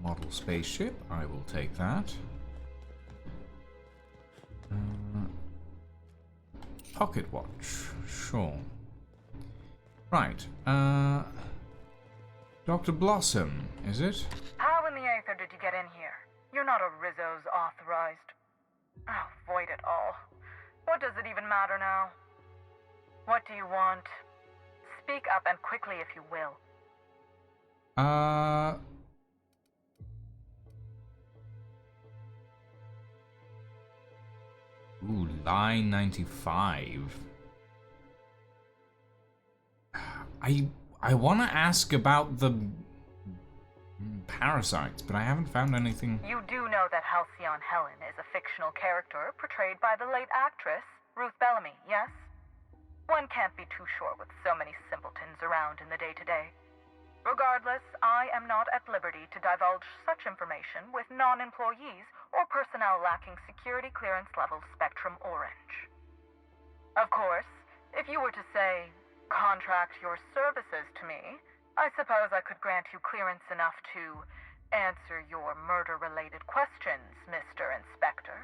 [SPEAKER 1] Model spaceship, I will take that. Pocket watch, sure. Right, Dr. Blossom, is it?
[SPEAKER 3] How in the aether did you get in here? You're not a Rizzo's authorized. Oh, void it all. What does it even matter now? What do you want? Speak up and quickly if you will.
[SPEAKER 1] Ooh, line 95. I want to ask about the parasites, but I haven't found anything.
[SPEAKER 3] You do know that Halcyon Helen is a fictional character portrayed by the late actress Ruth Bellamy, yes? One can't be too sure with so many simpletons around in the day-to-day. Regardless, I am not at liberty to divulge such information with non-employees or personnel lacking security clearance level Spectrum Orange. Of course, if you were to say, contract your services to me, I suppose I could grant you clearance enough to answer your murder-related questions, Mr. Inspector.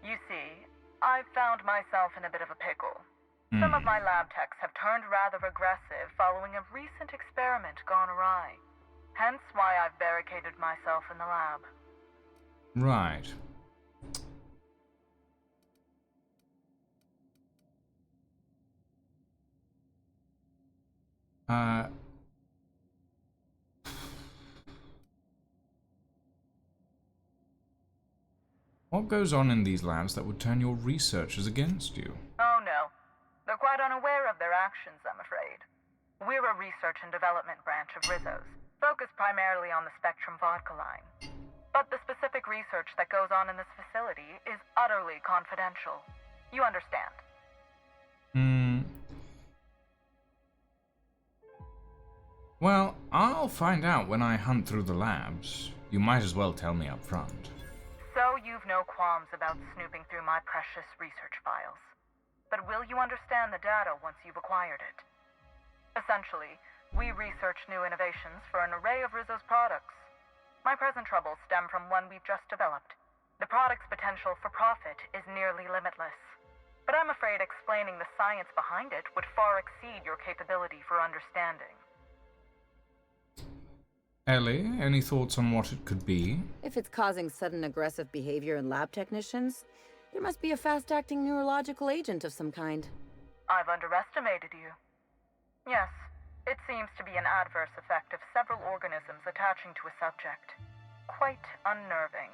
[SPEAKER 3] You see, I've found myself in a bit of a pickle. Some of my lab techs have turned rather aggressive following a recent experiment gone awry. Hence why I've barricaded myself in the lab.
[SPEAKER 1] Right. What goes on in these labs that would turn your researchers against you?
[SPEAKER 3] Oh no. They're quite unaware of their actions, I'm afraid. We're a research and development branch of Rizzo's, focused primarily on the Spectrum vodka line. But the specific research that goes on in this facility is utterly confidential. You understand?
[SPEAKER 1] Well, I'll find out when I hunt through the labs. You might as well tell me up front.
[SPEAKER 3] So you've no qualms about snooping through my precious research files. But will you understand the data once you've acquired it? Essentially, we research new innovations for an array of Rizzo's products. My present troubles stem from one we've just developed. The product's potential for profit is nearly limitless. But I'm afraid explaining the science behind it would far exceed your capability for understanding.
[SPEAKER 1] Ellie, any thoughts on what it could be?
[SPEAKER 6] If it's causing sudden aggressive behavior in lab technicians, there must be a fast-acting neurological agent of some kind.
[SPEAKER 3] I've underestimated you. Yes, it seems to be an adverse effect of several organisms attaching to a subject. Quite unnerving.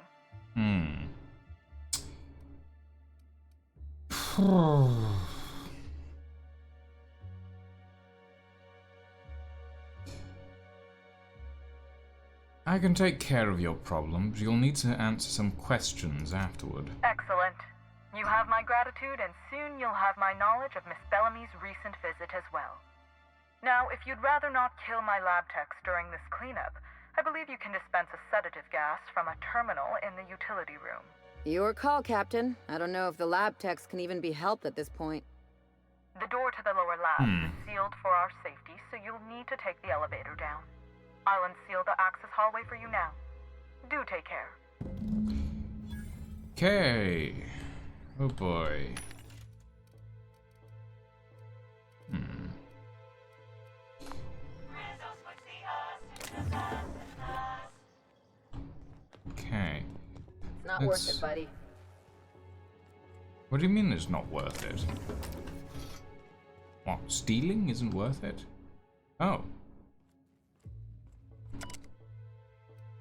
[SPEAKER 1] I can take care of your problems. You'll need to answer some questions afterward.
[SPEAKER 3] Excellent. You have my gratitude, and soon you'll have my knowledge of Miss Bellamy's recent visit as well. Now, if you'd rather not kill my lab techs during this cleanup, I believe you can dispense a sedative gas from a terminal in the utility room.
[SPEAKER 6] Your call, Captain. I don't know if the lab techs can even be helped at this point.
[SPEAKER 3] The door to the lower lab is sealed for our safety, so you'll need to take the elevator down. I'll unseal the access hallway for you now. Do take care.
[SPEAKER 1] Okay. Oh boy. Okay.
[SPEAKER 6] It's not worth it, buddy.
[SPEAKER 1] What do you mean it's not worth it? What, stealing isn't worth it? Oh.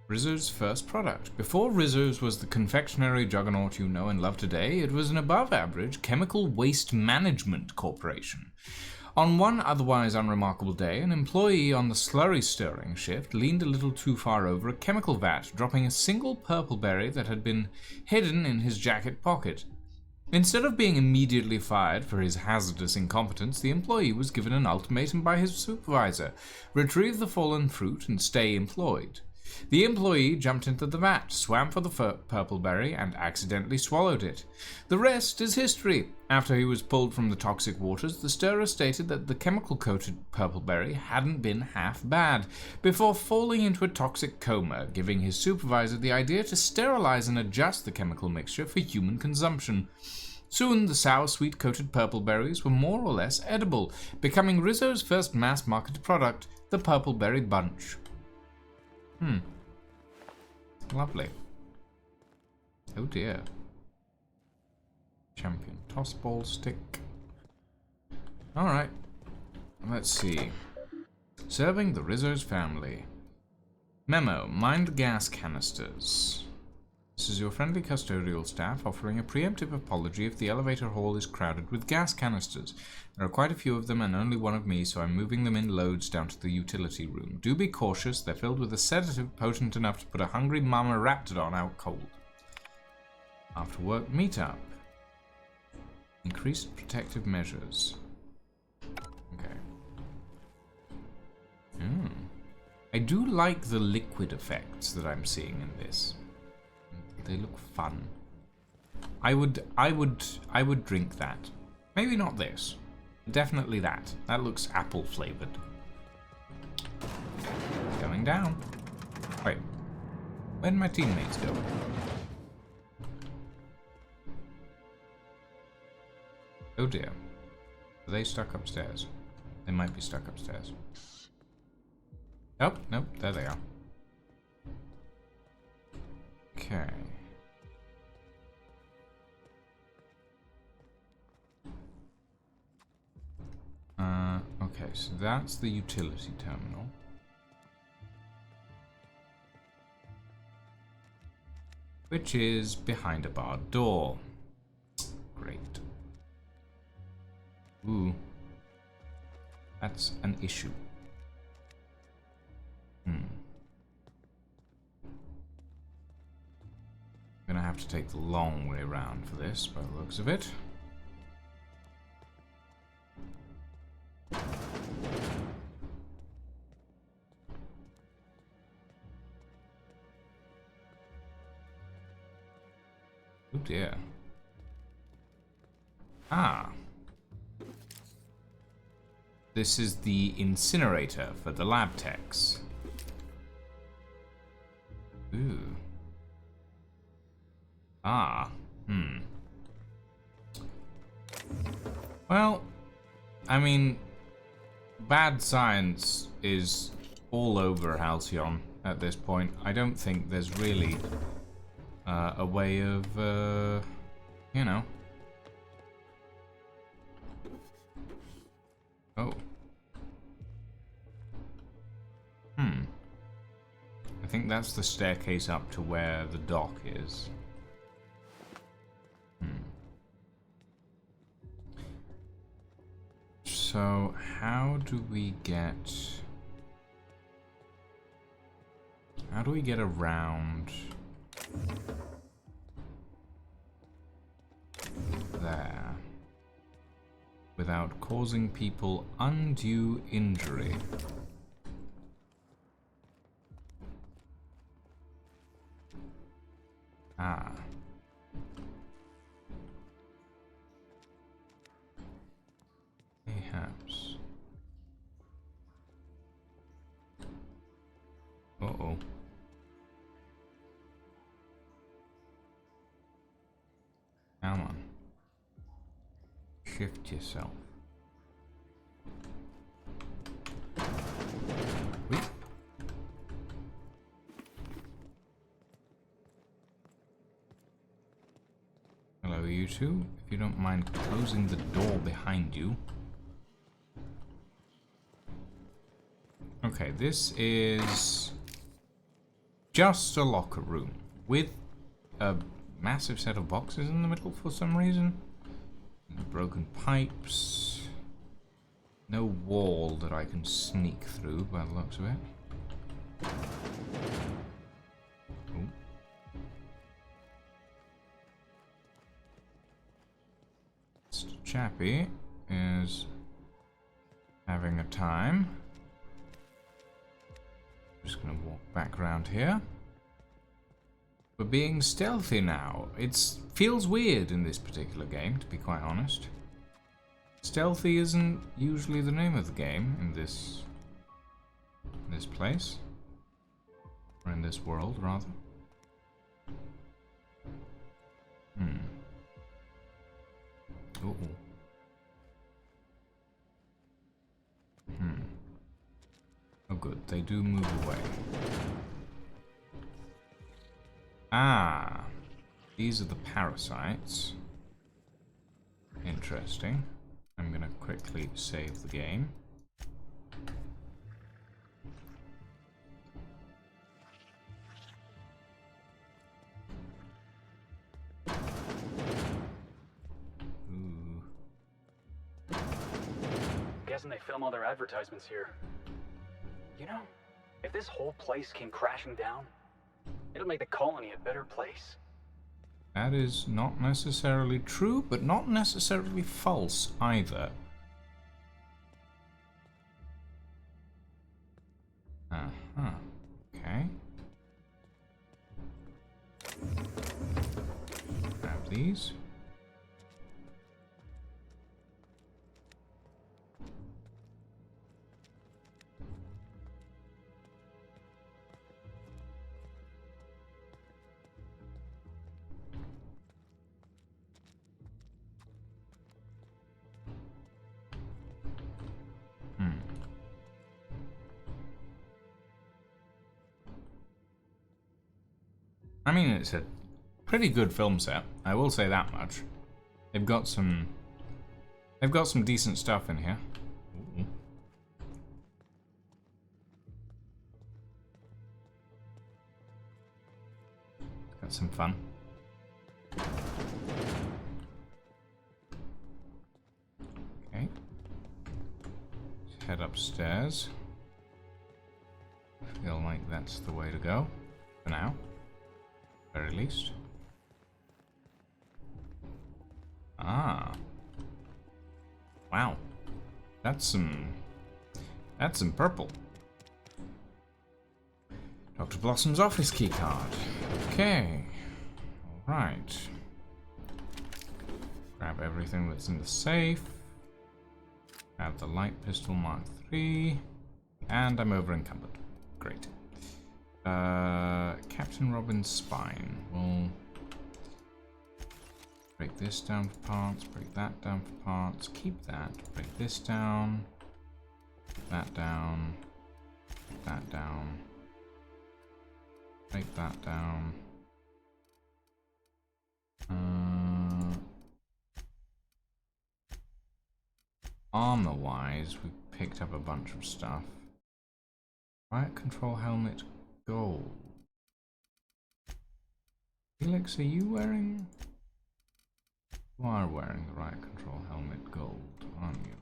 [SPEAKER 1] Rizzo's first product. Before Rizzo's was the confectionery juggernaut you know and love today, it was an above-average chemical waste management corporation. On one otherwise unremarkable day, an employee on the slurry stirring shift leaned a little too far over a chemical vat, dropping a single purple berry that had been hidden in his jacket pocket. Instead of being immediately fired for his hazardous incompetence, the employee was given an ultimatum by his supervisor: retrieve the fallen fruit and stay employed. The employee jumped into the vat, swam for the purple berry, and accidentally swallowed it. The rest is history. After he was pulled from the toxic waters, the stirrer stated that the chemical-coated purple berry hadn't been half bad, before falling into a toxic coma, giving his supervisor the idea to sterilize and adjust the chemical mixture for human consumption. Soon, the sour, sweet-coated purple berries were more or less edible, becoming Rizzo's first mass-marketed product, the Purple Berry Bunch. Lovely. Oh dear. Champion toss ball stick. Alright. Let's see. Serving the Rizzo's family. Memo, mind gas canisters. This is your friendly custodial staff offering a preemptive apology if the elevator hall is crowded with gas canisters. There are quite a few of them and only one of me, so I'm moving them in loads down to the utility room. Do be cautious, they're filled with a sedative potent enough to put a hungry mama raptidon out cold. After work meetup. Increased protective measures. Okay. I do like the liquid effects that I'm seeing in this. They look fun. I would drink that. Maybe not this. Definitely that. That looks apple flavored. Going down. Wait. Where'd my teammates go? Oh dear. Are they stuck upstairs? They might be stuck upstairs. Oh, nope, there they are. Okay. Okay, so that's the utility terminal. Which is behind a barred door. Great. Ooh. That's an issue. Gonna have to take the long way around for this, by the looks of it. Oh dear. Ah. This is the incinerator for the lab techs. Ooh. Ah. Well, I mean, bad science is all over Halcyon at this point. I don't think there's really a way of, you know. Oh. I think that's the staircase up to where the dock is. So, how do we get around there without causing people undue injury? Ah. Perhaps. Uh-oh. Come on. Shift yourself. Wait. Hello, you two. If you don't mind closing the door behind you. Okay, this is just a locker room with a massive set of boxes in the middle for some reason. Broken pipes. No wall that I can sneak through by the looks of it. Ooh. Mr. Chappie is having a time. Just gonna walk back around here. We're being stealthy now. It feels weird in this particular game, to be quite honest. Stealthy isn't usually the name of the game in this place. Or in this world, rather. Uh-oh. Oh good, they do move away. Ah, these are the parasites. Interesting. I'm gonna quickly save the game. Ooh.
[SPEAKER 13] Guessing they film all their advertisements here. You know, if this whole place came crashing down, it'll make the colony a better place.
[SPEAKER 1] That is not necessarily true, but not necessarily false either. Uh-huh. Okay. Grab these. I mean, it's a pretty good film set. I will say that much. They've got some decent stuff in here. Ooh. Got some fun. Okay. Let's head upstairs. I feel like that's the way to go for now. Very least. Ah. Wow. That's some purple. Dr. Blossom's office keycard. Okay. Alright. Grab everything that's in the safe. Grab the light pistol Mark III. And I'm over encumbered. Great. Captain Robin's spine. We'll break this down for parts, break that down for parts, keep that, break this down, that down, that down, break that down. Armor-wise, we picked up a bunch of stuff. Riot control helmet, gold. Felix, are you wearing? You are wearing the riot control helmet, gold, aren't you?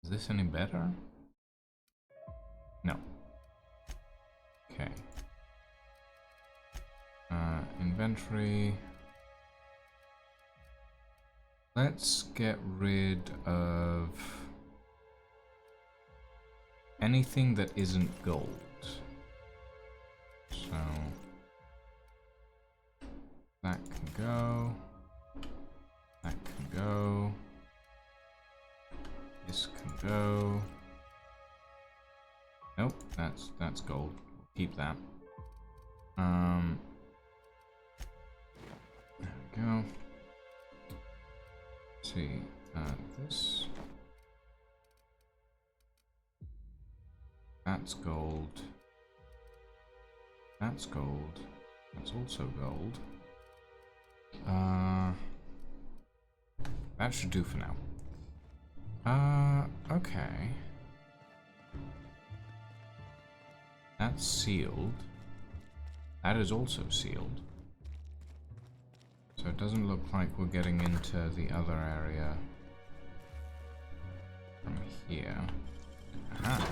[SPEAKER 1] Is this any better? No. Okay. Inventory. Let's get rid of anything that isn't gold. So That can go. That can go. This can go. Nope, that's gold. We'll keep that. There we go. Let's see, this. That's gold. That's gold. That's also gold. That should do for now. Okay. That's sealed. That is also sealed. So it doesn't look like we're getting into the other area from here. Aha.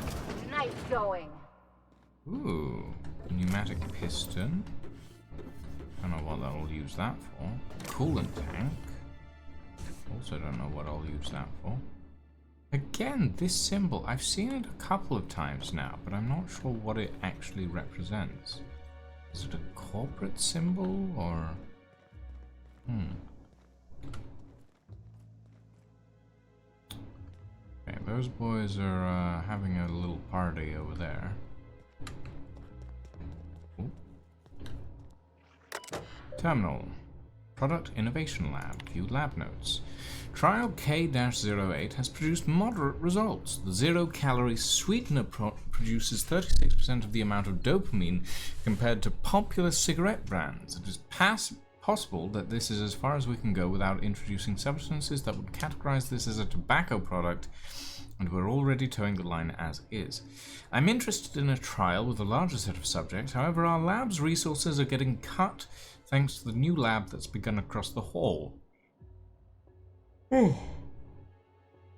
[SPEAKER 6] Nice going.
[SPEAKER 1] Ooh, pneumatic piston. Don't know what I'll use that for. Coolant tank. Also don't know what I'll use that for. Again, this symbol, I've seen it a couple of times now, but I'm not sure what it actually represents. Is it a corporate symbol, or... Okay, those boys are having a little party over there. Ooh. Terminal. Product Innovation Lab. View lab notes. Trial K-08 has produced moderate results. The zero-calorie sweetener produces 36% of the amount of dopamine compared to popular cigarette brands. It is possible that this is as far as we can go without introducing substances that would categorize this as a tobacco product, and we're already towing the line as is. I'm interested in a trial with a larger set of subjects. However, our lab's resources are getting cut thanks to the new lab that's begun across the hall.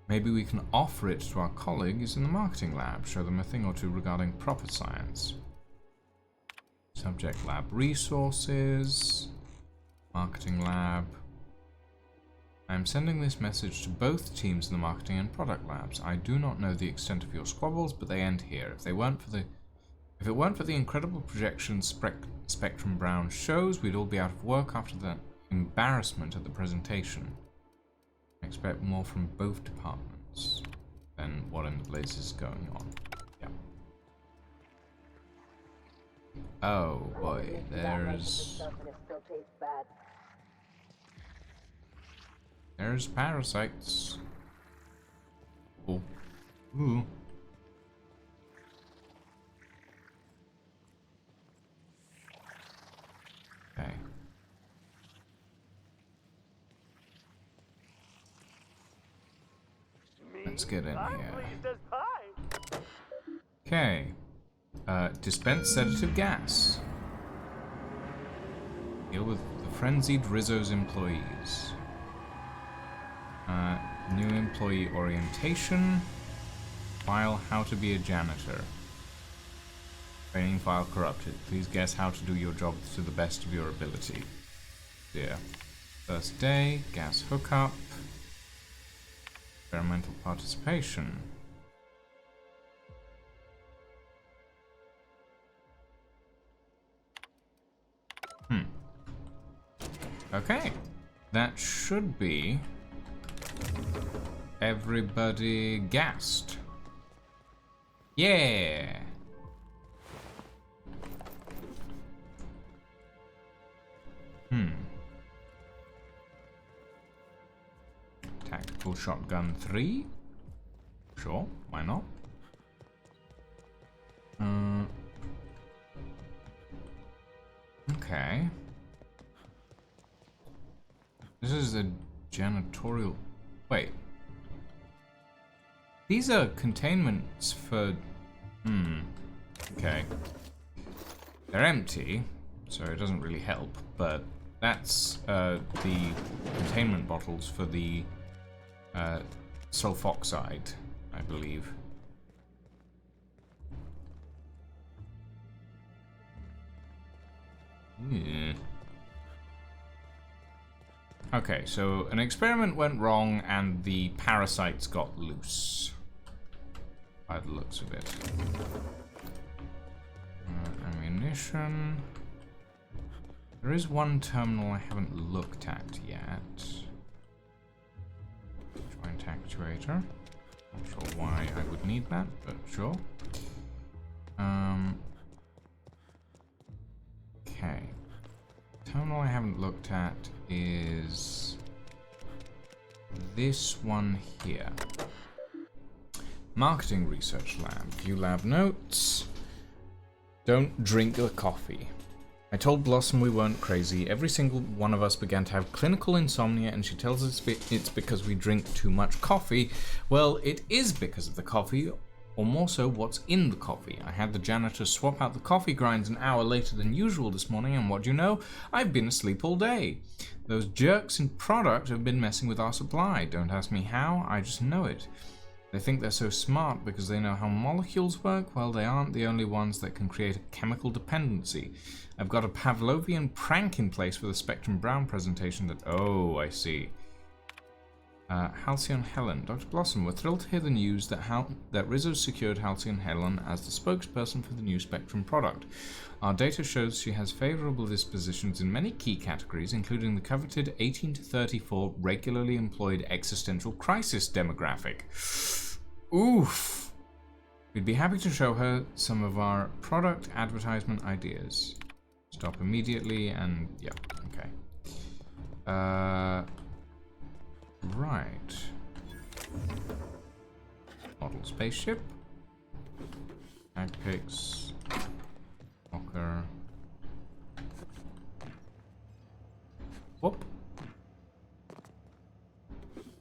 [SPEAKER 1] Maybe we can offer it to our colleagues in the marketing lab, show them a thing or two regarding proper science. Subject lab resources, marketing lab. I'm sending this message to both teams in the marketing and product labs. I do not know the extent of your squabbles, but they end here. If it weren't for the incredible projection Spectrum Brown shows, we'd all be out of work after the embarrassment at the presentation. I expect more from both departments than what in the blaze is going on. Yeah. Oh boy, there's parasites. Oh. Ooh. Okay. Let's get in here. Okay. Dispense sedative gas. Deal with the frenzied Rizzo's employees. New employee orientation. File how to be a janitor. Training file corrupted. Please guess how to do your job to the best of your ability. Dear. First day. Gas hookup. Experimental participation. Okay. That should be everybody gassed. Yeah. Tactical shotgun 3. Sure, why not? Okay. This is a janitorial... Wait. These are containments for... Okay. They're empty, so it doesn't really help, but that's the containment bottles for the sulfoxide, I believe. Yeah. Okay, so an experiment went wrong and the parasites got loose. By the looks of it. Ammunition. There is one terminal I haven't looked at yet. Joint actuator. Not sure why I would need that, but sure. Okay. Terminal I haven't looked at is this one here. Marketing Research Lab. View lab notes. Don't drink the coffee. I told Blossom we weren't crazy. Every single one of us began to have clinical insomnia, and she tells us it's because we drink too much coffee. Well, it is because of the coffee, or more so what's in the coffee. I had the janitor swap out the coffee grinds an hour later than usual this morning, and what do you know? I've been asleep all day. Those jerks in product have been messing with our supply. Don't ask me how, I just know it. They think they're so smart because they know how molecules work. Well, they aren't the only ones that can create a chemical dependency. I've got a Pavlovian prank in place for the Spectrum Brown presentation that... Oh, I see. Halcyon Helen. Dr. Blossom, we're thrilled to hear the news that Rizzo secured Halcyon Helen as the spokesperson for the new Spectrum product. Our data shows she has favorable dispositions in many key categories, including the coveted 18 to 34 regularly employed existential crisis demographic. Oof! We'd be happy to show her some of our product advertisement ideas. Stop immediately and... yeah, okay. Right. Model spaceship. Backpicks. Walker. Whoop.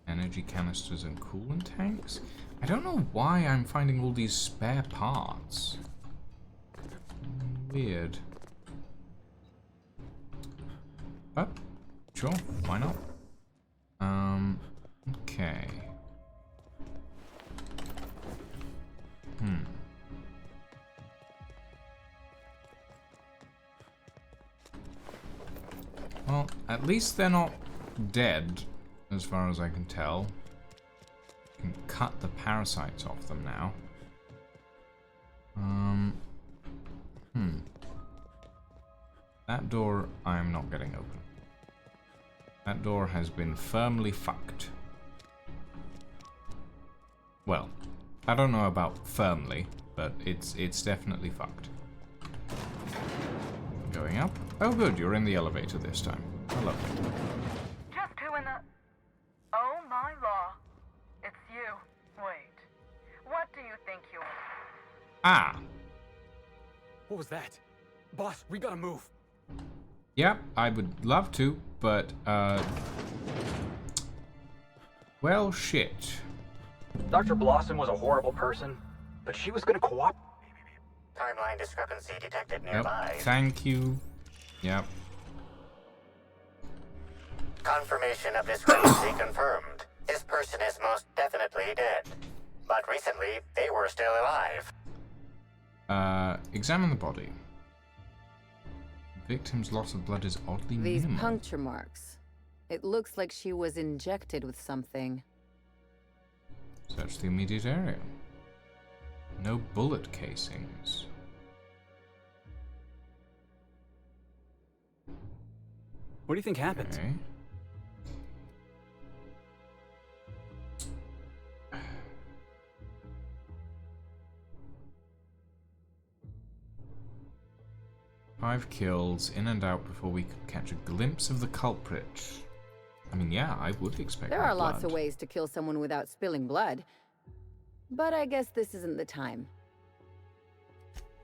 [SPEAKER 1] Energy canisters and coolant tanks. I don't know why I'm finding all these spare parts. Weird. But, sure, why not? Okay. Well, at least they're not dead, as far as I can tell. I can cut the parasites off them now. That door I'm not getting open. That door has been firmly fucked. Well, I don't know about firmly, but it's definitely fucked. Going up. Oh good, you're in the elevator this time. I love it.
[SPEAKER 3] Just who in the... Oh my law. It's you. Wait. What do you think you are?
[SPEAKER 1] Ah.
[SPEAKER 13] What was that? Boss, we gotta move.
[SPEAKER 1] Yep, I would love to, but, well, shit.
[SPEAKER 13] Dr. Blossom was a horrible person, but she was gonna cooperate.
[SPEAKER 4] Timeline discrepancy detected nearby.
[SPEAKER 1] Yep, thank you. Yep.
[SPEAKER 4] Confirmation of discrepancy confirmed. This person is most definitely dead. But recently, they were still alive.
[SPEAKER 1] Examine the body. Victim's loss of blood is oddly
[SPEAKER 6] These
[SPEAKER 1] minimal.
[SPEAKER 6] puncture marks. It looks like she was injected with something.
[SPEAKER 1] Search the immediate area. No bullet casings.
[SPEAKER 13] What do you think happened?
[SPEAKER 1] Okay. Five kills, in and out before we could catch a glimpse of the culprit. I mean, yeah, I would expect
[SPEAKER 6] There
[SPEAKER 1] more
[SPEAKER 6] are lots
[SPEAKER 1] blood.
[SPEAKER 6] of ways to kill someone without spilling blood. But I guess this isn't the time.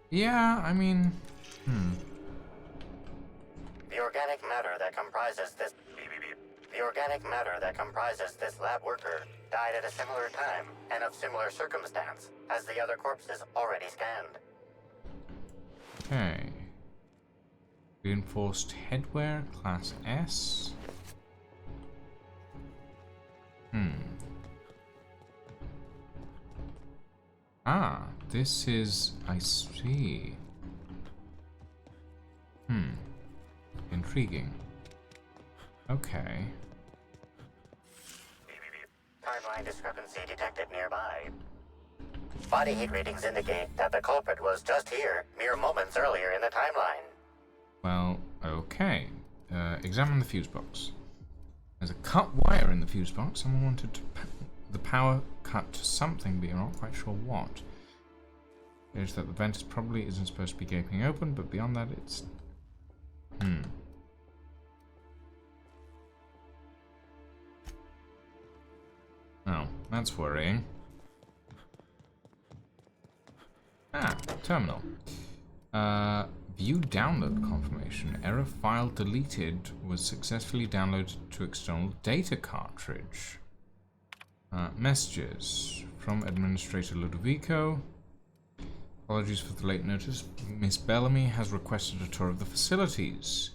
[SPEAKER 1] Yeah, I mean...
[SPEAKER 4] The organic matter that comprises this... The organic matter that comprises this lab worker died at a similar time and of similar circumstance as the other corpses already scanned.
[SPEAKER 1] Okay. Reinforced headwear, class S. Ah, this is... I see. Intriguing. Okay.
[SPEAKER 4] Timeline discrepancy detected nearby. Body heat readings indicate that the culprit was just here mere moments earlier in the timeline.
[SPEAKER 1] Well, okay. examine the fuse box. There's a cut wire in the fuse box. Someone wanted the power cut to something, but you're not quite sure what. Is that the vent probably isn't supposed to be gaping open, but beyond that it's... Oh, that's worrying. Ah, terminal. View download confirmation. Error file deleted was successfully downloaded to external data cartridge. Messages from Administrator Ludovico. Apologies for the late notice. Miss Bellamy has requested a tour of the facilities.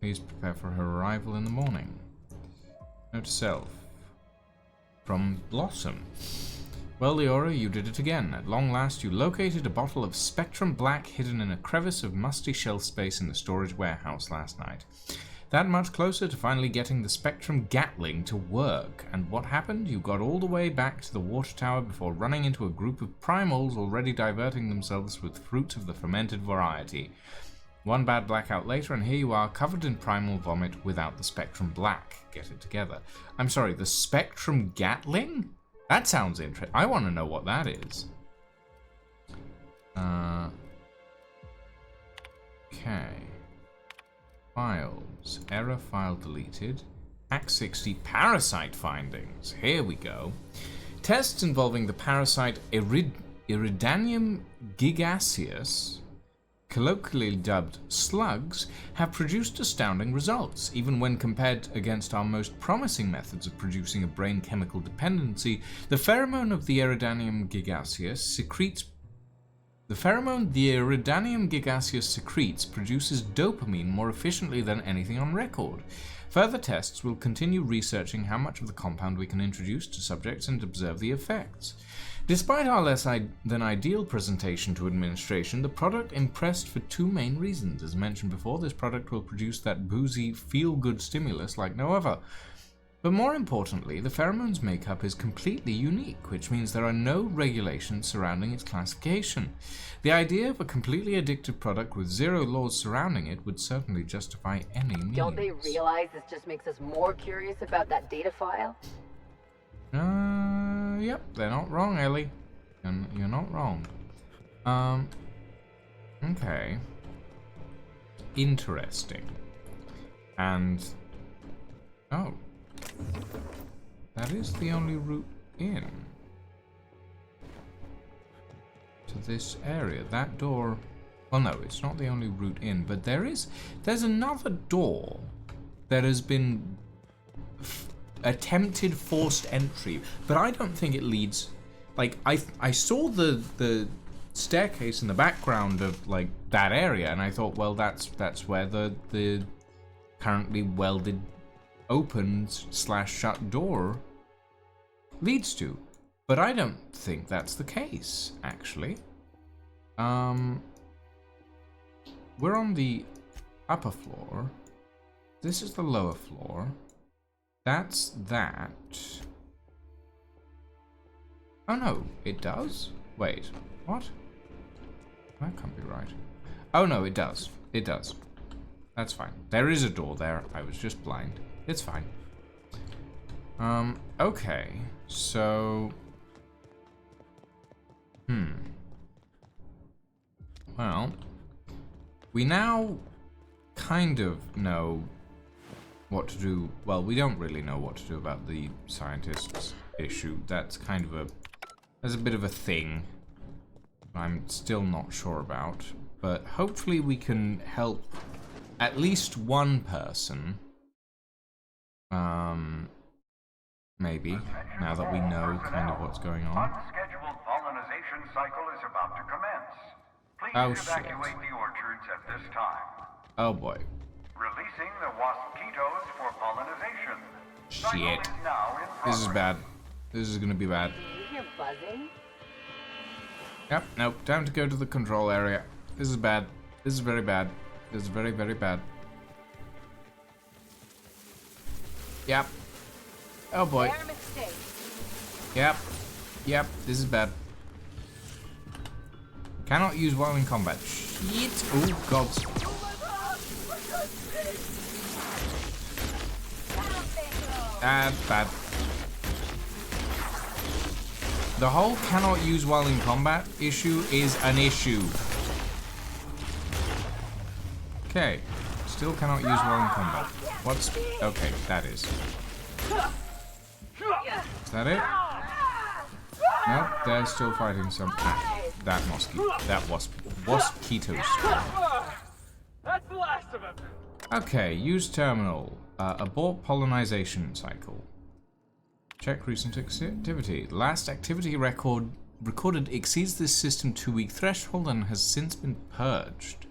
[SPEAKER 1] Please prepare for her arrival in the morning. Note to self. From Blossom. Well, Leora, you did it again. At long last, you located a bottle of Spectrum Black hidden in a crevice of musty shelf space in the storage warehouse last night. That much closer to finally getting the Spectrum Gatling to work. And what happened? You got all the way back to the water tower before running into a group of primals already diverting themselves with fruit of the fermented variety. One bad blackout later, and here you are, covered in primal vomit without the Spectrum Black. Get it together. I'm sorry, the Spectrum Gatling? That sounds interesting. I want to know what that is. Okay. Files. Error file deleted. Act 60 parasite findings. Here we go. Tests involving the parasite Eridanium gigaseus, colloquially dubbed slugs, have produced astounding results. Even when compared against our most promising methods of producing a brain chemical dependency, the pheromone of the Eridanium gigaseus secretes produces dopamine more efficiently than anything on record. Further tests will continue researching how much of the compound we can introduce to subjects and observe the effects. Despite our less than ideal presentation to administration, the product impressed for two main reasons. As mentioned before, this product will produce that boozy, feel-good stimulus like no other. But more importantly, the pheromone's makeup is completely unique, which means there are no regulations surrounding its classification. The idea of a completely addictive product with zero laws surrounding it would certainly justify any means.
[SPEAKER 6] Don't they realize this just makes us more curious about that data file?
[SPEAKER 1] Yep, they're not wrong, Ellie. You're not wrong. Okay. Interesting. And... oh. That is the only route in to this area. That door... well, no, it's not the only route in, but there's another door that has been attempted forced entry, but I don't think it leads... like, I saw the staircase in the background of, like, that area, and I thought, well, that's where the currently welded open / shut door leads to. But I don't think that's the case, actually. We're on the upper floor. This is the lower floor. That's that. Oh no, it does? Wait, what? That can't be right. Oh no, it does. It does. That's fine. There is a door there. I was just blind. It's fine. Okay. So... well, we now kind of know what to do. Well, we don't really know what to do about the scientists issue. That's kind of there's a bit of a thing I'm still not sure about, but hopefully we can help at least one person. Maybe, now that we know kind of what's going on.
[SPEAKER 21] Unscheduled pollinization cycle is about to commence. Please evacuate the orchards at this time.
[SPEAKER 1] Oh boy.
[SPEAKER 21] Releasing the waspitos for pollinization.
[SPEAKER 1] Shit.
[SPEAKER 21] Is now in
[SPEAKER 1] This is bad. This is gonna be bad.
[SPEAKER 6] You hear buzzing?
[SPEAKER 1] Yep, nope. Time to go to the control area. This is bad. This is very bad. This is very, very bad. Yep. Oh boy. Yep. Yep, this is bad. Cannot use while in combat. Shit. Oh, gods. Bad. The whole cannot use while in combat issue is an issue. Okay. Still cannot use while in combat. What's... Okay, that is. Is that it? Nope, they're still fighting some... that mosquito. That waspitos.
[SPEAKER 13] That's the last of them.
[SPEAKER 1] Okay, use terminal. Abort pollinization cycle. Check recent activity. Last activity recorded exceeds this system 2-week threshold and has since been purged.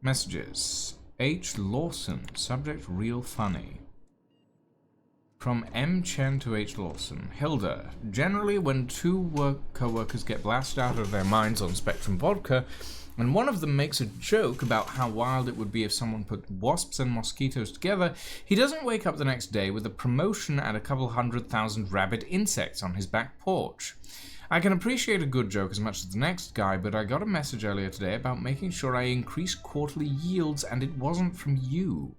[SPEAKER 1] Messages. H. Lawson. Subject real funny. From M. Chen to H. Lawson. Hilda. Generally, when two co-workers get blasted out of their minds on Spectrum vodka, and one of them makes a joke about how wild it would be if someone put wasps and mosquitoes together, he doesn't wake up the next day with a promotion and a couple 100,000 rabid insects on his back porch. I can appreciate a good joke as much as the next guy, but I got a message earlier today about making sure I increase quarterly yields, and it wasn't from you.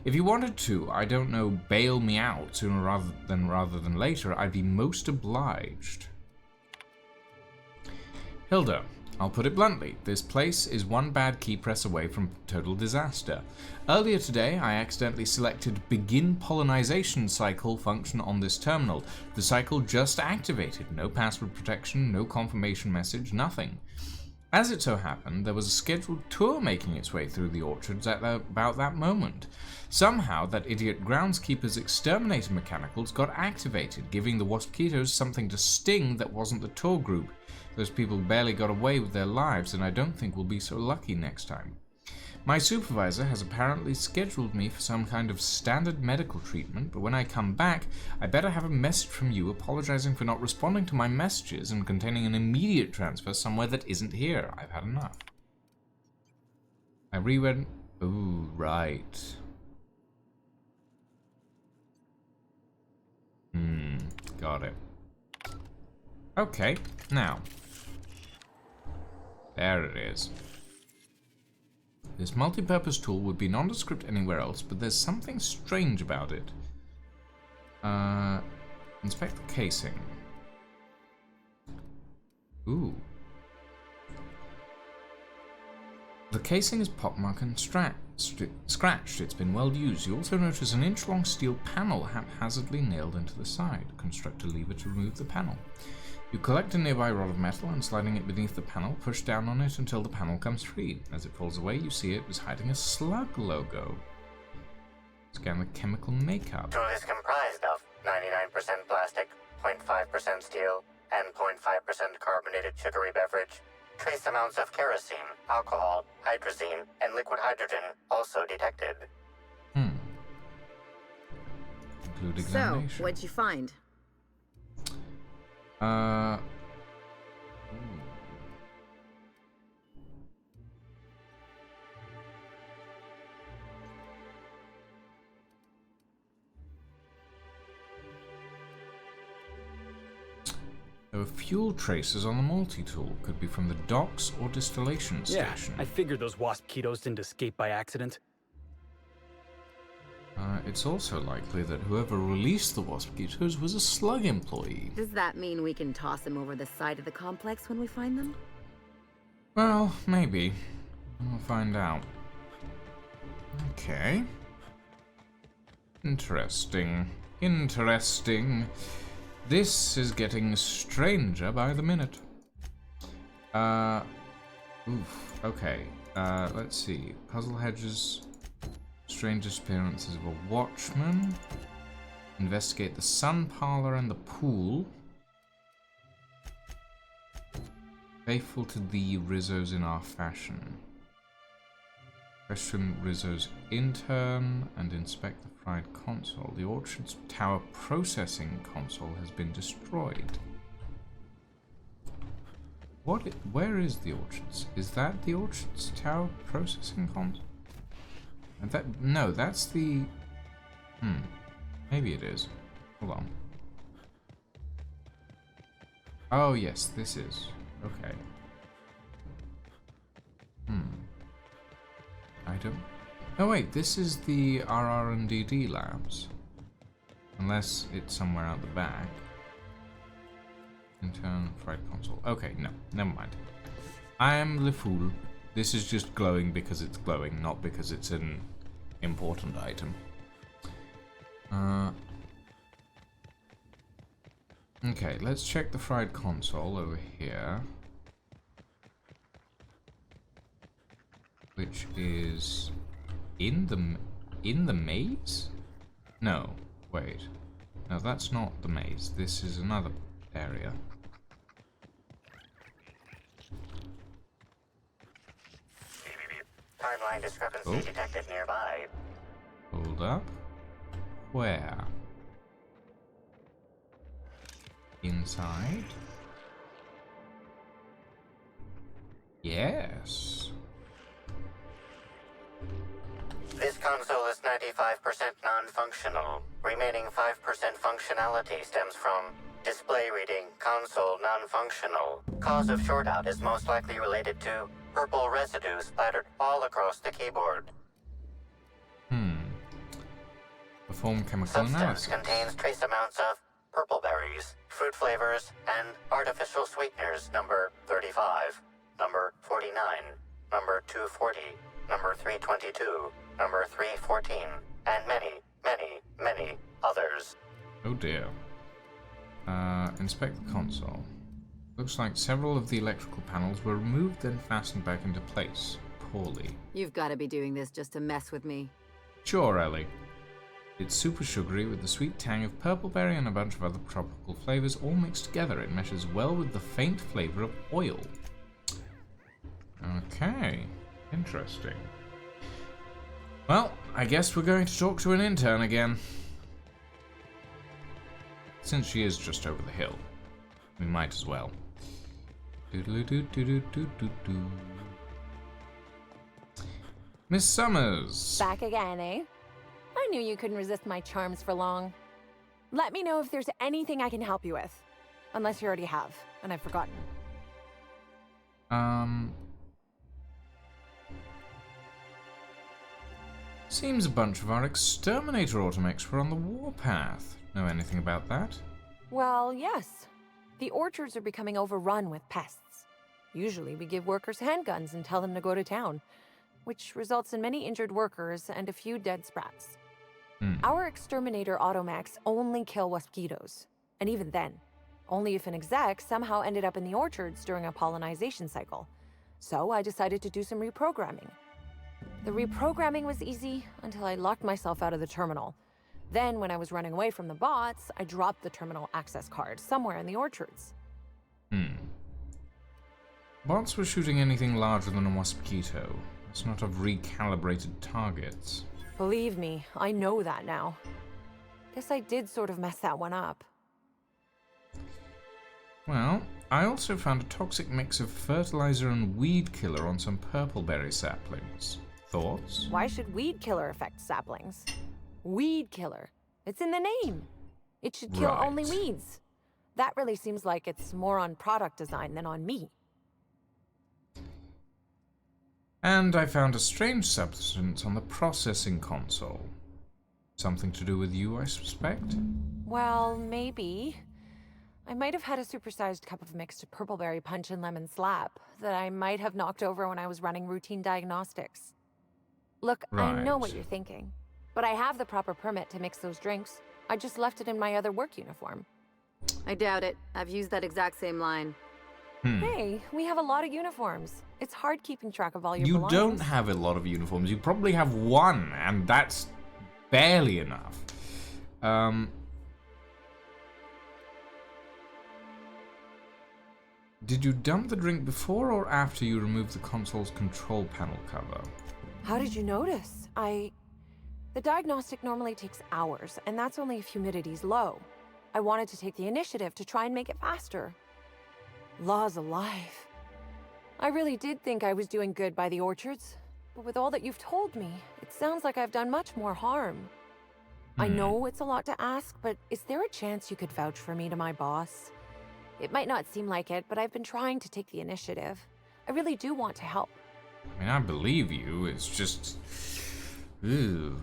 [SPEAKER 1] If you wanted to, I don't know, bail me out sooner rather than later, I'd be most obliged. Hilda. I'll put it bluntly, this place is one bad key press away from total disaster. Earlier today, I accidentally selected Begin Pollinization Cycle function on this terminal. The cycle just activated, no password protection, no confirmation message, nothing. As it so happened, there was a scheduled tour making its way through the orchards at about that moment. Somehow, that idiot groundskeeper's exterminator mechanicals got activated, giving the waspitos something to sting that wasn't the tour group. Those people barely got away with their lives, and I don't think we'll be so lucky next time. My supervisor has apparently scheduled me for some kind of standard medical treatment, but when I come back, I better have a message from you apologizing for not responding to my messages and containing an immediate transfer somewhere that isn't here. I've had enough. I reread... Ooh, right. Got it. Okay, now... There it is. This multi-purpose tool would be nondescript anywhere else, but there's something strange about it. Inspect the casing. Ooh. The casing is pockmarked and scratched. It's been well used. You also notice an inch-long steel panel haphazardly nailed into the side. Construct a lever to remove the panel. You collect a nearby rod of metal and, sliding it beneath the panel, push down on it until the panel comes free. As it falls away, you see it is hiding a slug logo. Scan the chemical makeup.
[SPEAKER 4] Tool is comprised of 99% plastic, 0.5% steel, and 0.5% carbonated sugary beverage. Trace amounts of kerosene, alcohol, hydrazine, and liquid hydrogen also detected.
[SPEAKER 1] Include examination.
[SPEAKER 6] So, what'd you find?
[SPEAKER 1] There were fuel traces on the multi-tool. Could be from the docks or distillation station.
[SPEAKER 13] Yeah, I figured those waspitos didn't escape by accident.
[SPEAKER 1] It's also likely that whoever released the waspitos was a slug employee.
[SPEAKER 6] Does that mean we can toss them over the side of the complex when we find them?
[SPEAKER 1] Well, maybe. We'll find out. Okay. Interesting. Interesting. This is getting stranger by the minute. Okay. Let's see. Puzzle hedges. Strange disappearances of a watchman. Investigate the sun parlor and the pool. Faithful to thee, Rizzo's in our fashion. Question Rizzo's intern and inspect the fried console. The Orchard's Tower processing console has been destroyed. Where is the Orchard's? Is that the Orchard's Tower processing console? No, that's the... Maybe it is. Hold on. Oh, yes, this is. Okay. I don't... Oh, wait, this is the RR&DD labs. Unless it's somewhere out the back. Internal fried console. Okay, no, never mind. I am the fool. This is just glowing because it's glowing, not because it's an important item. Okay, let's check the fried console over here. Which is in the maze? No, wait. No, that's not the maze. This is another area.
[SPEAKER 4] Timeline discrepancy detected nearby.
[SPEAKER 1] Hold up. Where? Inside? Yes.
[SPEAKER 4] This console is 95% non-functional. Remaining 5% functionality stems from display reading console non-functional. Cause of shortout is most likely related to purple residue splattered all across the keyboard.
[SPEAKER 1] Perform chemical
[SPEAKER 4] Substance
[SPEAKER 1] analysis.
[SPEAKER 4] contains trace amounts of purple berries, fruit flavors, and artificial sweeteners number 35, number 49, number 240, number 322, number 314, and many, many, many others.
[SPEAKER 1] Oh dear. Inspect the console. Looks like several of the electrical panels were removed then fastened back into place. Poorly.
[SPEAKER 6] You've got to be doing this just to mess with me.
[SPEAKER 1] Sure, Ellie. It's super sugary with the sweet tang of purple berry and a bunch of other tropical flavors all mixed together. It meshes well with the faint flavor of oil. Okay. Interesting. Well, I guess we're going to talk to an intern again. Since she is just over the hill, we might as well. Doodle-doo-doo-doo-doo-doo-doo. Miss Summers.
[SPEAKER 14] Back again, eh? I knew you couldn't resist my charms for long. Let me know if there's anything I can help you with. Unless you already have, and I've forgotten.
[SPEAKER 1] Seems a bunch of our exterminator automechs were on the warpath. Know anything about that?
[SPEAKER 14] Well, yes. The orchards are becoming overrun with pests. Usually we give workers handguns and tell them to go to town, which results in many injured workers and a few dead sprats. Our exterminator automechs only kill mosquitoes, and even then, only if an exec somehow ended up in the orchards during a pollinization cycle. So I decided to do some reprogramming. The reprogramming was easy until I locked myself out of the terminal. Then, when I was running away from the bots, I dropped the terminal access card somewhere in the orchards.
[SPEAKER 1] Bots were shooting anything larger than a mosquito. Must not have recalibrated targets.
[SPEAKER 14] Believe me, I know that now. Guess I did sort of mess that one up.
[SPEAKER 1] Well, I also found a toxic mix of fertilizer and weed killer on some purpleberry saplings. Thoughts?
[SPEAKER 14] Why should weed killer affect saplings? Weed killer. It's in the name. It should kill only weeds. That really seems like it's more on product design than on me.
[SPEAKER 1] And I found a strange substance on the processing console. Something to do with you, I suspect?
[SPEAKER 14] Well, maybe. I might have had a supersized cup of mixed purpleberry punch and lemon slap that I might have knocked over when I was running routine diagnostics. Look, I know what you're thinking, but I have the proper permit to mix those drinks. I just left it in my other work uniform.
[SPEAKER 6] I doubt it. I've used that exact same line.
[SPEAKER 14] Hey, we have a lot of uniforms. It's hard keeping track of all your belongings.
[SPEAKER 1] You don't have a lot of uniforms. You probably have one, and that's barely enough. Did you dump the drink before or after you removed the console's control panel cover?
[SPEAKER 14] How did you notice? The diagnostic normally takes hours, and that's only if humidity's low. I wanted to take the initiative to try and make it faster. Laws alive. I really did think I was doing good by the orchards, but with all that you've told me, it sounds like I've done much more harm. I know it's a lot to ask, but is there a chance you could vouch for me to my boss? It might not seem like it, but I've been trying to take the initiative. I really do want to help.
[SPEAKER 1] I mean, I believe you. It's just... Ew.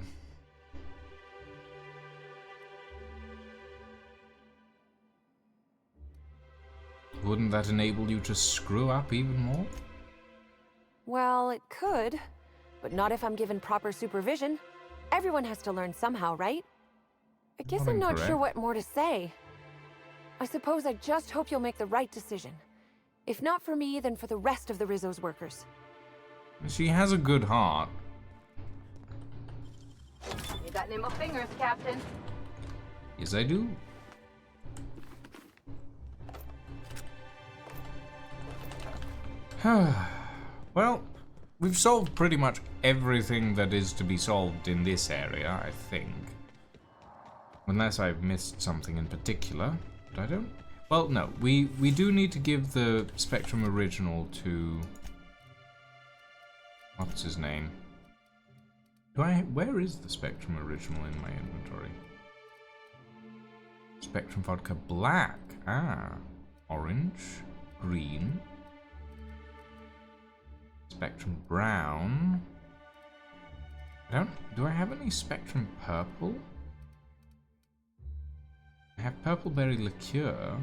[SPEAKER 1] Wouldn't that enable you to screw up even more?
[SPEAKER 14] Well, it could, but not if I'm given proper supervision. Everyone has to learn somehow, right? I guess I'm not sure what more to say. I suppose I just hope you'll make the right decision. If not for me, then for the rest of the Rizzo's workers.
[SPEAKER 1] She has a good heart.
[SPEAKER 14] You got nimble fingers, Captain.
[SPEAKER 1] Yes, I do. Well, we've solved pretty much everything that is to be solved in this area, I think. Unless I've missed something in particular, but I don't... Well, no, we do need to give the Spectrum original to... What's his name? Where is the Spectrum original in my inventory? Spectrum Vodka Black. Ah. Orange. Green. Spectrum Brown. Do I have any Spectrum Purple? I have Purple Berry Liqueur.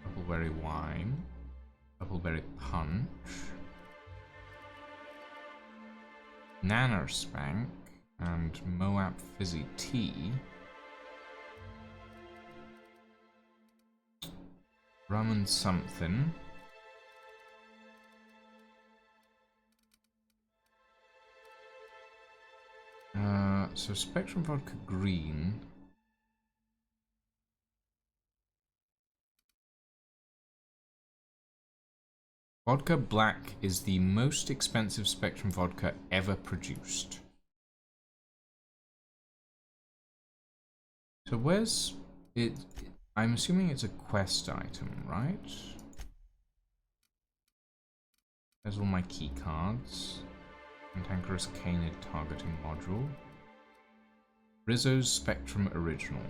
[SPEAKER 1] Purple Berry Wine. Purple Berry Punch. Nanner Spank. And Moab Fizzy Tea. Rum and something. So Spectrum Vodka Green. Vodka Black is the most expensive Spectrum vodka ever produced. So where's it? I'm assuming it's a quest item, right? There's all my key cards. Cantankerous Canid targeting module. Rizzo's Spectrum original.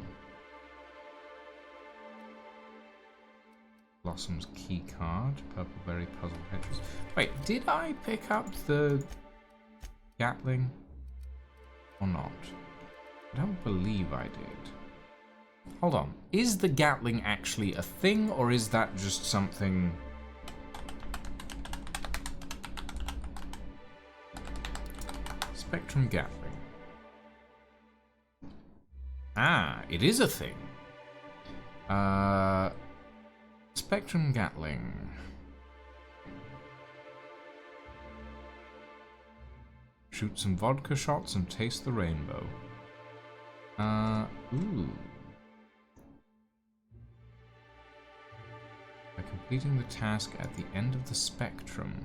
[SPEAKER 1] Blossom's key card. Purple Berry puzzle hedges. Wait, did I pick up the Gatling or not? I don't believe I did. Hold on. Is the Gatling actually a thing, or is that just something? Spectrum Gatling. Ah, it is a thing. Spectrum Gatling. Shoot some vodka shots and taste the rainbow. Ooh. By completing the task at the end of the spectrum.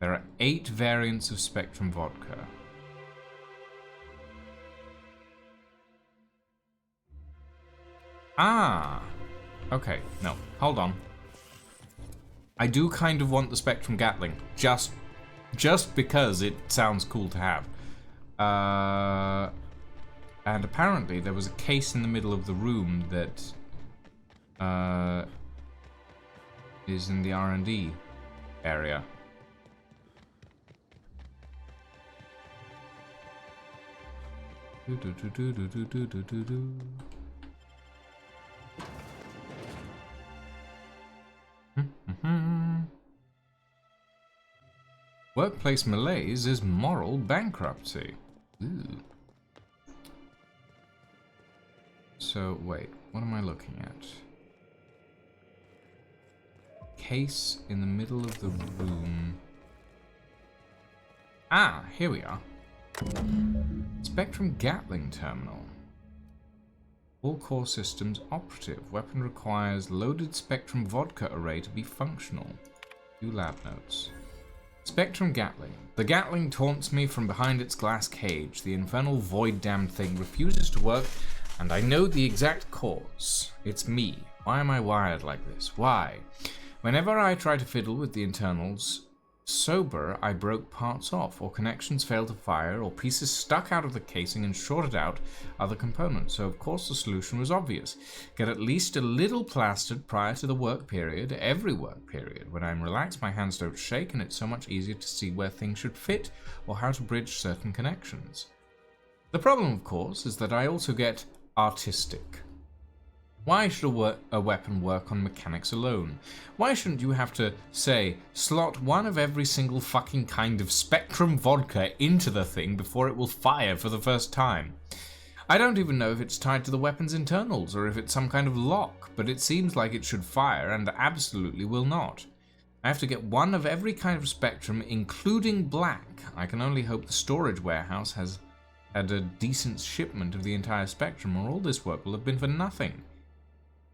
[SPEAKER 1] There are 8 variants of Spectrum vodka. Ah! Okay, no, hold on. I do kind of want the Spectrum Gatling, just because it sounds cool to have. And apparently there was a case in the middle of the room that is in the R&D area. Workplace malaise is moral bankruptcy. Ooh. So, wait, what am I looking at? Case in the middle of the room. Ah, here we are. Spectrum Gatling terminal. All core systems operative. Weapon requires loaded Spectrum vodka array to be functional. View lab notes. Spectrum Gatling. The Gatling taunts me from behind its glass cage. The infernal void-damned thing refuses to work, and I know the exact cause. It's me. Why am I wired like this? Why? Whenever I try to fiddle with the internals, sober, I broke parts off, or connections failed to fire, or pieces stuck out of the casing and shorted out other components. So of course the solution was obvious. Get at least a little plastered prior to the work period, every work period. When I'm relaxed, my hands don't shake, and it's so much easier to see where things should fit, or how to bridge certain connections. The problem, of course, is that I also get artistic. Why should a weapon work on mechanics alone? Why shouldn't you have to, say, slot one of every single fucking kind of Spectrum vodka into the thing before it will fire for the first time? I don't even know if it's tied to the weapon's internals or if it's some kind of lock, but it seems like it should fire and absolutely will not. I have to get one of every kind of Spectrum, including black. I can only hope the storage warehouse has had a decent shipment of the entire Spectrum, or all this work will have been for nothing.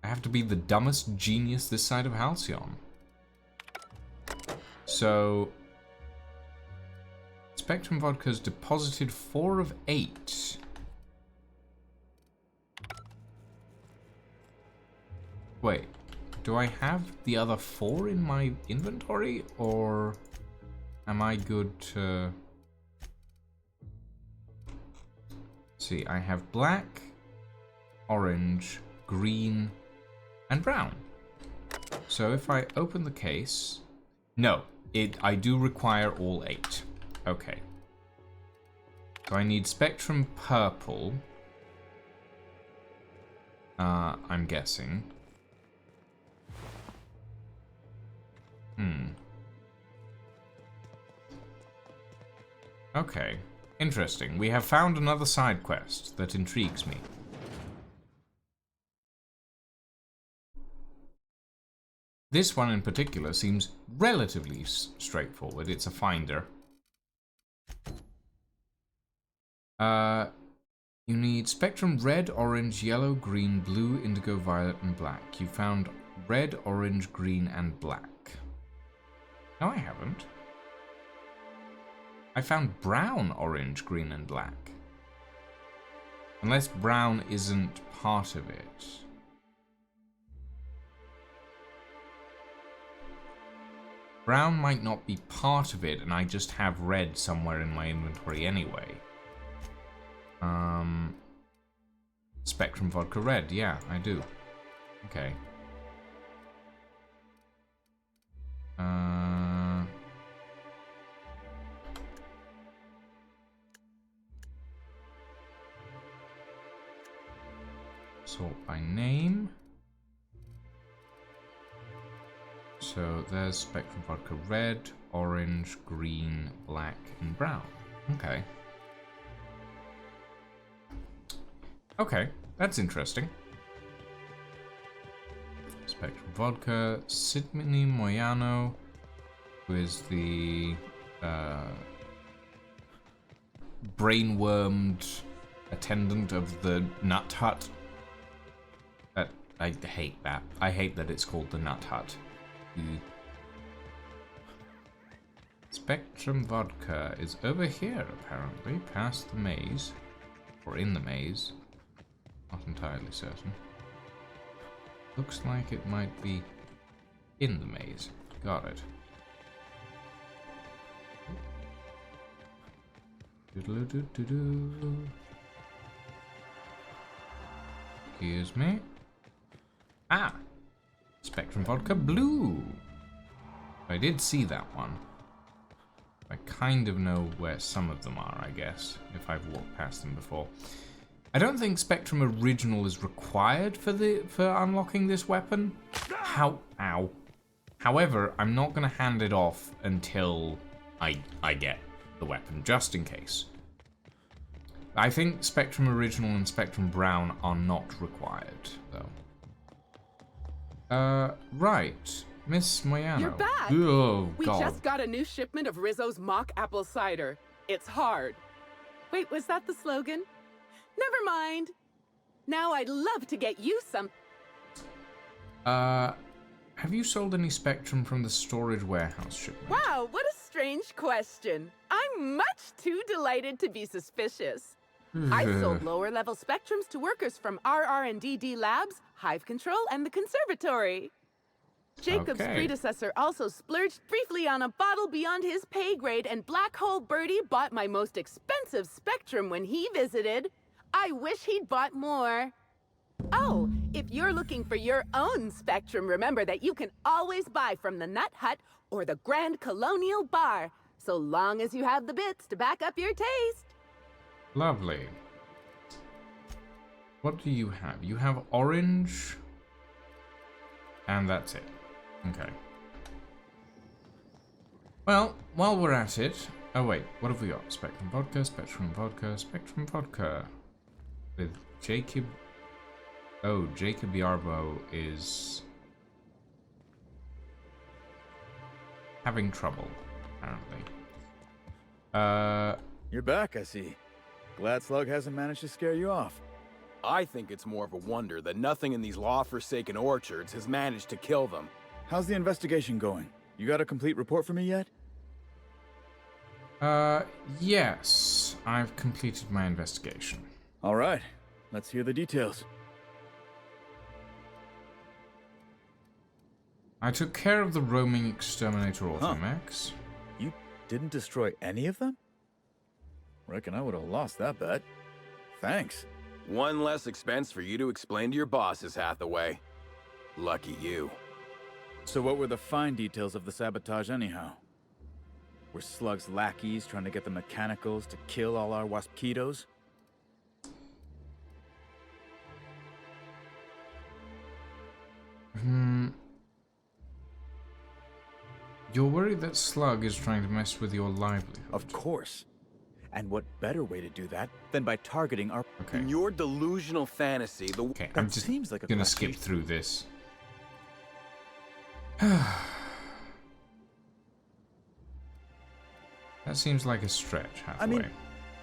[SPEAKER 1] I have to be the dumbest genius this side of Halcyon. So, Spectrum Vodka's deposited 4 of 8. Wait, do I have the other 4 in my inventory, or am I good to... See, I have black, orange, green, and brown. So if I open the case... No, I do require all 8. Okay. So I need Spectrum purple. I'm guessing. Okay. Interesting. We have found another side quest that intrigues me. This one in particular seems relatively straightforward. It's a finder. You need Spectrum red, orange, yellow, green, blue, indigo, violet, and black. You found red, orange, green, and black. No, I haven't. I found brown, orange, green, and black. Unless brown isn't part of it. Brown might not be part of it, and I just have red somewhere in my inventory anyway. Spectrum Vodka Red, yeah, I do. Okay. Sort by name. So there's Spectrum Vodka Red, orange, green, black, and brown. Okay. Okay, that's interesting. Spectrum Vodka, Sidney Moyano, who is the brainwormed attendant of the Nut Hut. I hate that. I hate that it's called the Nut Hut. Spectrum Vodka is over here, apparently, past the maze. Or in the maze. Not entirely certain. Looks like it might be in the maze. Got it. Doodle-doo-doo-doo. Excuse me. Ah! Spectrum Vodka Blue! I did see that one. I kind of know where some of them are, I guess, if I've walked past them before. I don't think Spectrum Original is required for unlocking this weapon. However, I'm not going to hand it off until I get the weapon, just in case. I think Spectrum Original and Spectrum Brown are not required, though. Right. Miss Moyano.
[SPEAKER 5] You're back!
[SPEAKER 1] Oh,
[SPEAKER 5] we
[SPEAKER 1] God.
[SPEAKER 5] just got a new shipment of Rizzo's mock apple cider. It's hard. Wait, was that the slogan? Never mind. Now I'd love to get you some.
[SPEAKER 1] Have you sold any Spectrum from the storage warehouse shipment?
[SPEAKER 5] Wow, what a strange question. I'm much too delighted to be suspicious. I sold lower-level Spectrums to workers from RR&DD Labs, Hive Control, and the Conservatory. Jacob's predecessor also splurged briefly on a bottle beyond his pay grade, and Black Hole Birdie bought my most expensive Spectrum when he visited. I wish he'd bought more. Oh, if you're looking for your own Spectrum, remember that you can always buy from the Nut Hut or the Grand Colonial Bar, so long as you have the bits to back up your taste.
[SPEAKER 1] Lovely. What do you have? You have orange. And that's it. Okay. Well, while we're at it... Oh wait, what have we got? Spectrum vodka, Spectrum vodka, Spectrum vodka. With Jacob... Oh, Jacob Yarbo is... having trouble, apparently.
[SPEAKER 11] You're back, I see. Glad Slug hasn't managed to scare you off.
[SPEAKER 12] I think it's more of a wonder that nothing in these law-forsaken orchards has managed to kill them.
[SPEAKER 11] How's the investigation going? You got a complete report for me yet?
[SPEAKER 1] Yes. I've completed my investigation.
[SPEAKER 11] All right. Let's hear the details.
[SPEAKER 1] I took care of the roaming exterminator Automax.
[SPEAKER 11] You didn't destroy any of them? Reckon I would have lost that bet. Thanks.
[SPEAKER 12] One less expense for you to explain to your bosses, Hathaway. Lucky you.
[SPEAKER 11] So what were the fine details of the sabotage anyhow? Were Slug's lackeys trying to get the mechanicals to kill all our waspitos?
[SPEAKER 1] You're worried that Slug is trying to mess with your livelihood.
[SPEAKER 11] Of course. And what better way to do that than by targeting our...
[SPEAKER 1] Okay.
[SPEAKER 12] In your delusional fantasy, the...
[SPEAKER 1] Okay, I'm just
[SPEAKER 11] seems like a
[SPEAKER 1] gonna skip through this. That seems like a stretch, Hathaway.
[SPEAKER 11] I mean,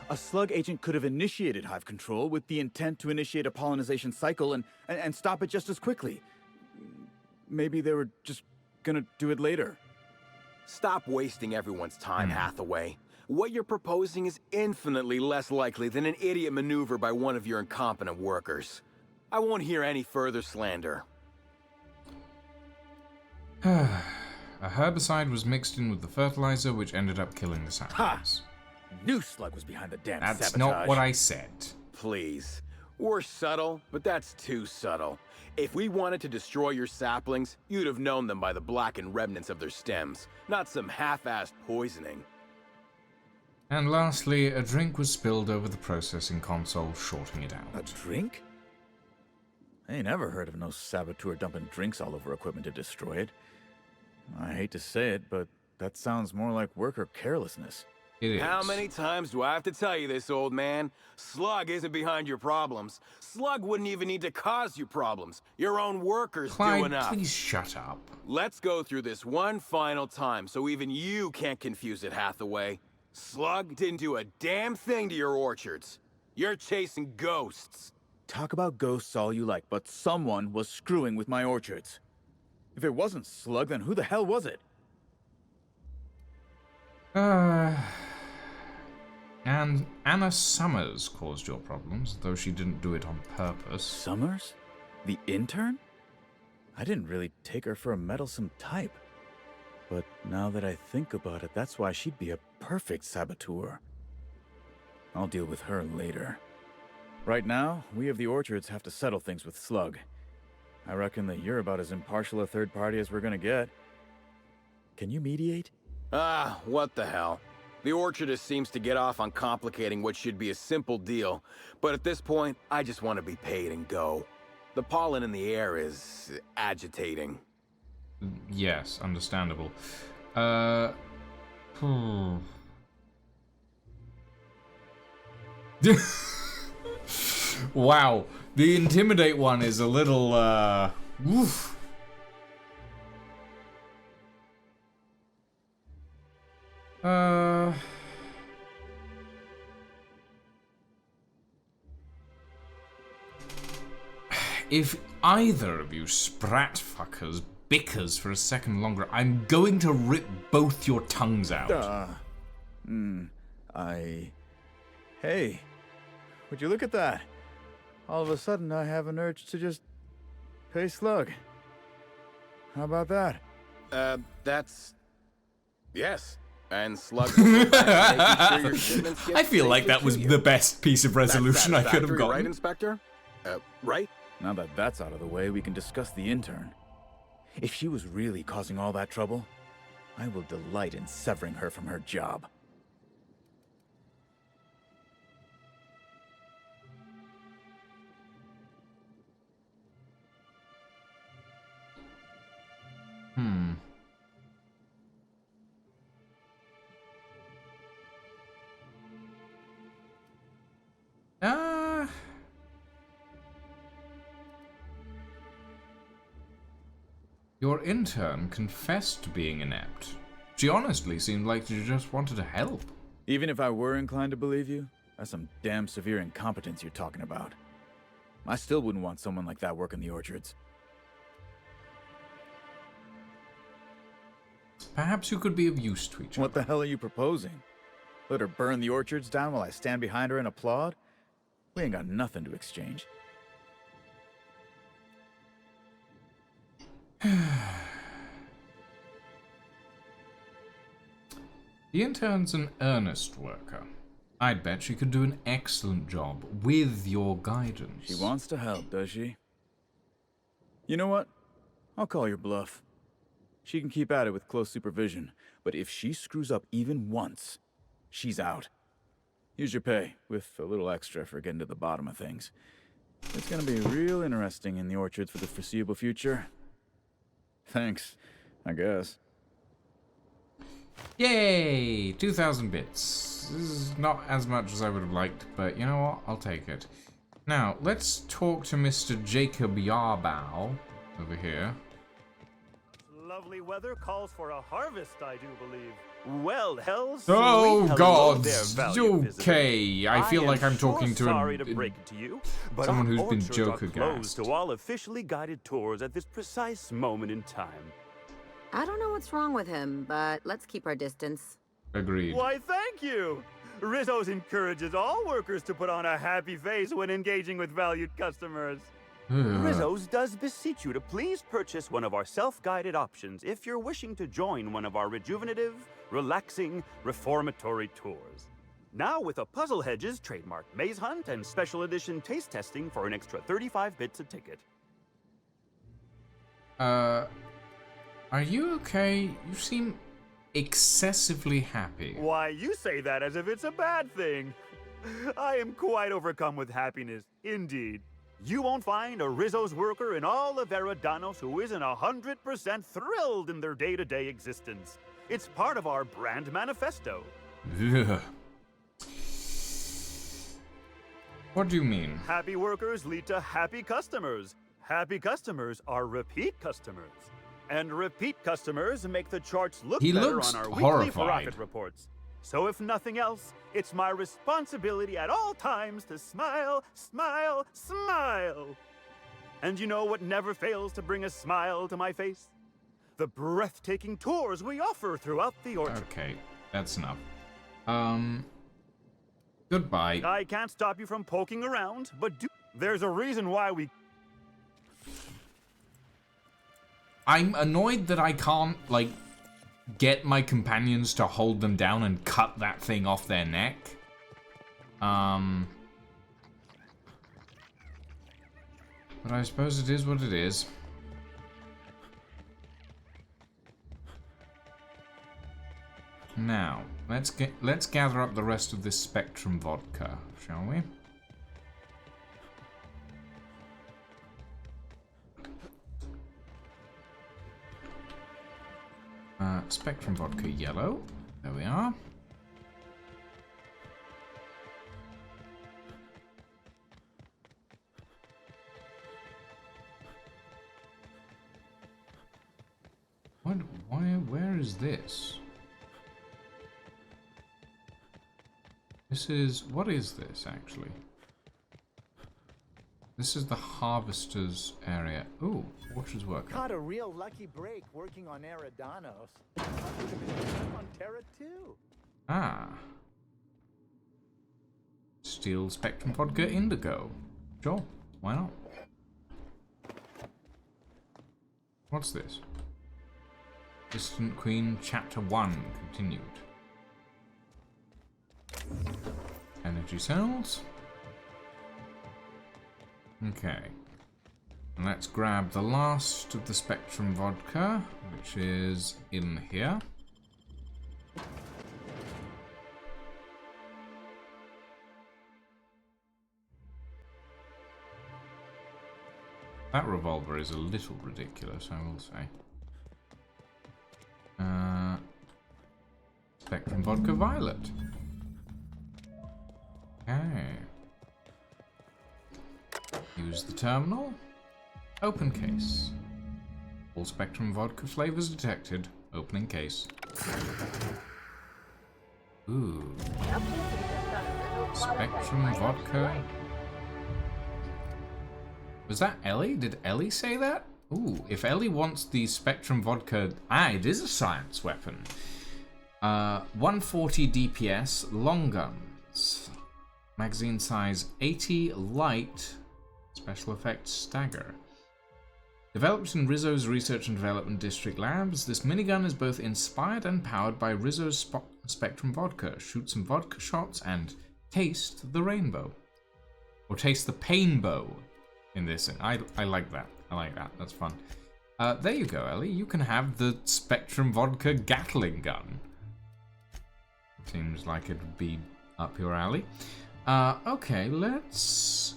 [SPEAKER 11] a Slug agent could have initiated hive control with the intent to initiate a pollinization cycle and stop it just as quickly. Maybe they were just gonna do it later.
[SPEAKER 12] Stop wasting everyone's time, Hathaway. What you're proposing is infinitely less likely than an idiot maneuver by one of your incompetent workers. I won't hear any further slander.
[SPEAKER 1] A herbicide was mixed in with the fertilizer, which ended up killing the saplings.
[SPEAKER 11] Knew Slug was behind the damn
[SPEAKER 1] That's
[SPEAKER 11] sabotage.
[SPEAKER 1] not what I said.
[SPEAKER 12] Please. We're subtle, but that's too subtle. If we wanted to destroy your saplings, you'd have known them by the blackened remnants of their stems, not some half-assed poisoning.
[SPEAKER 1] And lastly, a drink was spilled over the processing console, shorting it out.
[SPEAKER 11] A drink? I ain't ever heard of no saboteur dumping drinks all over equipment to destroy it. I hate to say it, but that sounds more like worker carelessness.
[SPEAKER 1] It is.
[SPEAKER 12] How many times do I have to tell you this, old man? Slug isn't behind your problems. Slug wouldn't even need to cause you problems. Your own workers
[SPEAKER 1] Clyde,
[SPEAKER 12] do enough.
[SPEAKER 1] please shut up.
[SPEAKER 12] Let's go through this one final time so even you can't confuse it, Hathaway. Slug didn't do a damn thing to your orchards. You're chasing ghosts.
[SPEAKER 11] Talk about ghosts all you like, but someone was screwing with my orchards. If it wasn't Slug, then who the hell was it?
[SPEAKER 1] And Anna Summers caused your problems, though she didn't do it on purpose.
[SPEAKER 11] Summers? The intern? I didn't really take her for a meddlesome type. But now that I think about it, that's why she'd be a perfect saboteur. I'll deal with her later. Right now, we of the orchards have to settle things with Slug. I reckon that you're about as impartial a third party as we're gonna get. Can you mediate?
[SPEAKER 12] Ah, what the hell. The orchardist seems to get off on complicating what should be a simple deal, but at this point, I just want to be paid and go. The pollen in the air is agitating.
[SPEAKER 1] Yes, understandable. Wow, the intimidate one is a little, woof. If either of you sprat fuckers bickers for a second longer, I'm going to rip both your tongues out.
[SPEAKER 11] Hey, would you look at that? All of a sudden, I have an urge to just pay Slug. How about that?
[SPEAKER 12] Yes. And Slug will go back to making sure your shipments get
[SPEAKER 1] I feel like that was the best piece of resolution I could have
[SPEAKER 12] satisfactory,
[SPEAKER 1] gotten.
[SPEAKER 12] Right, Inspector? Right?
[SPEAKER 11] Now that that's out of the way, we can discuss the intern. If she was really causing all that trouble, I will delight in severing her from her job.
[SPEAKER 1] Hmm. Your intern confessed to being inept. She honestly seemed like she just wanted to help.
[SPEAKER 11] Even if I were inclined to believe you, that's some damn severe incompetence you're talking about. I still wouldn't want someone like that working the orchards.
[SPEAKER 1] Perhaps you could be of use to each other.
[SPEAKER 11] What the hell are you proposing? Let her burn the orchards down while I stand behind her and applaud? We ain't got nothing to exchange.
[SPEAKER 1] The intern's an earnest worker. I'd bet she could do an excellent job with your guidance.
[SPEAKER 11] She wants to help, does she? You know what? I'll call your bluff. She can keep at it with close supervision, but if she screws up even once, she's out. Here's your pay, with a little extra for getting to the bottom of things. It's gonna be real interesting in the orchards for the foreseeable future. Thanks, I guess.
[SPEAKER 1] Yay! 2,000 bits. This is not as much as I would have liked, but you know what? I'll take it. Now, let's talk to Mr. Jacob Yarbau over here.
[SPEAKER 9] Lovely weather calls for a harvest, I do believe. Well, hell's
[SPEAKER 1] Oh
[SPEAKER 9] sweet
[SPEAKER 1] God!
[SPEAKER 9] hello there, valued
[SPEAKER 1] Okay, I feel like I'm talking to
[SPEAKER 9] sorry to break it to you, but
[SPEAKER 1] someone
[SPEAKER 9] our
[SPEAKER 1] who's been
[SPEAKER 9] orchards are
[SPEAKER 1] Joker
[SPEAKER 9] closed
[SPEAKER 1] gassed.
[SPEAKER 9] to all officially guided tours at this precise moment in time.
[SPEAKER 6] I don't know what's wrong with him, but let's keep our distance.
[SPEAKER 1] Agreed.
[SPEAKER 9] Why, thank you! Rizzo's encourages all workers to put on a happy face when engaging with valued customers. Rizzo's does beseech you to please purchase one of our self-guided options if you're wishing to join one of our rejuvenative, relaxing, reformatory tours. Now with a Puzzle Hedges trademark maze hunt and special edition taste testing for an extra 35 bits a ticket.
[SPEAKER 1] Are you okay? You seem excessively happy.
[SPEAKER 9] Why, you say that as if it's a bad thing. I am quite overcome with happiness, indeed. You won't find a Rizzo's worker in all of Eridanos who isn't 100% thrilled in their day-to-day existence. It's part of our brand manifesto.
[SPEAKER 1] Ugh. What do you mean?
[SPEAKER 9] Happy workers lead to happy customers. Happy customers are repeat customers. And repeat customers make the charts look
[SPEAKER 1] He
[SPEAKER 9] better
[SPEAKER 1] looks
[SPEAKER 9] on our weekly
[SPEAKER 1] horrified.
[SPEAKER 9] profit reports. So if nothing else, it's my responsibility at all times to smile, smile, smile. And you know what never fails to bring a smile to my face? The breathtaking tours we offer throughout the orchard.
[SPEAKER 1] Okay, that's enough. Goodbye.
[SPEAKER 9] I can't stop you from poking around, but there's a reason why we...
[SPEAKER 1] I'm annoyed that I can't, like, get my companions to hold them down and cut that thing off their neck. But I suppose it is what it is. Now, let's gather up the rest of this Spectrum vodka, shall we? Spectrum vodka yellow. There we are. What? Why? Where is this? This is... What is this, actually? This is the Harvester's area. Ooh, Orchard's worker.
[SPEAKER 22] Caught a real lucky break working on Eridanos. I could have been stuck on Terra too.
[SPEAKER 1] Ah. Steel Spectrum Vodka Indigo. Sure, why not? What's this? Distant Queen Chapter 1 continued. Energy cells. Okay. And let's grab the last of the Spectrum vodka, which is in here. That revolver is a little ridiculous, I will say. Spectrum Vodka Violet. Okay. Use the terminal. Open case. All Spectrum Vodka flavors detected. Opening case. Ooh. Spectrum Vodka. Was that Ellie? Did Ellie say that? Ooh, if Ellie wants the Spectrum Vodka... Ah, it is a science weapon. 140 DPS, long guns. Magazine size 80, light. Special effects stagger. Developed in Rizzo's Research and Development District Labs, this minigun is both inspired and powered by Rizzo's Spectrum Vodka. Shoot some vodka shots and taste the rainbow. Or taste the painbow in this. I like that. I like that. That's fun. There you go, Ellie. You can have the Spectrum Vodka Gatling gun. Seems like it would be up your alley. Okay, let's...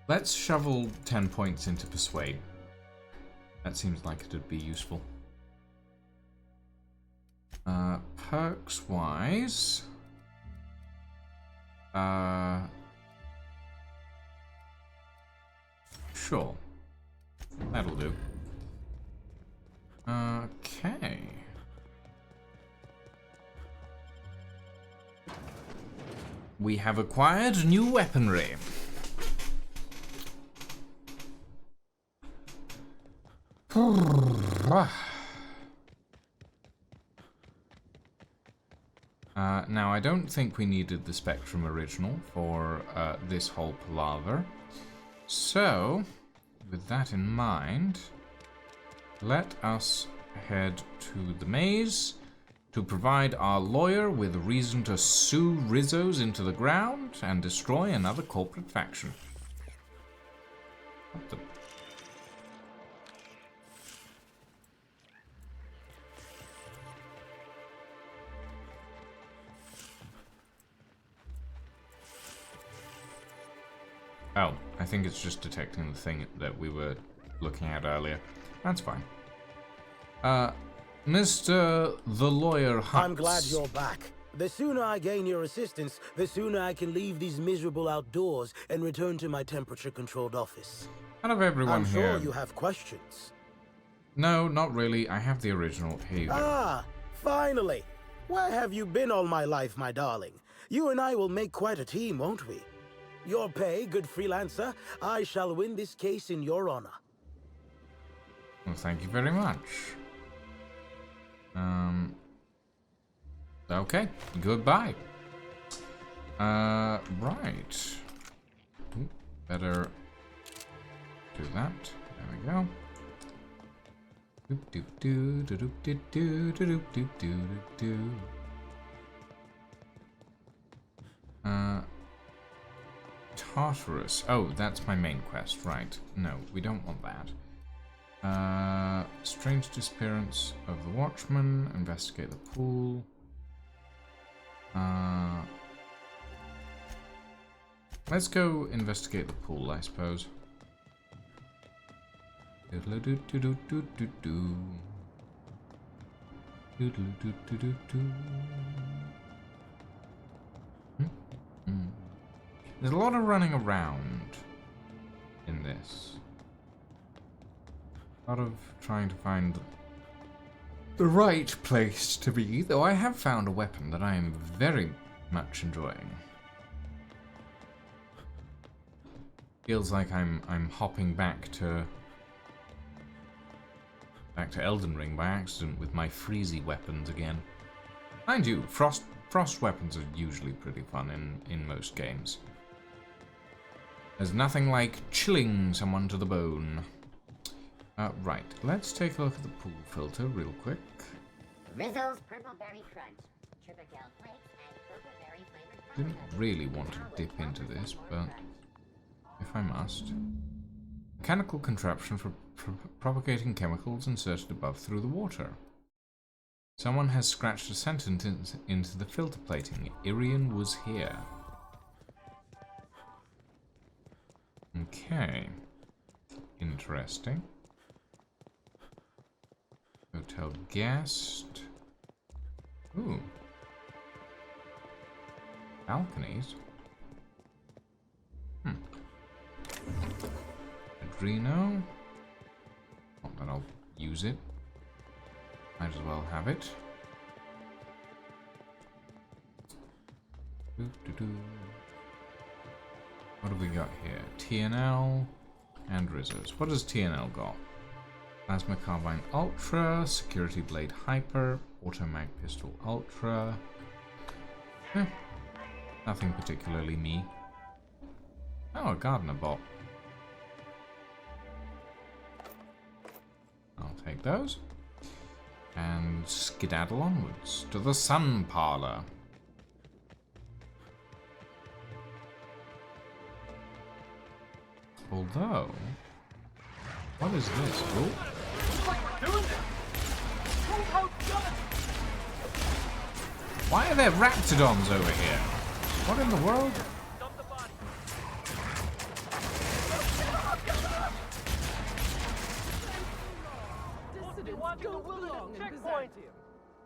[SPEAKER 1] Let's shovel 10 points into Persuade. That seems like it would be useful. Perks-wise... Sure. That'll do. Okay. We have acquired new weaponry. Now, I don't think we needed the Spectrum original for this whole palaver. So, with that in mind, let us head to the maze to provide our lawyer with a reason to sue Rizzo's into the ground and destroy another corporate faction. What the... Oh, I think it's just detecting the thing that we were looking at earlier. That's fine. Mr. the Lawyer Hunts.
[SPEAKER 18] I'm glad you're back. The sooner I gain your assistance, the sooner I can leave these miserable outdoors and return to my temperature-controlled office.
[SPEAKER 1] Out of everyone
[SPEAKER 18] I'm
[SPEAKER 1] here...
[SPEAKER 18] sure you have questions.
[SPEAKER 1] No, not really. I have the original. Here you go.
[SPEAKER 18] Ah, finally. Where have you been all my life, my darling? You and I will make quite a team, won't we? Your pay, good freelancer. I shall win this case in your honor.
[SPEAKER 1] Well, thank you very much. Okay, goodbye. Right. Ooh, better do that. There we go. Doop doop doo doo doop doo doo doo doop doo doo doo. Tartarus. Oh, that's my main quest, right. No, we don't want that. Strange disappearance of the Watchman. Investigate the pool. Let's go investigate the pool, I suppose. There's a lot of running around in this. A lot of trying to find the right place to be, though I have found a weapon that I am very much enjoying. Feels like I'm hopping back to Elden Ring by accident with my freezy weapons again. Mind you, frost weapons are usually pretty fun in most games. There's nothing like chilling someone to the bone. Right, let's take a look at the pool filter real quick.
[SPEAKER 8] Rizzo's Purple Berry Crunch, Triple Flakes, and Purple Berry flavored.
[SPEAKER 1] Didn't really want to dip into this, but if I must. Mechanical contraption for propagating chemicals inserted above through the water. Someone has scratched a sentence into the filter plating. Irian was here. Okay. Interesting. Hotel guest. Ooh. Balconies. Adreno. Not that I'll use it. Might as well have it. What have we got here? TNL and Rizzo's. What does TNL got? Plasma Carbine Ultra, Security Blade Hyper, Automag Pistol Ultra. Nothing particularly me. Oh, a Gardener bot. I'll take those. And skedaddle onwards to the Sun Parlor. Although, what is this? Oh. Why are there Raptidons over here? What in the world?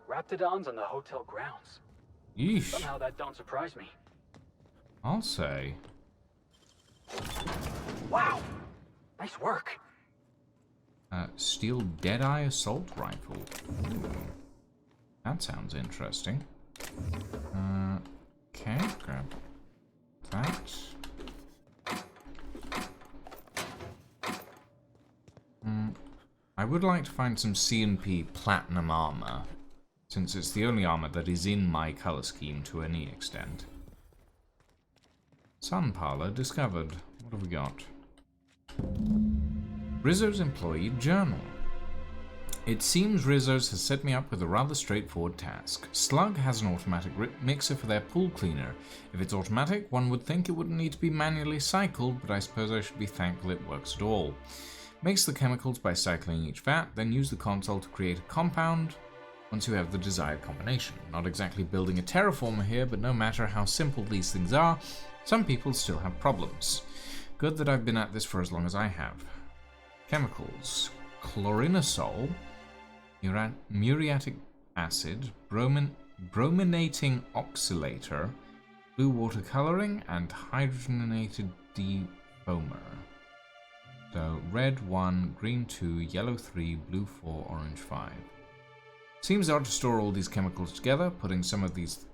[SPEAKER 13] Raptidons on the hotel grounds.
[SPEAKER 1] Yeesh.
[SPEAKER 13] Somehow that don't surprise me.
[SPEAKER 1] I'll say.
[SPEAKER 13] Wow! Nice work.
[SPEAKER 1] Steel Deadeye Assault Rifle. Ooh. That sounds interesting. Okay, grab that. I would like to find some C&P Platinum armor, since it's the only armor that is in my color scheme to any extent. Sun Parlor discovered. What have we got? Rizzo's Employee Journal. It seems Rizzo's has set me up with a rather straightforward task. Slug has an automatic mixer for their pool cleaner. If it's automatic, one would think it wouldn't need to be manually cycled, but I suppose I should be thankful it works at all. Mix the chemicals by cycling each vat, then use the console to create a compound once you have the desired combination. Not exactly building a terraformer here, but no matter how simple these things are, some people still have problems. Good that I've been at this for as long as I have. Chemicals. Chlorinosol, muriatic acid, brominating oxalator, blue water coloring, and hydrogenated defoamer. So red 1, green 2, yellow 3, blue 4, orange 5. Seems odd to store all these chemicals together. Putting some of these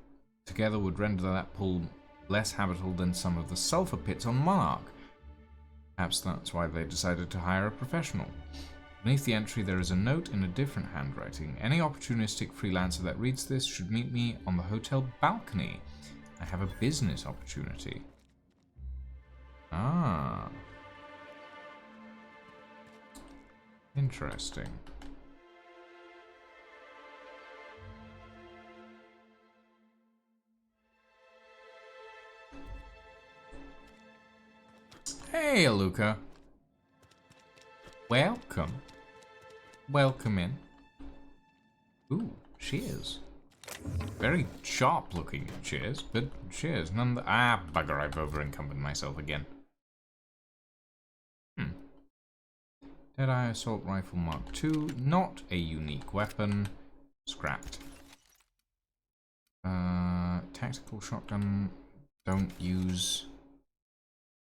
[SPEAKER 1] together would render that pool less habitable than some of the sulfur pits on Monarch. Perhaps that's why they decided to hire a professional. Beneath the entry there is a note in a different handwriting. Any opportunistic freelancer that reads this should meet me on the hotel balcony. I have a business opportunity. Ah. Interesting. Hey, Aluka. Welcome. Welcome in. Ooh, cheers. Very sharp looking cheers, but cheers. None the bugger, I've over encumbered myself again. Deadeye Assault Rifle Mark II, not a unique weapon. Scrapped. Tactical shotgun, don't use.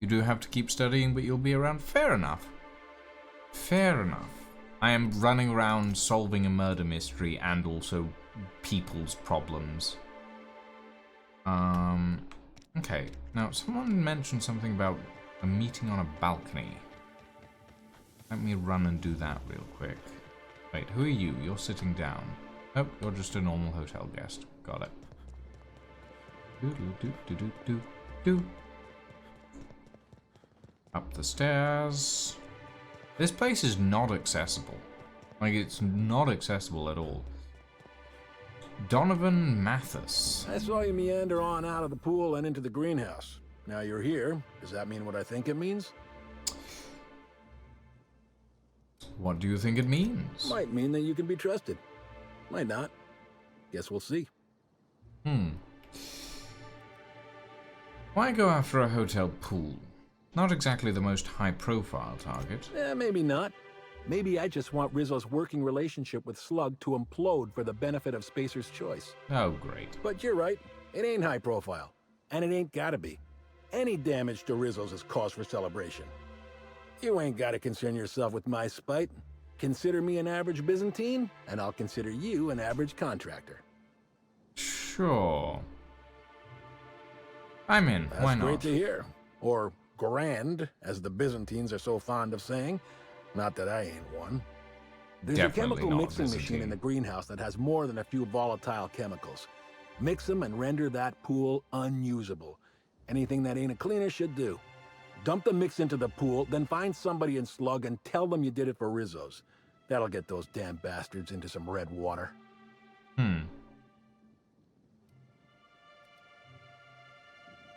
[SPEAKER 1] You do have to keep studying, but you'll be around. Fair enough. Fair enough. I am running around solving a murder mystery and also people's problems. Okay. Now, someone mentioned something about a meeting on a balcony. Let me run and do that real quick. Wait, who are you? You're sitting down. Oh, you're just a normal hotel guest. Got it. Do. Up the stairs. This place is not accessible. Like, it's not accessible at all. Donovan Mathis.
[SPEAKER 7] I saw you meander on out of the pool and into the greenhouse. Now you're here. Does that mean what I think it means?
[SPEAKER 1] What do you think it means?
[SPEAKER 7] Might mean that you can be trusted. Might not. Guess we'll see.
[SPEAKER 1] Why go after a hotel pool? Not exactly the most high-profile target.
[SPEAKER 7] Maybe not. Maybe I just want Rizzo's working relationship with Slug to implode for the benefit of Spacer's choice.
[SPEAKER 1] Oh, great.
[SPEAKER 7] But you're right. It ain't high profile. And it ain't gotta be. Any damage to Rizzo's is cause for celebration. You ain't gotta concern yourself with my spite. Consider me an average Byzantine, and I'll consider you an average contractor.
[SPEAKER 1] Sure. I'm in. Why not?
[SPEAKER 7] That's great to hear. Or grand, as the Byzantines are so fond of saying. Not that I ain't one. There's
[SPEAKER 1] Definitely
[SPEAKER 7] a chemical
[SPEAKER 1] not
[SPEAKER 7] mixing
[SPEAKER 1] Byzantine.
[SPEAKER 7] machine in the greenhouse that has more than a few volatile chemicals. Mix them and render that pool unusable. Anything that ain't a cleaner should do. Dump the mix into the pool, then find somebody in Slug and tell them you did it for Rizzo's. That'll get those damn bastards into some red water.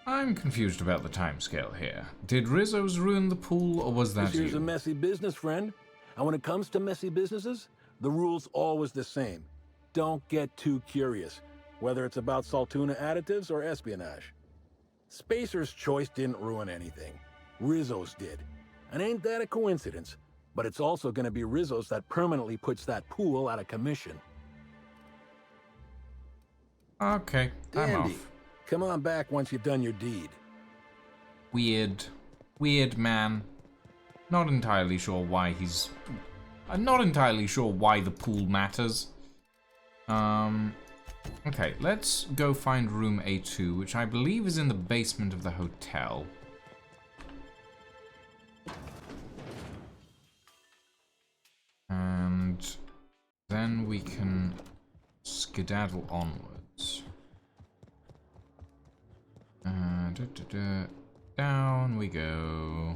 [SPEAKER 1] I'm confused about the timescale here. Did Rizzo's ruin the pool, or was that
[SPEAKER 7] This here's
[SPEAKER 1] you?
[SPEAKER 7] a messy business, friend. And when it comes to messy businesses, the rule's always the same. Don't get too curious, whether it's about Saltuna additives or espionage. Spacer's choice didn't ruin anything. Rizzo's did. And ain't that a coincidence? But it's also gonna be Rizzo's that permanently puts that pool out of commission.
[SPEAKER 1] Okay, I'm
[SPEAKER 7] Dandy.
[SPEAKER 1] off.
[SPEAKER 7] Come on back once you've done your deed.
[SPEAKER 1] Weird. Weird man. Not entirely sure why he's... I'm not entirely sure why the pool matters. Okay, let's go find room A2, which I believe is in the basement of the hotel. And then we can skedaddle onwards. Down we go.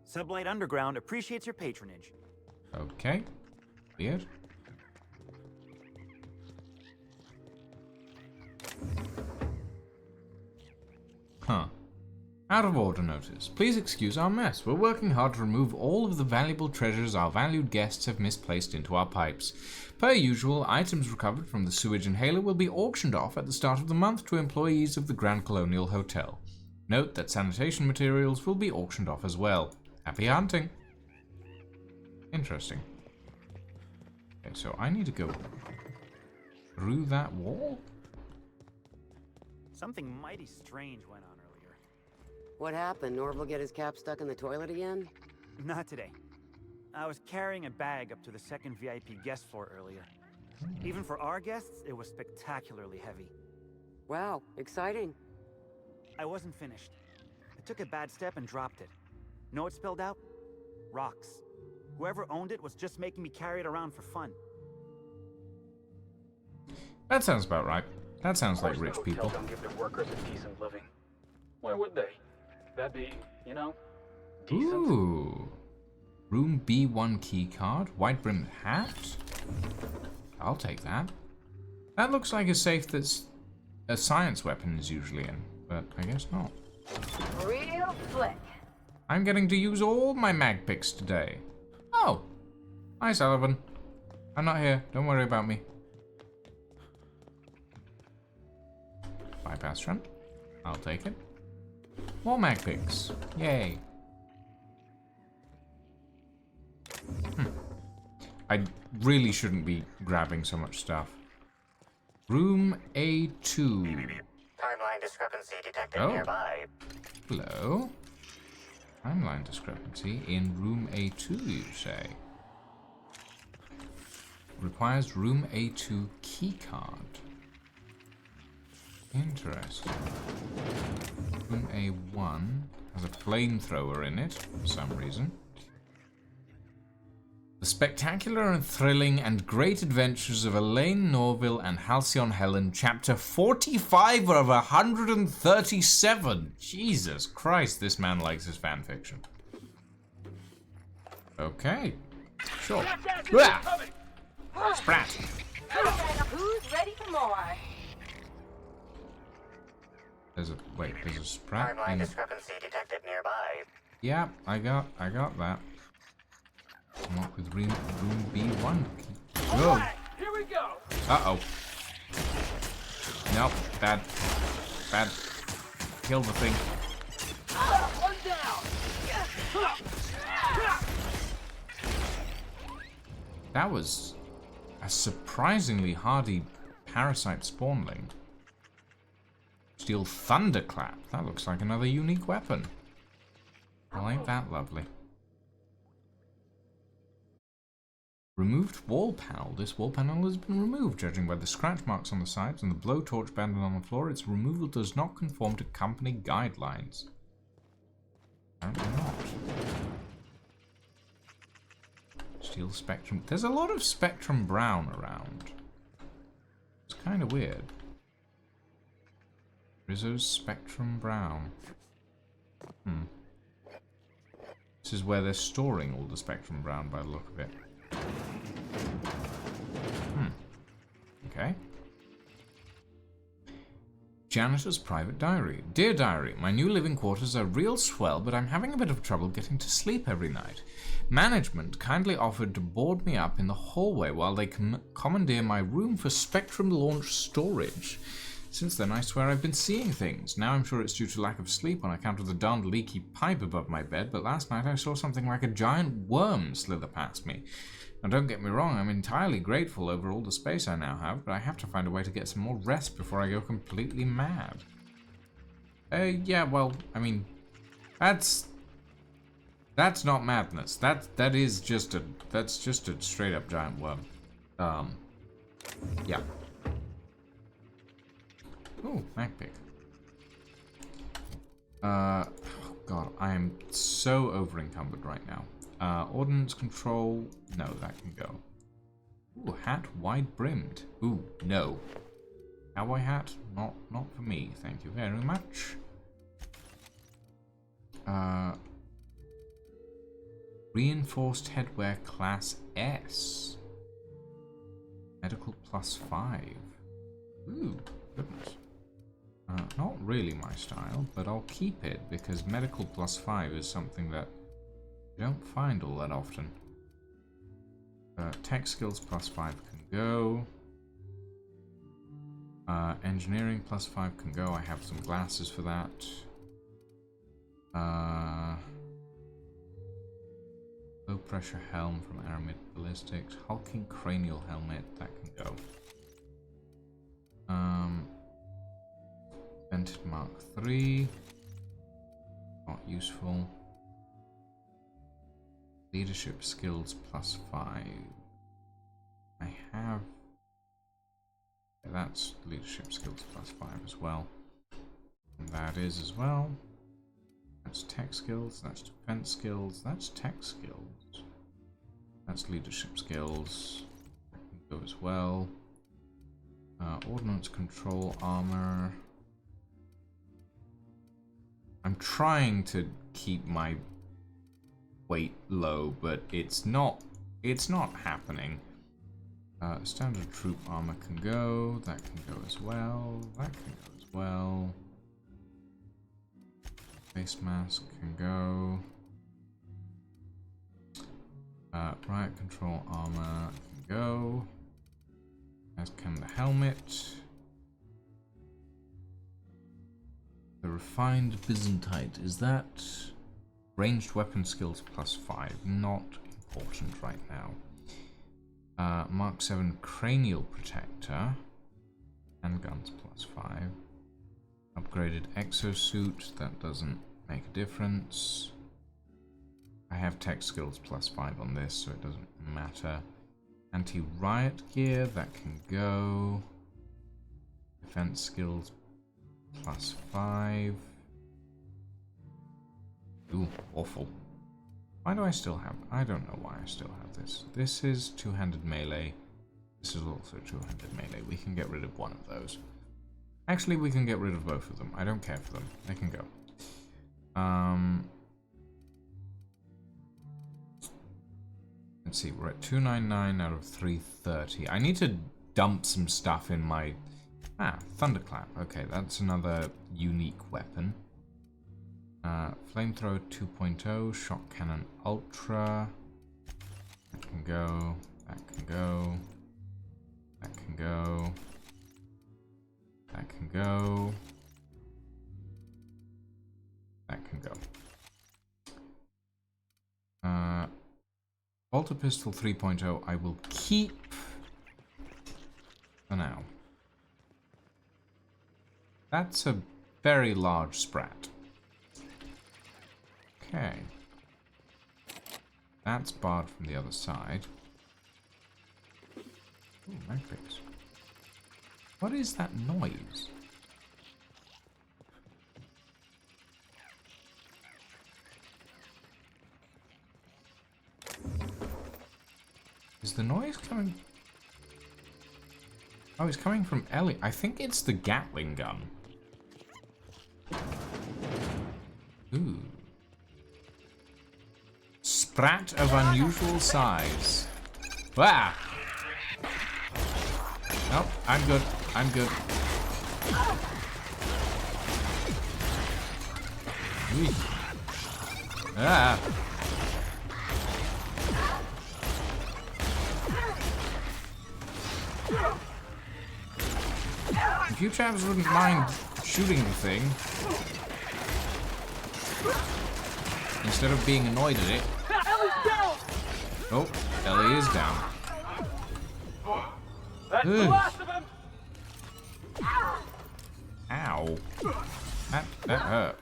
[SPEAKER 2] Sublight Underground appreciates your patronage.
[SPEAKER 1] Okay. Weird. Out of order notice. Please excuse our mess. We're working hard to remove all of the valuable treasures our valued guests have misplaced into our pipes. Per usual, items recovered from the sewage inhaler will be auctioned off at the start of the month to employees of the Grand Colonial Hotel. Note that sanitation materials will be auctioned off as well. Happy hunting! Interesting. Okay, so I need to go through that wall?
[SPEAKER 2] Something mighty strange went on earlier.
[SPEAKER 10] What happened? Norval get his cap stuck in the toilet again?
[SPEAKER 2] Not today. I was carrying a bag up to the second VIP guest floor earlier. Even for our guests, it was spectacularly heavy.
[SPEAKER 10] Wow, exciting.
[SPEAKER 2] I wasn't finished. I took a bad step and dropped it. Know what spilled out? Rocks. Whoever owned it was just making me carry it around for fun.
[SPEAKER 1] That sounds about right. That sounds like
[SPEAKER 13] Of course
[SPEAKER 1] rich
[SPEAKER 13] the
[SPEAKER 1] people.
[SPEAKER 13] hotel don't give their workers a decent living. Why would they? That'd be, you know, decent.
[SPEAKER 1] Ooh. Room B1 keycard, white brimmed hat. I'll take that. That looks like a safe that's a science weapon is usually in, but I guess not.
[SPEAKER 20] Real slick.
[SPEAKER 1] I'm getting to use all my mag picks today. Oh. Hi, Sullivan. I'm not here. Don't worry about me. Bypass shunt. I'll take it. More mag picks. Yay. I really shouldn't be grabbing so much stuff. Room A2.
[SPEAKER 4] Timeline discrepancy detected
[SPEAKER 1] Oh.
[SPEAKER 4] nearby.
[SPEAKER 1] Hello. Timeline discrepancy in room A2, you say? Requires room A2 keycard. Interesting. Room A1 has a flamethrower in it for some reason. The spectacular and thrilling and great adventures of Elaine Norville and Halcyon Helen, chapter 45 of 137. Jesus Christ, this man likes his fanfiction. Okay. Sure. Ah! Sprat.
[SPEAKER 20] Who's ready for more?
[SPEAKER 1] There's a sprat
[SPEAKER 4] Timeline
[SPEAKER 1] in...
[SPEAKER 4] discrepancy detected nearby.
[SPEAKER 1] Yeah, I got that. Come up with room B1. Whoa.
[SPEAKER 16] Here we go.
[SPEAKER 1] Uh-oh. Nope, bad. Kill the thing. That was a surprisingly hardy parasite spawnling. Steel Thunderclap. That looks like another unique weapon. Well, ain't that lovely? Removed wall panel. This wall panel has been removed. Judging by the scratch marks on the sides and the blowtorch banded on the floor, its removal does not conform to company guidelines. Apparently not. Steel Spectrum. There's a lot of Spectrum Brown around. It's kind of weird. Rizzo's Spectrum Brown. This is where they're storing all the Spectrum Brown by the look of it. Okay. Janitor's private diary. Dear diary, my new living quarters are real swell, but I'm having a bit of trouble getting to sleep every night. Management kindly offered to board me up in the hallway while they commandeer my room for Spectrum launch storage. Since then, I swear I've been seeing things. Now I'm sure it's due to lack of sleep on account of the darned leaky pipe above my bed, but last night I saw something like a giant worm slither past me. Now don't get me wrong, I'm entirely grateful over all the space I now have, but I have to find a way to get some more rest before I go completely mad. Yeah, well, I mean, that's not madness. That's just a straight up giant worm. Yeah. Ooh, Macpick. Oh god, I am so over encumbered right now. Ordnance control, no, that can go. Ooh, hat wide brimmed. Ooh, no. Cowboy hat, not for me, thank you very much. Reinforced headwear class S. Medical +5. Ooh, goodness. Not really my style, but I'll keep it because medical +5 is something that you don't find all that often. Tech skills +5 can go. Engineering +5 can go. I have some glasses for that. Low pressure helm from Aramid Ballistics. Hulking cranial helmet, that can go. Vented Mark III. Not useful. Leadership skills +5. I have... Yeah, that's leadership skills +5 as well. And that is as well. That's tech skills, that's defense skills, that's tech skills. That's leadership skills. That can go as well. Ordnance control armor. I'm trying to keep my weight low, but it's not happening. Standard troop armor can go. That can go as well. That can go as well. Face mask can go. Riot control armor can go. As can the helmet. The refined Byzantite, is that ranged weapon skills +5? Not important right now. Mark 7 cranial protector. Handguns +5. Upgraded exosuit, that doesn't make a difference. I have tech skills +5 on this, so it doesn't matter. Anti-riot gear, that can go. Defense skills +5. Ooh, awful. Why do I still have... I don't know why I still have this. This is two-handed melee. This is also two-handed melee. We can get rid of one of those. Actually, we can get rid of both of them. I don't care for them. They can go. Let's see, we're at 299 out of 330. I need to dump some stuff in my... Thunderclap. Okay, that's another unique weapon. Flamethrower 2.0, Shock Cannon Ultra. That can go. That can go. That can go. That can go. That can go. 299 out of 330. Volta Pistol 3.0 I will keep for now. That's a very large sprat. Okay. That's barred from the other side. Ooh, magpies. What is that noise? Is the noise coming? Oh, it's coming from Ellie. I think it's the Gatling gun. Ooh. Sprat of unusual size. Wow. Nope, I'm good. I'm good. Eek. Ah. If you chaps wouldn't mind shooting the thing instead of being annoyed at it. Oh, Ellie is down.
[SPEAKER 16] That's the last of him.
[SPEAKER 1] Ow. That hurt.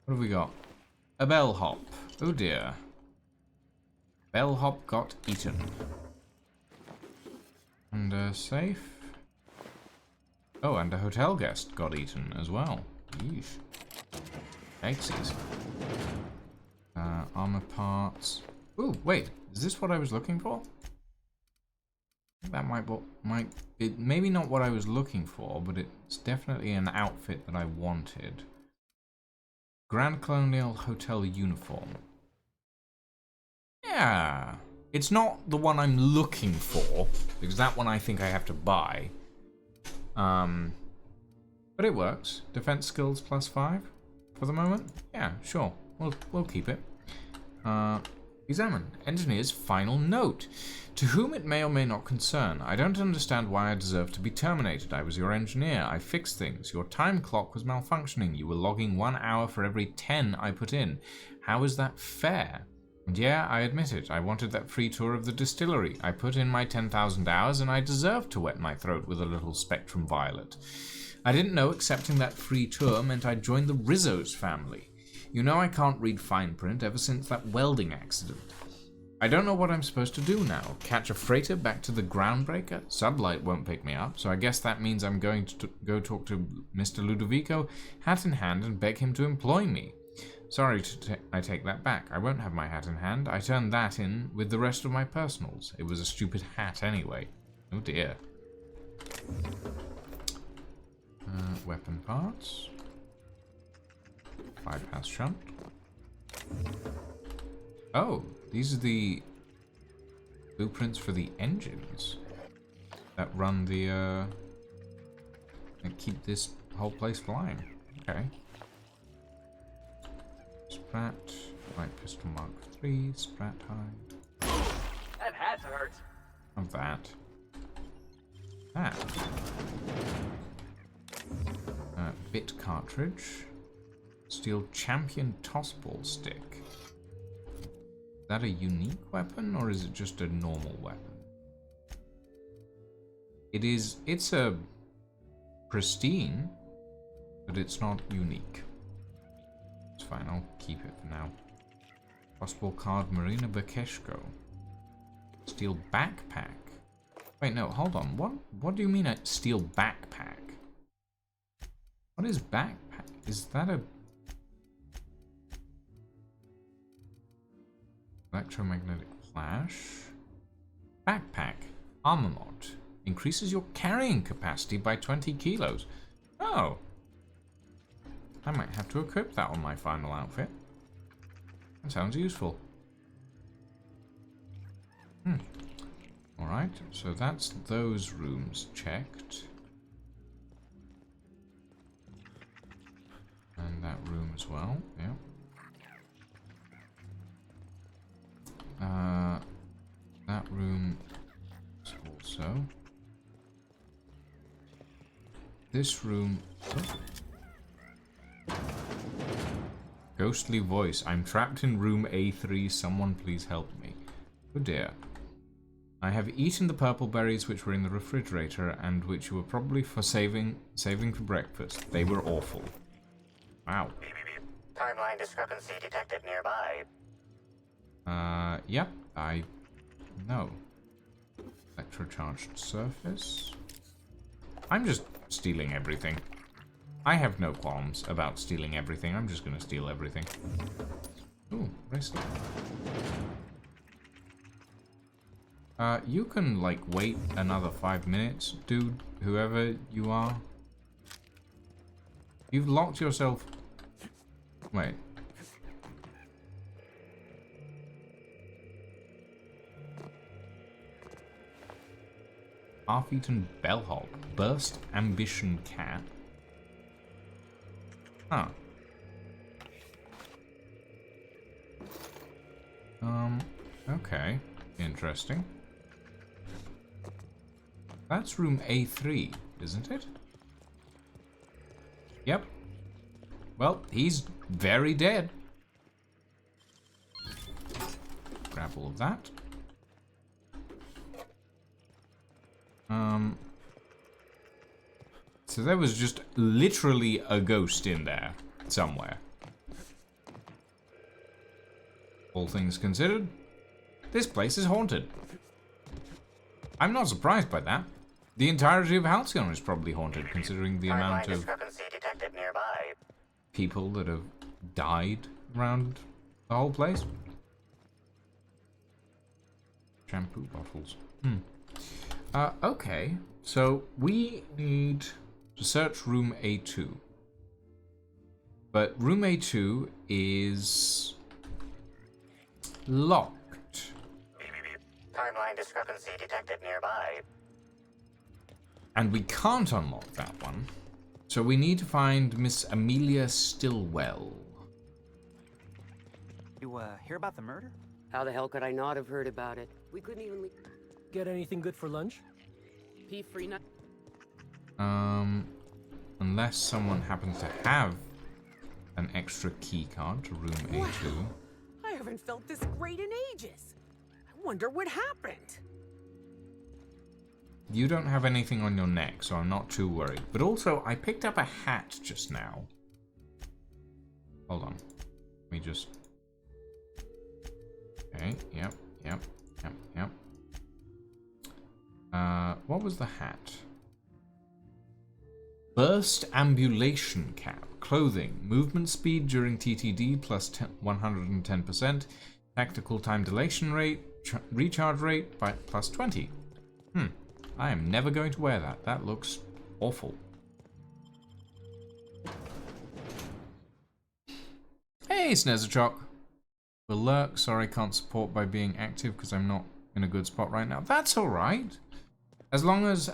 [SPEAKER 1] What have we got? A bellhop. Oh dear. Bellhop got eaten. And a safe. Oh, and a hotel guest got eaten as well. Yeesh. Yikesies. Armor parts. Ooh, wait. Is this what I was looking for? That might it maybe not what I was looking for, but it's definitely an outfit that I wanted. Grand Colonial Hotel uniform. Yeah. It's not the one I'm looking for, because that one I think I have to buy. But it works. Defense skills +5 for the moment. Yeah, sure. We'll keep it. Examine. Engineer's final note. To whom it may or may not concern, I don't understand why I deserve to be terminated. I was your engineer. I fixed things. Your time clock was malfunctioning. You were logging 1 hour for every 10 I put in. How is that fair? And yeah, I admit it. I wanted that free tour of the distillery. I put in my 10,000 hours and I deserved to wet my throat with a little Spectrum Violet. I didn't know accepting that free tour meant I'd join the Rizzo's family. You know I can't read fine print ever since that welding accident. I don't know what I'm supposed to do now. Catch a freighter back to the Groundbreaker? Sublight won't pick me up, so I guess that means I'm going to go talk to Mr. Ludovico, hat in hand, and beg him to employ me. Sorry, I take that back. I won't have my hat in hand. I turned that in with the rest of my personals. It was a stupid hat anyway. Oh dear. Weapon parts. Bypass shunt. Oh, these are the blueprints for the engines that run the, that keep this whole place flying. Okay. Sprat, light pistol Mark III, Sprat hide.
[SPEAKER 13] That hat hurts.
[SPEAKER 1] Of that. That. Bit cartridge. Steel champion tossball stick. Is that a unique weapon or is it just a normal weapon? It's a pristine, but it's not unique. It's fine, I'll keep it for now. Possible card Marina Bakeshko. Steel backpack. Wait, no, hold on. What do you mean a steel backpack? What is backpack? Is that a electromagnetic flash? Backpack. Armor mod. Increases your carrying capacity by 20 kilos. Oh. I might have to equip that on my final outfit. That sounds useful. Alright, so that's those rooms checked. And that room as well, yeah. That room is also. This room. Oh. Ghostly voice. I'm trapped in room A3. Someone please help me. Oh dear. I have eaten the purple berries which were in the refrigerator and which you were probably for saving for breakfast. They were awful. Wow.
[SPEAKER 4] Timeline discrepancy detected nearby.
[SPEAKER 1] Yep, I know. Electrocharged surface. I'm just stealing everything. I have no qualms about stealing everything. I'm just gonna steal everything. Ooh, bracelet. You can, like, wait another 5 minutes, dude, whoever you are. You've locked yourself... Wait. Half-eaten bellhop. Burst ambition cat. Huh. Okay. Interesting. That's room A3, isn't it? Yep. Well, he's very dead. Grab all of that. So there was just literally a ghost in there somewhere. All things considered, this place is haunted. I'm not surprised by that. The entirety of Halcyon is probably haunted, considering the amount of people that have died around the whole place. Shampoo bottles. Okay, so we need to search room A2. But room A2 is locked.
[SPEAKER 4] Timeline discrepancy detected nearby.
[SPEAKER 1] And we can't unlock that one. So we need to find Miss Amelia Stillwell.
[SPEAKER 2] You, hear about the murder?
[SPEAKER 10] How the hell could I not have heard about it? We couldn't even leave.
[SPEAKER 17] Get anything good for lunch?
[SPEAKER 5] Pea free nut.
[SPEAKER 1] Unless someone happens to have an extra key card to room A2.
[SPEAKER 18] I haven't felt this great in ages. I wonder what happened.
[SPEAKER 1] You don't have anything on your neck, so I'm not too worried. But also, I picked up a hat just now. Hold on. Let me just... Okay, yep. What was the hat? Burst ambulation cap. Clothing. Movement speed during TTD plus 110%. Tactical time dilation rate. Recharge rate by plus 20. I am never going to wear that. That looks awful. Hey, Snezerchok. Will lurk. Sorry, can't support by being active because I'm not in a good spot right now. That's all right. As long as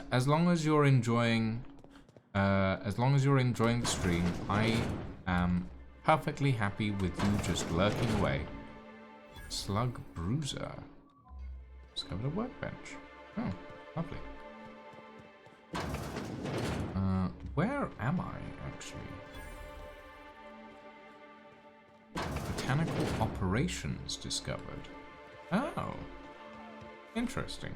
[SPEAKER 1] you're enjoying, the stream, I am perfectly happy with you just lurking away. Slug Bruiser. Discovered a workbench. Oh, lovely. Where am I, actually? Mechanical operations discovered. Oh. Interesting.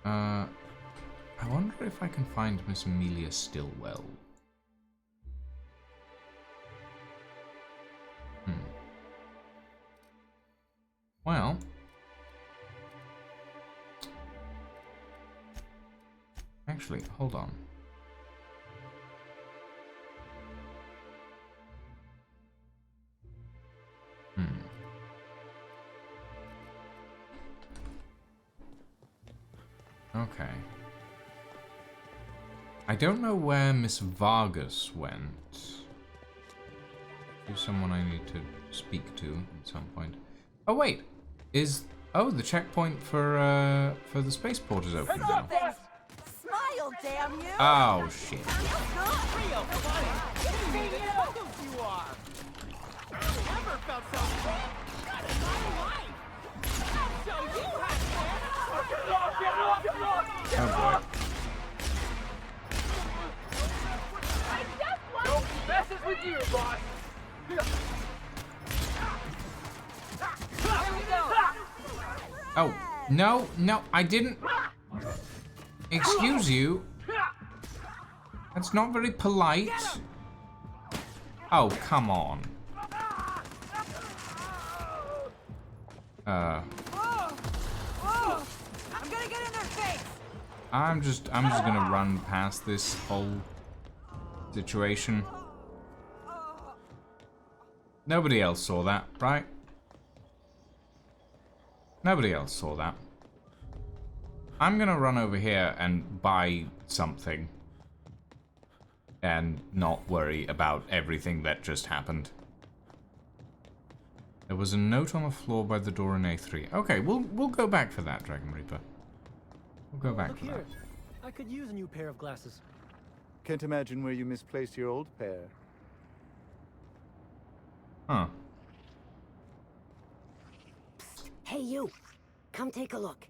[SPEAKER 1] I wonder if I can find Miss Amelia Stillwell. Well... Actually, hold on. Okay. I don't know where Miss Vargas went. There's someone I need to speak to at some point. Oh wait, oh, the checkpoint for the spaceport is open now.
[SPEAKER 16] Smile, damn you!
[SPEAKER 1] Oh shit.
[SPEAKER 16] You are. Never felt so good in my life. So you have get off!
[SPEAKER 1] Oh boy.
[SPEAKER 16] No messes with you, boss.
[SPEAKER 1] Oh, no, no, I didn't. Excuse you. That's not very polite. Oh, come on.
[SPEAKER 16] I'm gonna get in their face.
[SPEAKER 1] I'm just gonna run past this whole situation. Nobody else saw that, right? Nobody else saw that. I'm gonna run over here and buy something. And not worry about everything that just happened. There was a note on the floor by the door in A3. Okay, we'll go back for that, Dragon Reaper. We'll go back
[SPEAKER 17] Look
[SPEAKER 1] for
[SPEAKER 17] here.
[SPEAKER 1] that.
[SPEAKER 17] I could use a new pair of glasses.
[SPEAKER 22] Can't imagine where you misplaced your old pair.
[SPEAKER 1] Huh.
[SPEAKER 10] Hey, you. Come take a look.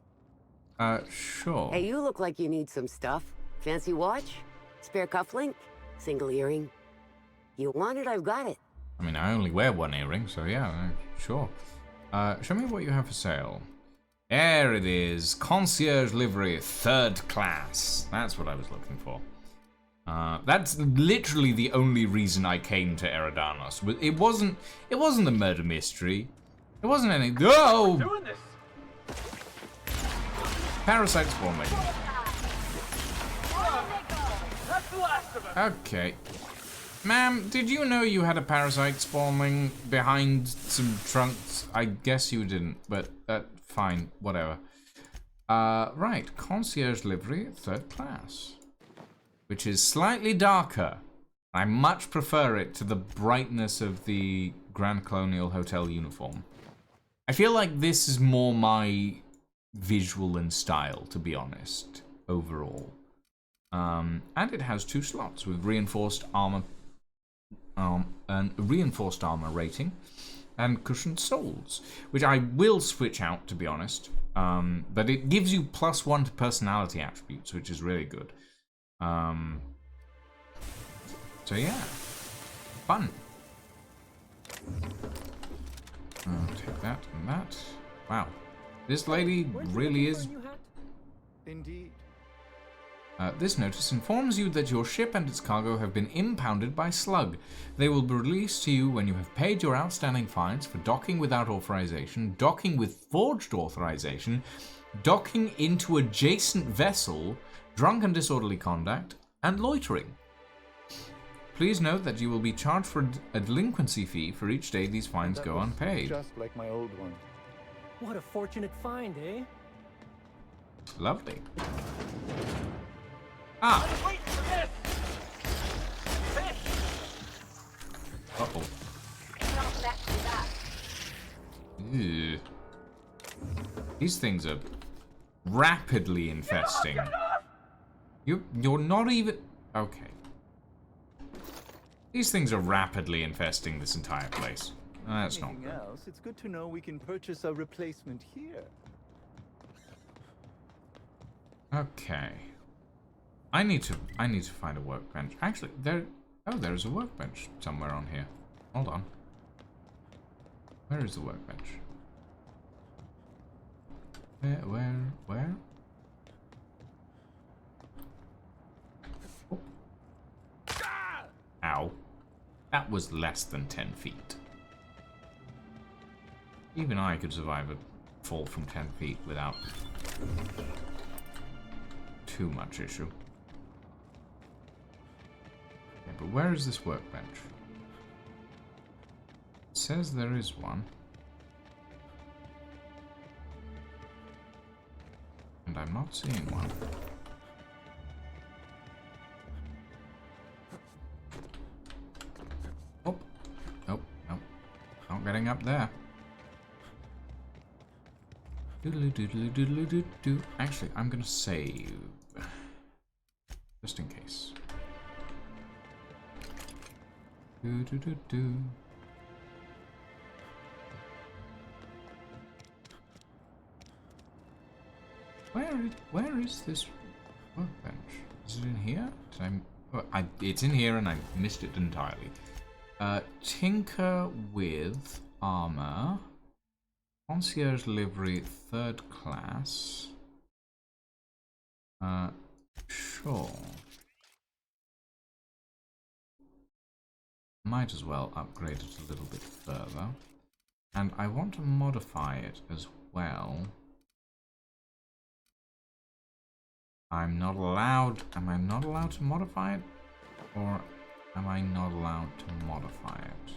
[SPEAKER 1] Sure.
[SPEAKER 10] Hey, you look like you need some stuff. Fancy watch? Spare cufflink? Single earring? You want it? I've got it.
[SPEAKER 1] I mean, I only wear one earring, so yeah, sure. Show me what you have for sale. There it is. Concierge livery, 3rd class. That's what I was looking for. That's literally the only reason I came to Eridanos. It wasn't a murder mystery. It wasn't any. Oh!
[SPEAKER 13] Doing this.
[SPEAKER 1] Parasite spawning.
[SPEAKER 13] That's the last of them.
[SPEAKER 1] Okay. Ma'am, did you know you had a parasite spawning behind some trunks? I guess you didn't, but fine, whatever. Right, concierge livery, 3rd class. Which is slightly darker. I much prefer it to the brightness of the Grand Colonial Hotel uniform. I feel like this is more my visual and style, to be honest, overall. And it has 2 slots with reinforced armor rating and cushioned soles, which I will switch out, to be honest. But it gives you +1 to personality attributes, which is really good. So yeah, fun. I'll take that and that. Wow, this lady really is.
[SPEAKER 22] Indeed.
[SPEAKER 1] This notice informs you that your ship and its cargo have been impounded by Slug. They will be released to you when you have paid your outstanding fines for docking without authorization, docking with forged authorization, docking into adjacent vessel, drunk and disorderly conduct, and loitering. Please note that you will be charged for a delinquency fee for each day these fines go unpaid.
[SPEAKER 22] Just like my old one.
[SPEAKER 17] What a fortunate find, eh?
[SPEAKER 1] Lovely. Ah! Uh-oh. Ew. These things are rapidly infesting. You're not even... Okay. These things are rapidly infesting this entire place. That's not good.
[SPEAKER 22] Else, it's good to know we can purchase a replacement here.
[SPEAKER 1] Okay. I need to find a workbench. Actually, there's a workbench somewhere on here. Hold on. Where is the workbench? Where? Oh. Ow. That was less than 10 feet. Even I could survive a fall from 10 feet without too much issue. Okay, but where is this workbench? It says there is one. And I'm not seeing one. Oh. Nope, nope. Not getting up there. Doodly-doodly-doodly-doo-doo. Actually, I'm gonna save. Just in case. Do-do-do-do. Where is this workbench? Is it in here? It's in here and I missed it entirely. Tinker with armor. Concierge livery, 3rd class. Sure. Might as well upgrade it a little bit further. And I want to modify it as well. I'm not allowed... Am I not allowed to modify it? Or am I not allowed to modify it?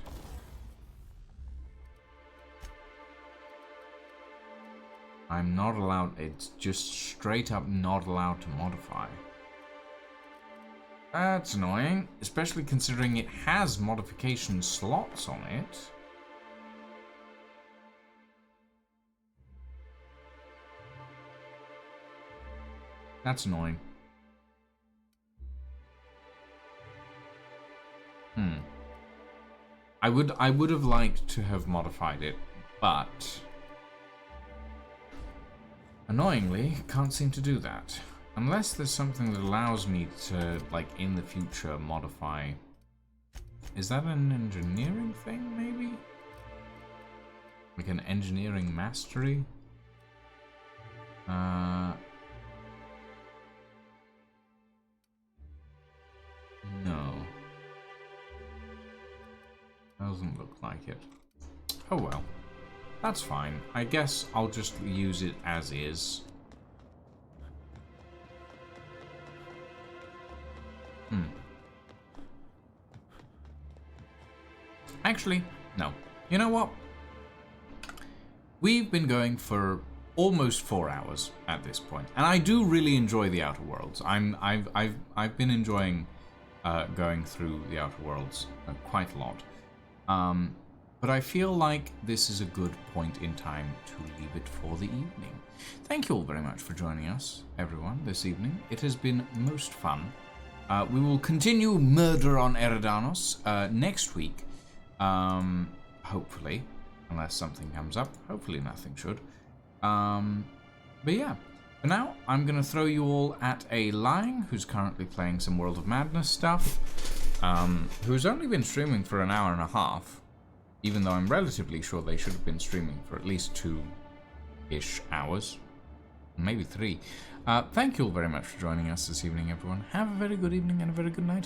[SPEAKER 1] I'm not allowed... It's just straight up not allowed to modify. That's annoying, especially considering it has modification slots on it. That's annoying. I would have liked to have modified it, but annoyingly, can't seem to do that. Unless there's something that allows me to, like, in the future, modify... Is that an engineering thing, maybe? Like an engineering mastery? No. Doesn't look like it. Oh well. That's fine. I guess I'll just use it as is. Actually, no. You know what? We've been going for almost 4 hours at this point, and I do really enjoy the Outer Worlds. I've been enjoying going through the Outer Worlds quite a lot. But I feel like this is a good point in time to leave it for the evening. Thank you all very much for joining us, everyone, this evening. It has been most fun. We will continue Murder on Eridanos next week. Hopefully, unless something comes up. Hopefully nothing should. But yeah, for now, I'm going to throw you all at a Lying, who's currently playing some World of Madness stuff, who's only been streaming for an hour and a half, even though I'm relatively sure they should have been streaming for at least 2-ish hours, maybe 3. Thank you all very much for joining us this evening, everyone. Have a very good evening and a very good night.